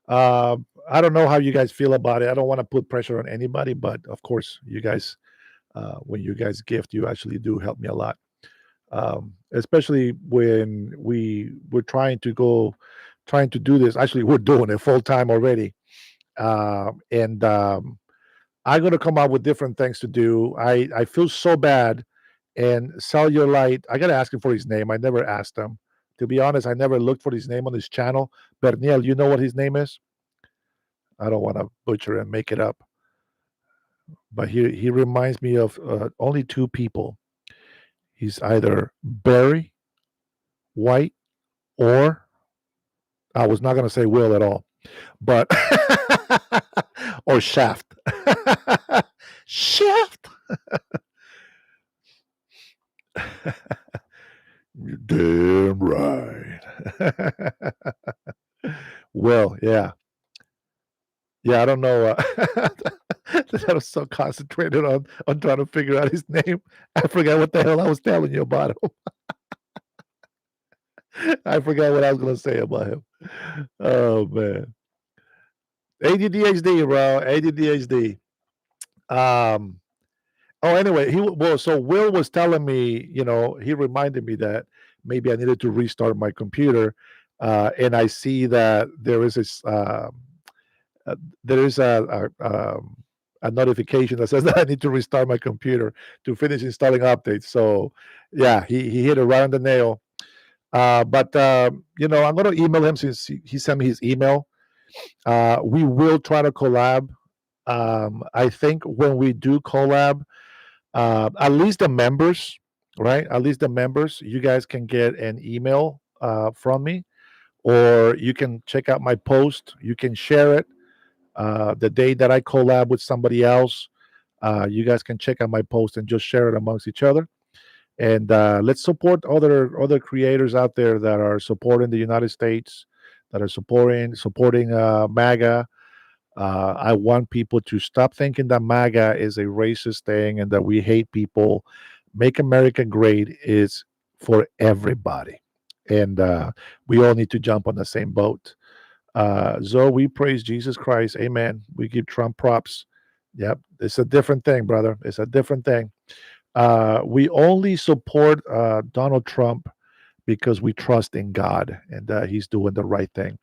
I don't know how you guys feel about it. I don't want to put pressure on anybody, but of course, you guys, when you guys gift, you actually do help me a lot. Especially when we're trying to do this. Actually, we're doing it full time already, and I'm going to come up with different things to do. I feel so bad. And Cellular Light, I got to ask him for his name. I never asked him. To be honest, I never looked for his name on his channel. Berniel, you know what his name is? I don't want to butcher and make it up. But he reminds me of only two people. He's either Barry White or I was not going to say Will at all, but or Shaft. Shaft. You're damn right. Well, yeah. Yeah, I don't know. I was so concentrated on trying to figure out his name. I forgot what the hell I was telling you about him. I forgot what I was going to say about him. Oh man, ADDHD, bro. ADDHD. Um. Oh, anyway, so Will was telling me, he reminded me that maybe I needed to restart my computer, and I see that there is a notification that says that I need to restart my computer to finish installing updates. So, yeah, he hit it right on the nail. But I'm going to email him since he sent me his email. We will try to collab. I think when we do collab, at least the members, right? At least the members, you guys can get an email from me, or you can check out my post. You can share it. The day that I collab with somebody else, you guys can check out my post and just share it amongst each other. And let's support other creators out there that are supporting the United States, that are supporting MAGA. I want people to stop thinking that MAGA is a racist thing and that we hate people. Make America Great is for everybody, and we all need to jump on the same boat. Zoe, we praise Jesus Christ. Amen. We give Trump props. Yep, it's a different thing, brother. It's a different thing. We only support Donald Trump because we trust in God and he's doing the right thing.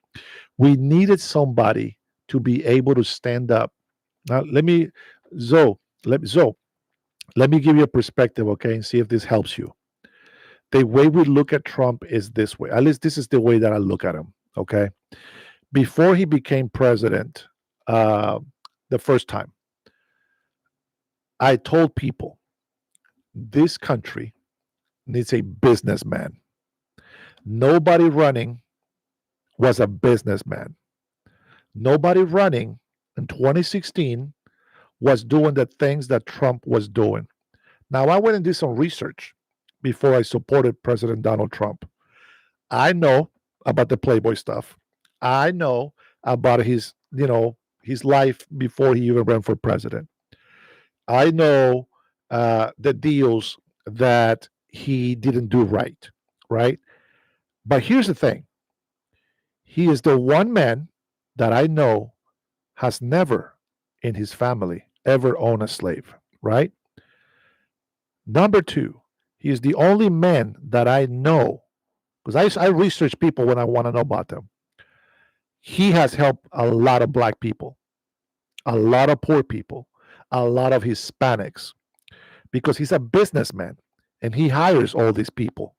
We needed somebody to be able to stand up. Now, Zoe, let me give you a perspective, okay, and see if this helps you. The way we look at Trump is this way. At least this is the way that I look at him, okay? Before he became president, the first time, I told people this country needs a businessman. Nobody running was a businessman. Nobody running in 2016 was doing the things that Trump was doing. Now, I went and did some research before I supported President Donald Trump. I know about the Playboy stuff. I know about his life before he even ran for president. I know the deals that he didn't do right, right? But here's the thing. He is the one man that I know has never in his family ever owned a slave, right? Number two, he is the only man that I know, because I research people when I want to know about them. He has helped a lot of black people, a lot of poor people, a lot of Hispanics, because he's a businessman and he hires all these people.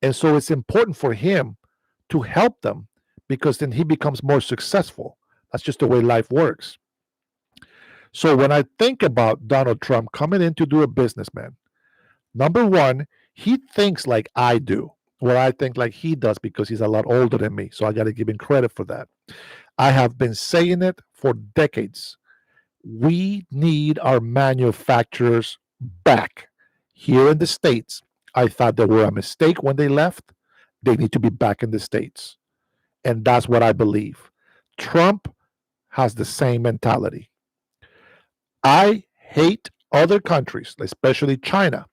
And so it's important for him to help them because then he becomes more successful. That's just the way life works. So when I think about Donald Trump coming in to do a businessman, number one, he thinks like I do, or I think like he does because he's a lot older than me. So I got to give him credit for that. I have been saying it for decades. We need our manufacturers back here in the States. I thought they were a mistake when they left. They need to be back in the States. And that's what I believe. Trump has the same mentality. I hate other countries, especially China,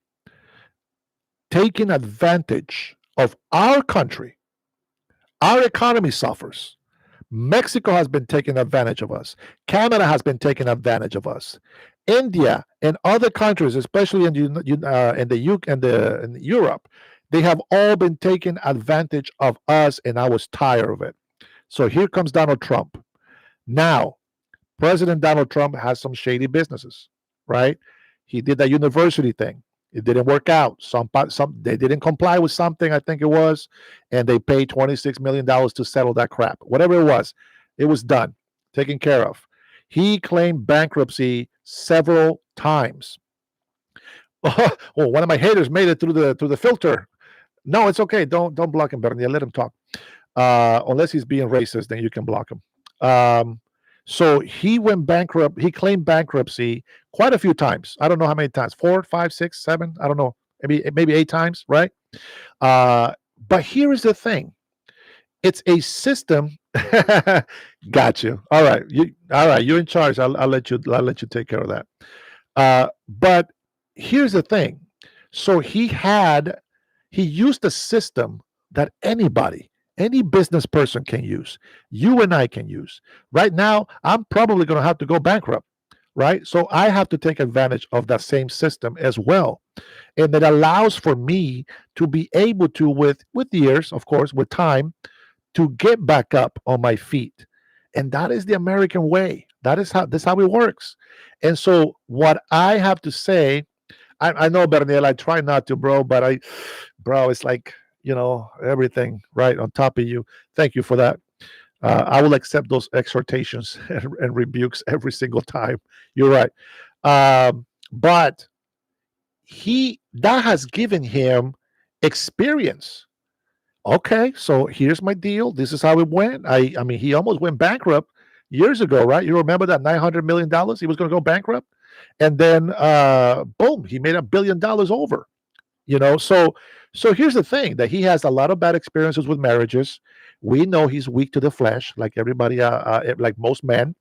taking advantage of our country. Our economy suffers. Mexico has been taking advantage of us. Canada has been taking advantage of us. India and other countries, especially in Europe, they have all been taking advantage of us, and I was tired of it. So here comes Donald Trump. Now, President Donald Trump has some shady businesses, right? He did that university thing. It didn't work out. Some they didn't comply with something, I think it was, and they paid $26 million to settle that crap. Whatever it was done, taken care of. He claimed bankruptcy several times. Well, one of my haters made it through the filter. No, it's okay. Don't block him, Bernie. Let him talk. Unless he's being racist, then you can block him. So he went bankrupt. He claimed bankruptcy quite a few times. I don't know how many times. 4, 5, 6, 7. I don't know. Maybe 8 times, right? But here is the thing. It's a system. Got you. All right. You're in charge. I'll let you take care of that. But here's the thing. So he used a system that any business person can use. You and I can use. Right now, I'm probably going to have to go bankrupt, right? So I have to take advantage of that same system as well. And it allows for me to be able to, with years, of course, with time, to get back up on my feet. And that is the American way. That's how it works. And so what I have to say, I know, Berniel, I try not to, bro, but it's like, everything right on top of you. Thank you for that. I will accept those exhortations and rebukes every single time. You're right. But that has given him experience Okay, so here's my deal. This is how it went. I mean, he almost went bankrupt years ago, right? You remember that $900 million he was going to go bankrupt, and then boom, he made $1 billion over. So here's the thing: that he has a lot of bad experiences with marriages. We know he's weak to the flesh, like everybody, like most men.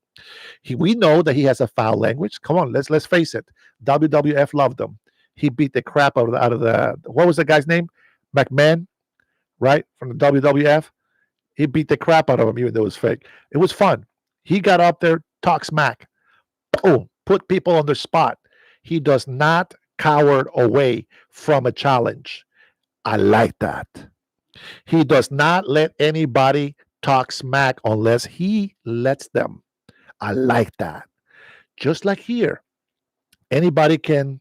We know that he has a foul language. Come on, let's face it. WWF loved him. He beat the crap out of the what was the guy's name? McMahon, right, from the WWF. He beat the crap out of him, even though it was fake. It was fun. He got up there, talk smack, boom, put people on the spot. He does not cower away from a challenge. I like that. He does not let anybody talk smack unless he lets them. I like that. Just like here, anybody can.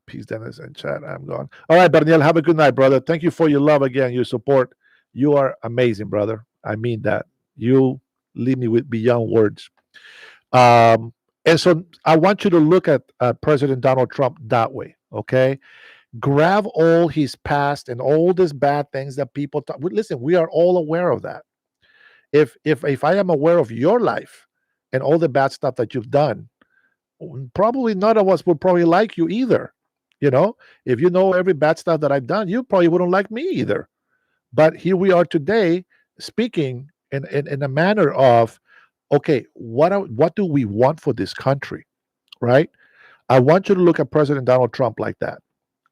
Peace, Dennis, and chat. I'm gone. All right, Daniel, have a good night, brother. Thank you for your love again, your support. You are amazing, brother. I mean that. You leave me with beyond words. And so I want you to look at President Donald Trump that way, okay? Grab all his past and all these bad things that people talk. Listen, we are all aware of that. If I am aware of your life and all the bad stuff that you've done, probably none of us would probably like you either. If you know every bad stuff that I've done, you probably wouldn't like me either. But here we are today speaking in a manner of, okay, what do we want for this country, right? I want you to look at President Donald Trump like that.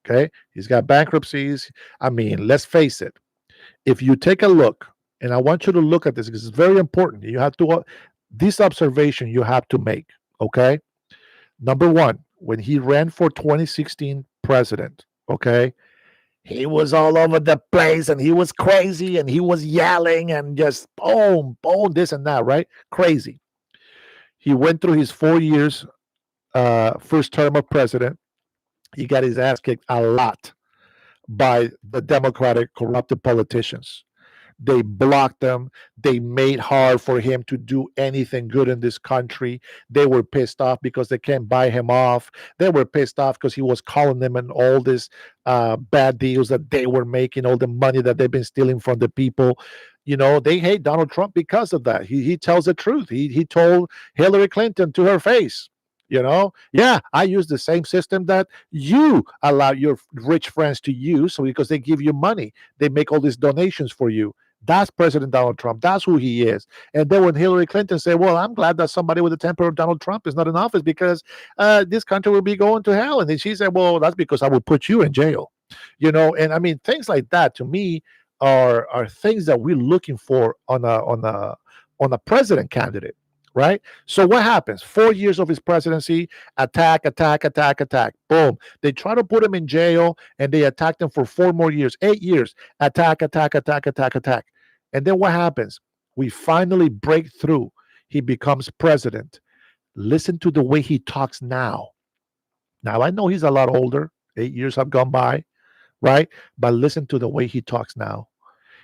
Okay, he's got bankruptcies. I mean, let's face it. If you take a look, and I want you to look at this because it's very important. You have to this observation you have to make. Okay, number one, when he ran for 2016 president, okay, he was all over the place and he was crazy and he was yelling and just boom, boom, this and that, right? Crazy. He went through his 4 years, first term of president. He got his ass kicked a lot by the Democratic corrupted politicians. They blocked him. They made hard for him to do anything good in this country. They were pissed off because they can't buy him off. They were pissed off because he was calling them and all these bad deals that they were making, all the money that they've been stealing from the people. They hate Donald Trump because of that. He tells the truth. He told Hillary Clinton to her face. Yeah, I use the same system that you allow your rich friends to use. So because they give you money, they make all these donations for you. That's President Donald Trump. That's who he is. And then when Hillary Clinton said, well, I'm glad that somebody with the temper of Donald Trump is not in office because this country will be going to hell. And then she said, well, that's because I will put you in jail. And I mean, things like that to me are things that we're looking for on a president candidate. Right? So what happens? 4 years of his presidency, attack. Boom. They try to put him in jail and they attacked him for 4 more years, 8 years. Attack. And then what happens? We finally break through. He becomes president. Listen to the way he talks now. Now, I know he's a lot older. 8 years have gone by, right? But listen to the way he talks now.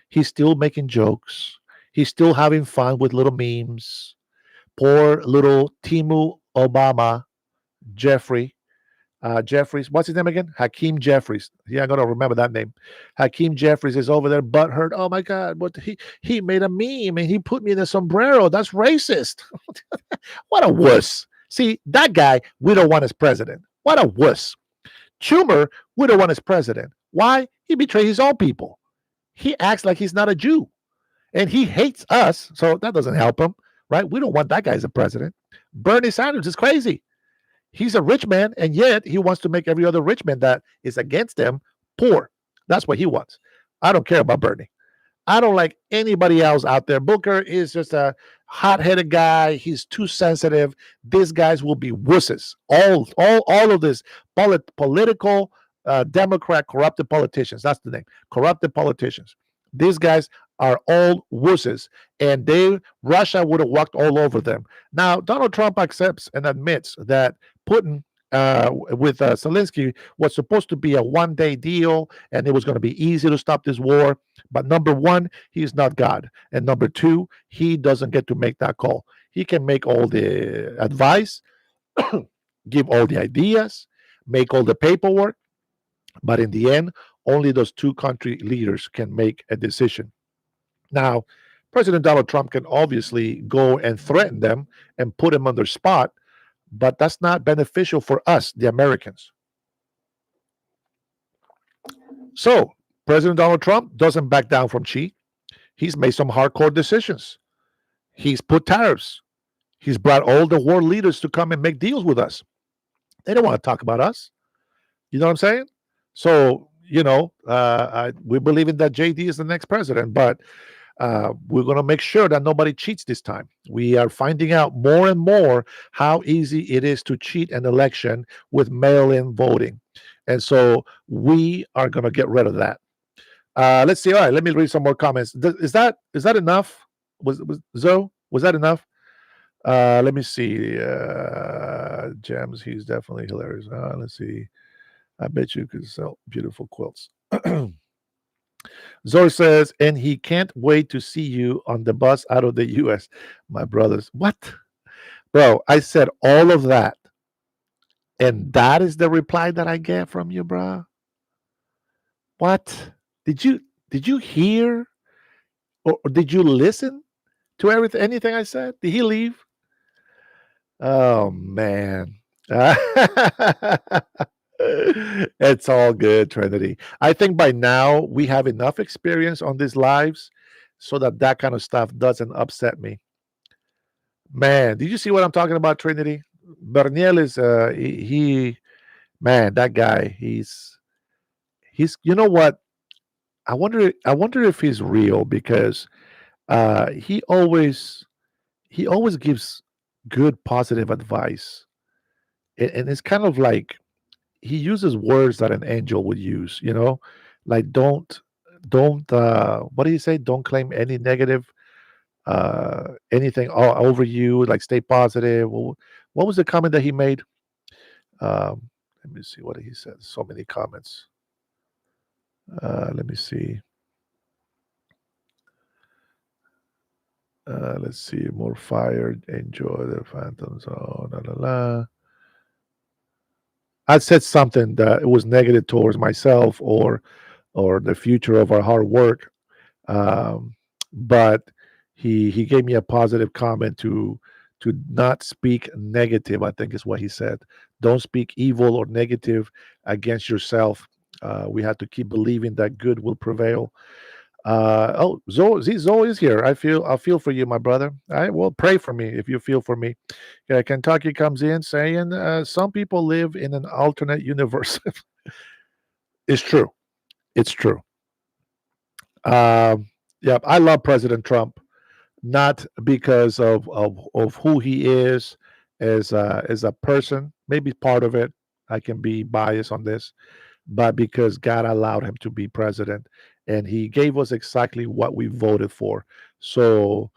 He's still making jokes. He's still having fun with little memes. Poor little Timu Obama, Jeffries. What's his name again? Hakeem Jeffries. Yeah, I'm gonna remember that name. Hakeem Jeffries is over there, butthurt. Oh my God, what he made a meme and he put me in a sombrero. That's racist. What a wuss. See, that guy we don't want as president. What a wuss. Schumer we don't want as president. Why? He betrayed his own people. He acts like he's not a Jew, and he hates us. So that doesn't help him. Right? We don't want that guy as a president. Bernie Sanders is crazy. He's a rich man, and yet he wants to make every other rich man that is against him poor. That's what he wants. I don't care about Bernie. I don't like anybody else out there. Booker is just a hot-headed guy. He's too sensitive. These guys will be wusses. All of this political Democrat corrupted politicians. That's the name. Corrupted politicians. These guys are all wusses, and Russia would have walked all over them. Now, Donald Trump accepts and admits that Putin with Zelensky was supposed to be a one-day deal, and it was going to be easy to stop this war. But number one, he's not God. And number two, he doesn't get to make that call. He can make all the advice, give all the ideas, make all the paperwork. But in the end, Only those two country leaders can make a decision. Now, President Donald Trump can obviously go and threaten them and put them on their spot, but that's not beneficial for us, the Americans. So, President Donald Trump doesn't back down from Xi. He's made some hardcore decisions. He's put tariffs. He's brought all the world leaders to come and make deals with us. They don't want to talk about us. You know what I'm saying? So, we believe in that JD is the next president, but we're going to make sure that nobody cheats this time. We are finding out more and more how easy it is to cheat an election with mail-in voting. And so we are going to get rid of that. Let's see. All right, let me read some more comments. Is that enough? Was that enough? Let me see. Gems, he's definitely hilarious. Let's see. I bet you could sell beautiful quilts. Zor says, and he can't wait to see you on the bus out of the U.S. My brothers, what? Bro, I said all of that. And that is the reply that I get from you, bro. What? Did you hear or did you listen to anything I said? Did he leave? Oh man. It's all good, Trinity. I think by now we have enough experience on these lives so that kind of stuff doesn't upset me. Man, did you see what I'm talking about, Trinity? Berniel is man, that guy, he's you know what? I wonder if he's real because he always gives good positive advice. And it's kind of like he uses words that an angel would use, like don't what do you say? Don't claim any negative anything over you, like stay positive. What was the comment that he made? Let me see what he said. So many comments. Let me see. Let's see. More fire. Enjoy the phantoms. Oh, la la la. I said something that it was negative towards myself or the future of our hard work. But he gave me a positive comment to not speak negative, I think is what he said. Don't speak evil or negative against yourself. We have to keep believing that good will prevail. Zoe is here. I'll feel for you, my brother. All right, well, pray for me if you feel for me. Kentucky comes in saying some people live in an alternate universe. It's true. It's true. Yeah, I love President Trump, not because of who he is as a person. Maybe part of it. I can be biased on this, but because God allowed him to be president and he gave us exactly what we voted for. So,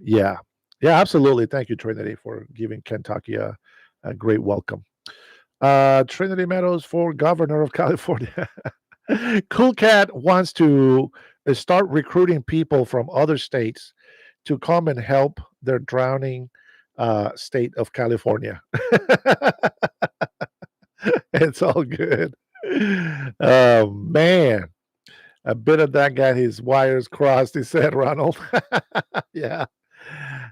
yeah, absolutely. Thank you, Trinity, for giving Kentucky a great welcome. Trinity Meadows for governor of California. Cool Cat wants to start recruiting people from other states to come and help their drowning state of California. It's all good. Oh man, a bit of that got his wires crossed. He said, Ronald. Yeah.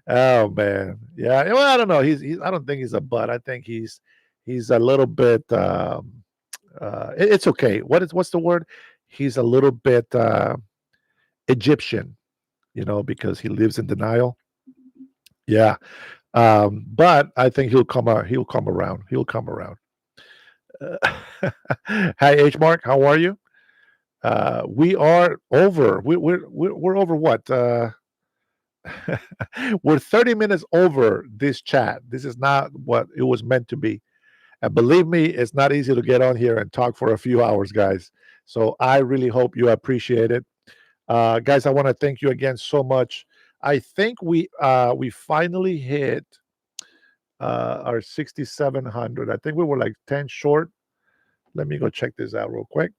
Oh man. Yeah. Well, I don't know. He's. I don't think he's a butt. I think he's a little bit. It's okay. What's the word? He's a little bit Egyptian, because he lives in denial. Yeah. But I think he'll come around. He'll come around. Hi, H Mark. How are you? We are over. We're over what? We're 30 minutes over this chat. This is not what it was meant to be. And believe me, it's not easy to get on here and talk for a few hours, guys. So I really hope you appreciate it. Guys, I want to thank you again so much. I think we finally hit our 6,700. I think we were like 10 short. Let me go check this out real quick.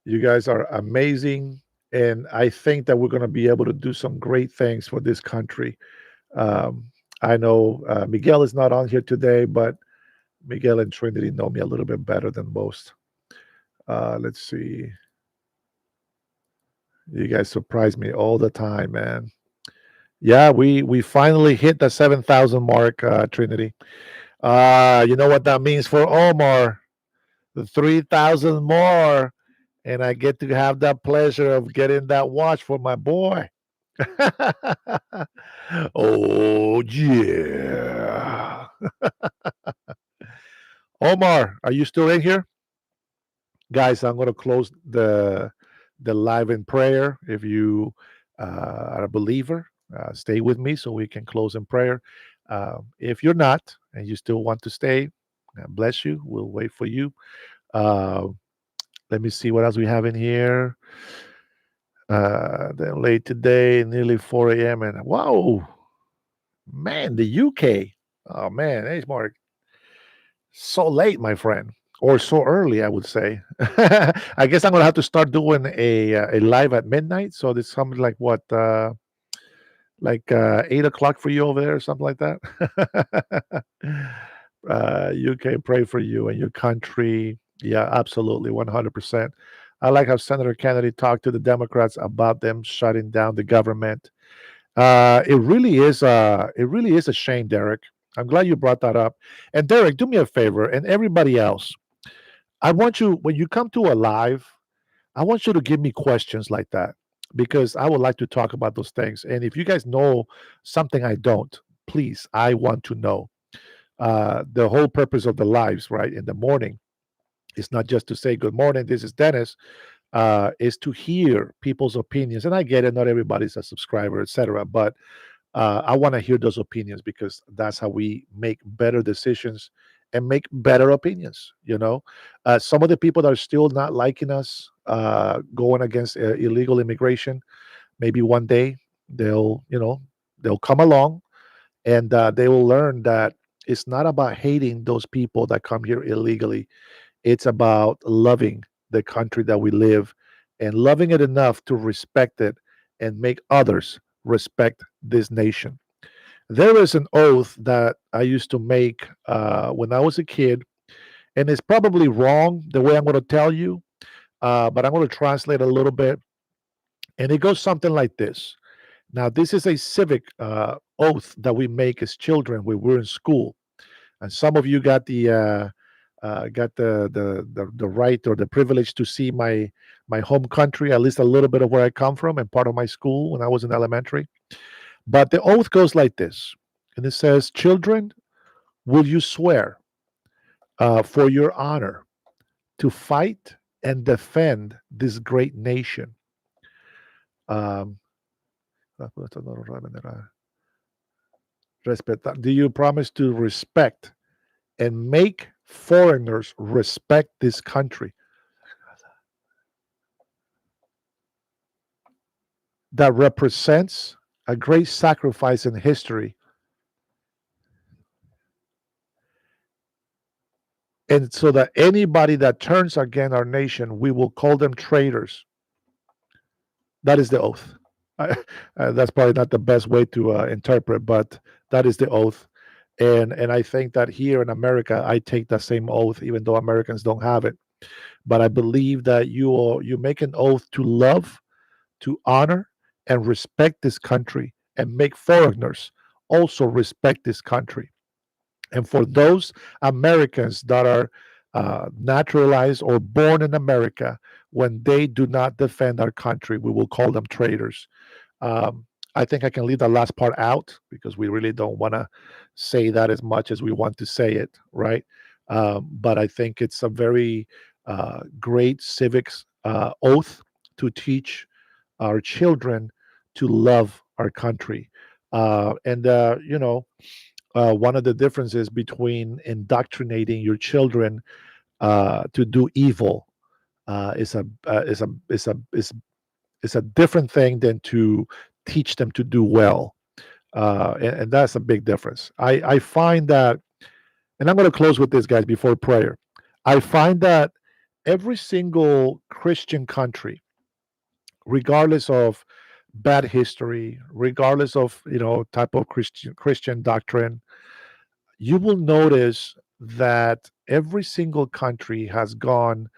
You guys are amazing. And I think that we're going to be able to do some great things for this country. I know Miguel is not on here today, but Miguel and Trinity know me a little bit better than most. Let's see. You guys surprise me all the time, man. Yeah, we finally hit the 7,000 mark, Trinity. You know what that means for Omar? The 3,000 more, and I get to have that pleasure of getting that watch for my boy. Oh yeah. Omar, are you still in here? Guys, I'm going to close the live in prayer. If you are a believer, stay with me so we can close in prayer. If you're not and you still want to stay, God bless you. We'll wait for you. Uh, let me see what else we have in here. Then late today, nearly 4 a.m. And wow, man, the UK. Oh man, it's more so late, my friend, or so early, I would say. I guess I'm gonna have to start doing a live at midnight. So this something like what, like 8 o'clock for you over there, or something like that. UK, pray for you and your country. Yeah, absolutely, 100%. I like how Senator Kennedy talked to the Democrats about them shutting down the government. It really is a shame, Derek. I'm glad you brought that up. And Derek, do me a favor, and everybody else. I want you, when you come to a live, I want you to give me questions like that because I would like to talk about those things. And if you guys know something I don't, please, I want to know. The whole purpose of the lives, right, in the morning, is not just to say good morning. This is Dennis. Is to hear people's opinions, and I get it. Not everybody's a subscriber, etc. But I want to hear those opinions because that's how we make better decisions and make better opinions. Some of the people that are still not liking us, going against illegal immigration, maybe one day they'll come along and they will learn that it's not about hating those people that come here illegally. It's about loving the country that we live and loving it enough to respect it and make others respect this nation. There is an oath that I used to make when I was a kid, and it's probably wrong the way I'm going to tell you, but I'm going to translate a little bit. And it goes something like this. Now, this is a civic oath that we make as children when we're in school. And some of you got the right or the privilege to see my home country, at least a little bit of where I come from and part of my school when I was in elementary. But the oath goes like this, and it says, "Children, will you swear for your honor to fight and defend this great nation?" Um, Do you promise to respect and make foreigners respect this country that represents a great sacrifice in history, and so that anybody that turns against our nation, we will call them traitors? That is the oath. That's probably not the best way to interpret, but that is the oath. And I think that here in America, I take that same oath, even though Americans don't have it. But I believe that you make an oath to love, to honor, and respect this country, and make foreigners also respect this country. And for those Americans that are naturalized or born in America, when they do not defend our country, we will call them traitors. Um, I think I can leave the last part out because we really don't want to say that as much as we want to say it, right? But I think it's a very great civics oath to teach our children to love our country. One of the differences between indoctrinating your children to do evil is a different thing than to teach them to do well, and that's a big difference. I find that, and I'm going to close with this, guys, before prayer. I find that every single Christian country, regardless of bad history, regardless of type of Christian doctrine, you will notice that every single country has gone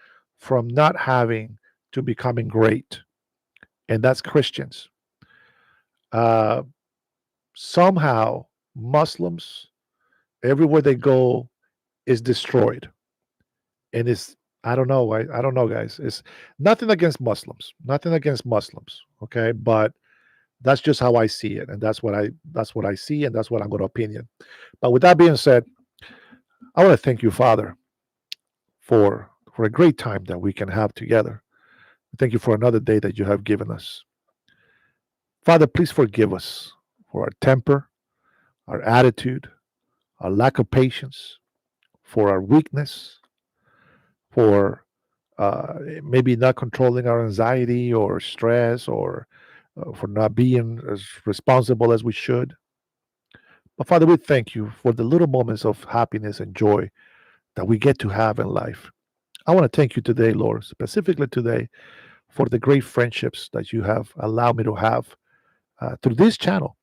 from not having to becoming great, and that's Christians. Uh, Somehow, Muslims, everywhere they go, is destroyed. And it's, I don't know. I don't know, guys. It's nothing against Muslims, nothing against Muslims. Okay. But that's just how I see it. And that's what I see. And that's what I'm going to opinion. But with that being said, I want to thank you, Father, for a great time that we can have together. Thank you for another day that you have given us. Father, please forgive us for our temper, our attitude, our lack of patience, for our weakness, for maybe not controlling our anxiety or stress, or for not being as responsible as we should. But Father, we thank you for the little moments of happiness and joy that we get to have in life. I want to thank you today, Lord, specifically today, for the great friendships that you have allowed me to have through this channel,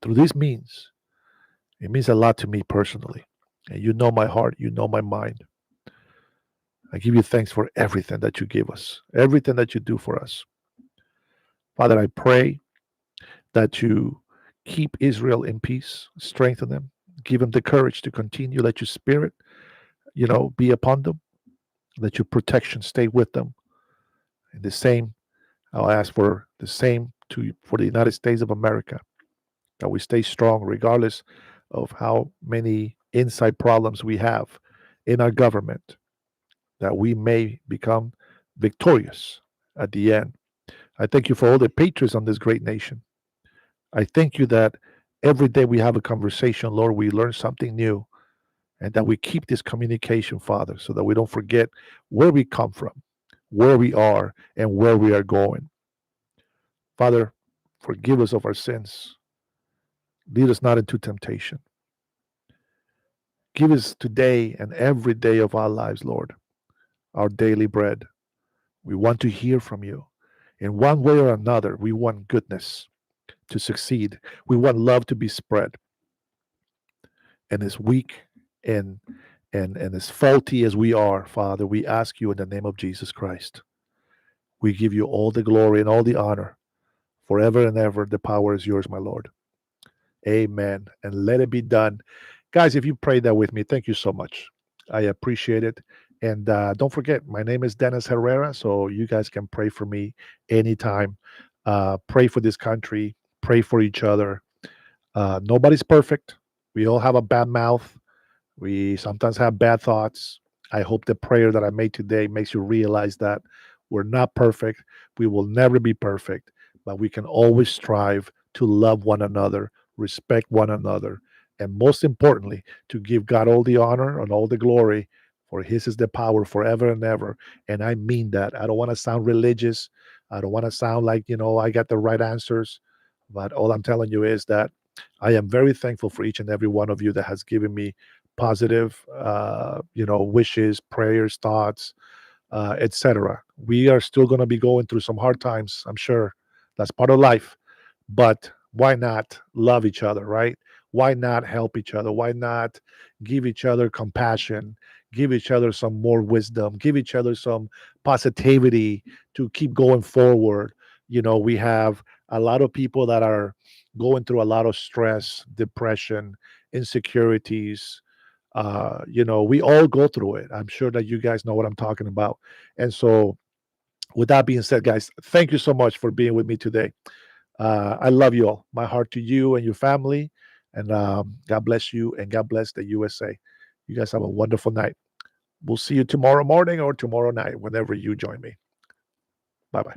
through these means. It means a lot to me personally. And you know my heart, you know my mind. I give you thanks for everything that you give us, everything that you do for us. Father, I pray that you keep Israel in peace, strengthen them, give them the courage to continue. Let your spirit, be upon them. Let your protection stay with them. And the same, I'll ask for the same for the United States of America, that we stay strong regardless of how many inside problems we have in our government, that we may become victorious at the end. I thank you for all the patriots on this great nation. I thank you that every day we have a conversation, Lord, we learn something new, and that we keep this communication, Father, so that we don't forget where we come from, where we are, and where we are going. Father, forgive us of our sins. Lead us not into temptation. Give us today and every day of our lives, Lord, our daily bread. We want to hear from you. In one way or another, we want goodness to succeed. We want love to be spread. And as weak and as faulty as we are, Father, we ask you in the name of Jesus Christ. We give you all the glory and all the honor. Forever and ever, the power is yours, my Lord. Amen. And let it be done. Guys, if you prayed that with me, thank you so much. I appreciate it. And don't forget, my name is Dennis Herrera, so you guys can pray for me anytime. Pray for this country. Pray for each other. Nobody's perfect. We all have a bad mouth. We sometimes have bad thoughts. I hope the prayer that I made today makes you realize that we're not perfect. We will never be perfect, but we can always strive to love one another, respect one another, and most importantly, to give God all the honor and all the glory, for his is the power forever and ever. And I mean that. I don't want to sound religious. I don't want to sound like, I got the right answers. But all I'm telling you is that I am very thankful for each and every one of you that has given me positive, wishes, prayers, thoughts, etc. We are still going to be going through some hard times, I'm sure. That's part of life. But why not love each other, right? Why not help each other? Why not give each other compassion, give each other some more wisdom, give each other some positivity to keep going forward? We have a lot of people that are going through a lot of stress, depression, insecurities. We all go through it. I'm sure that you guys know what I'm talking about. And so, with that being said, guys, thank you so much for being with me today. I love you all. My heart to you and your family. And God bless you and God bless the USA. You guys have a wonderful night. We'll see you tomorrow morning or tomorrow night, whenever you join me. Bye bye.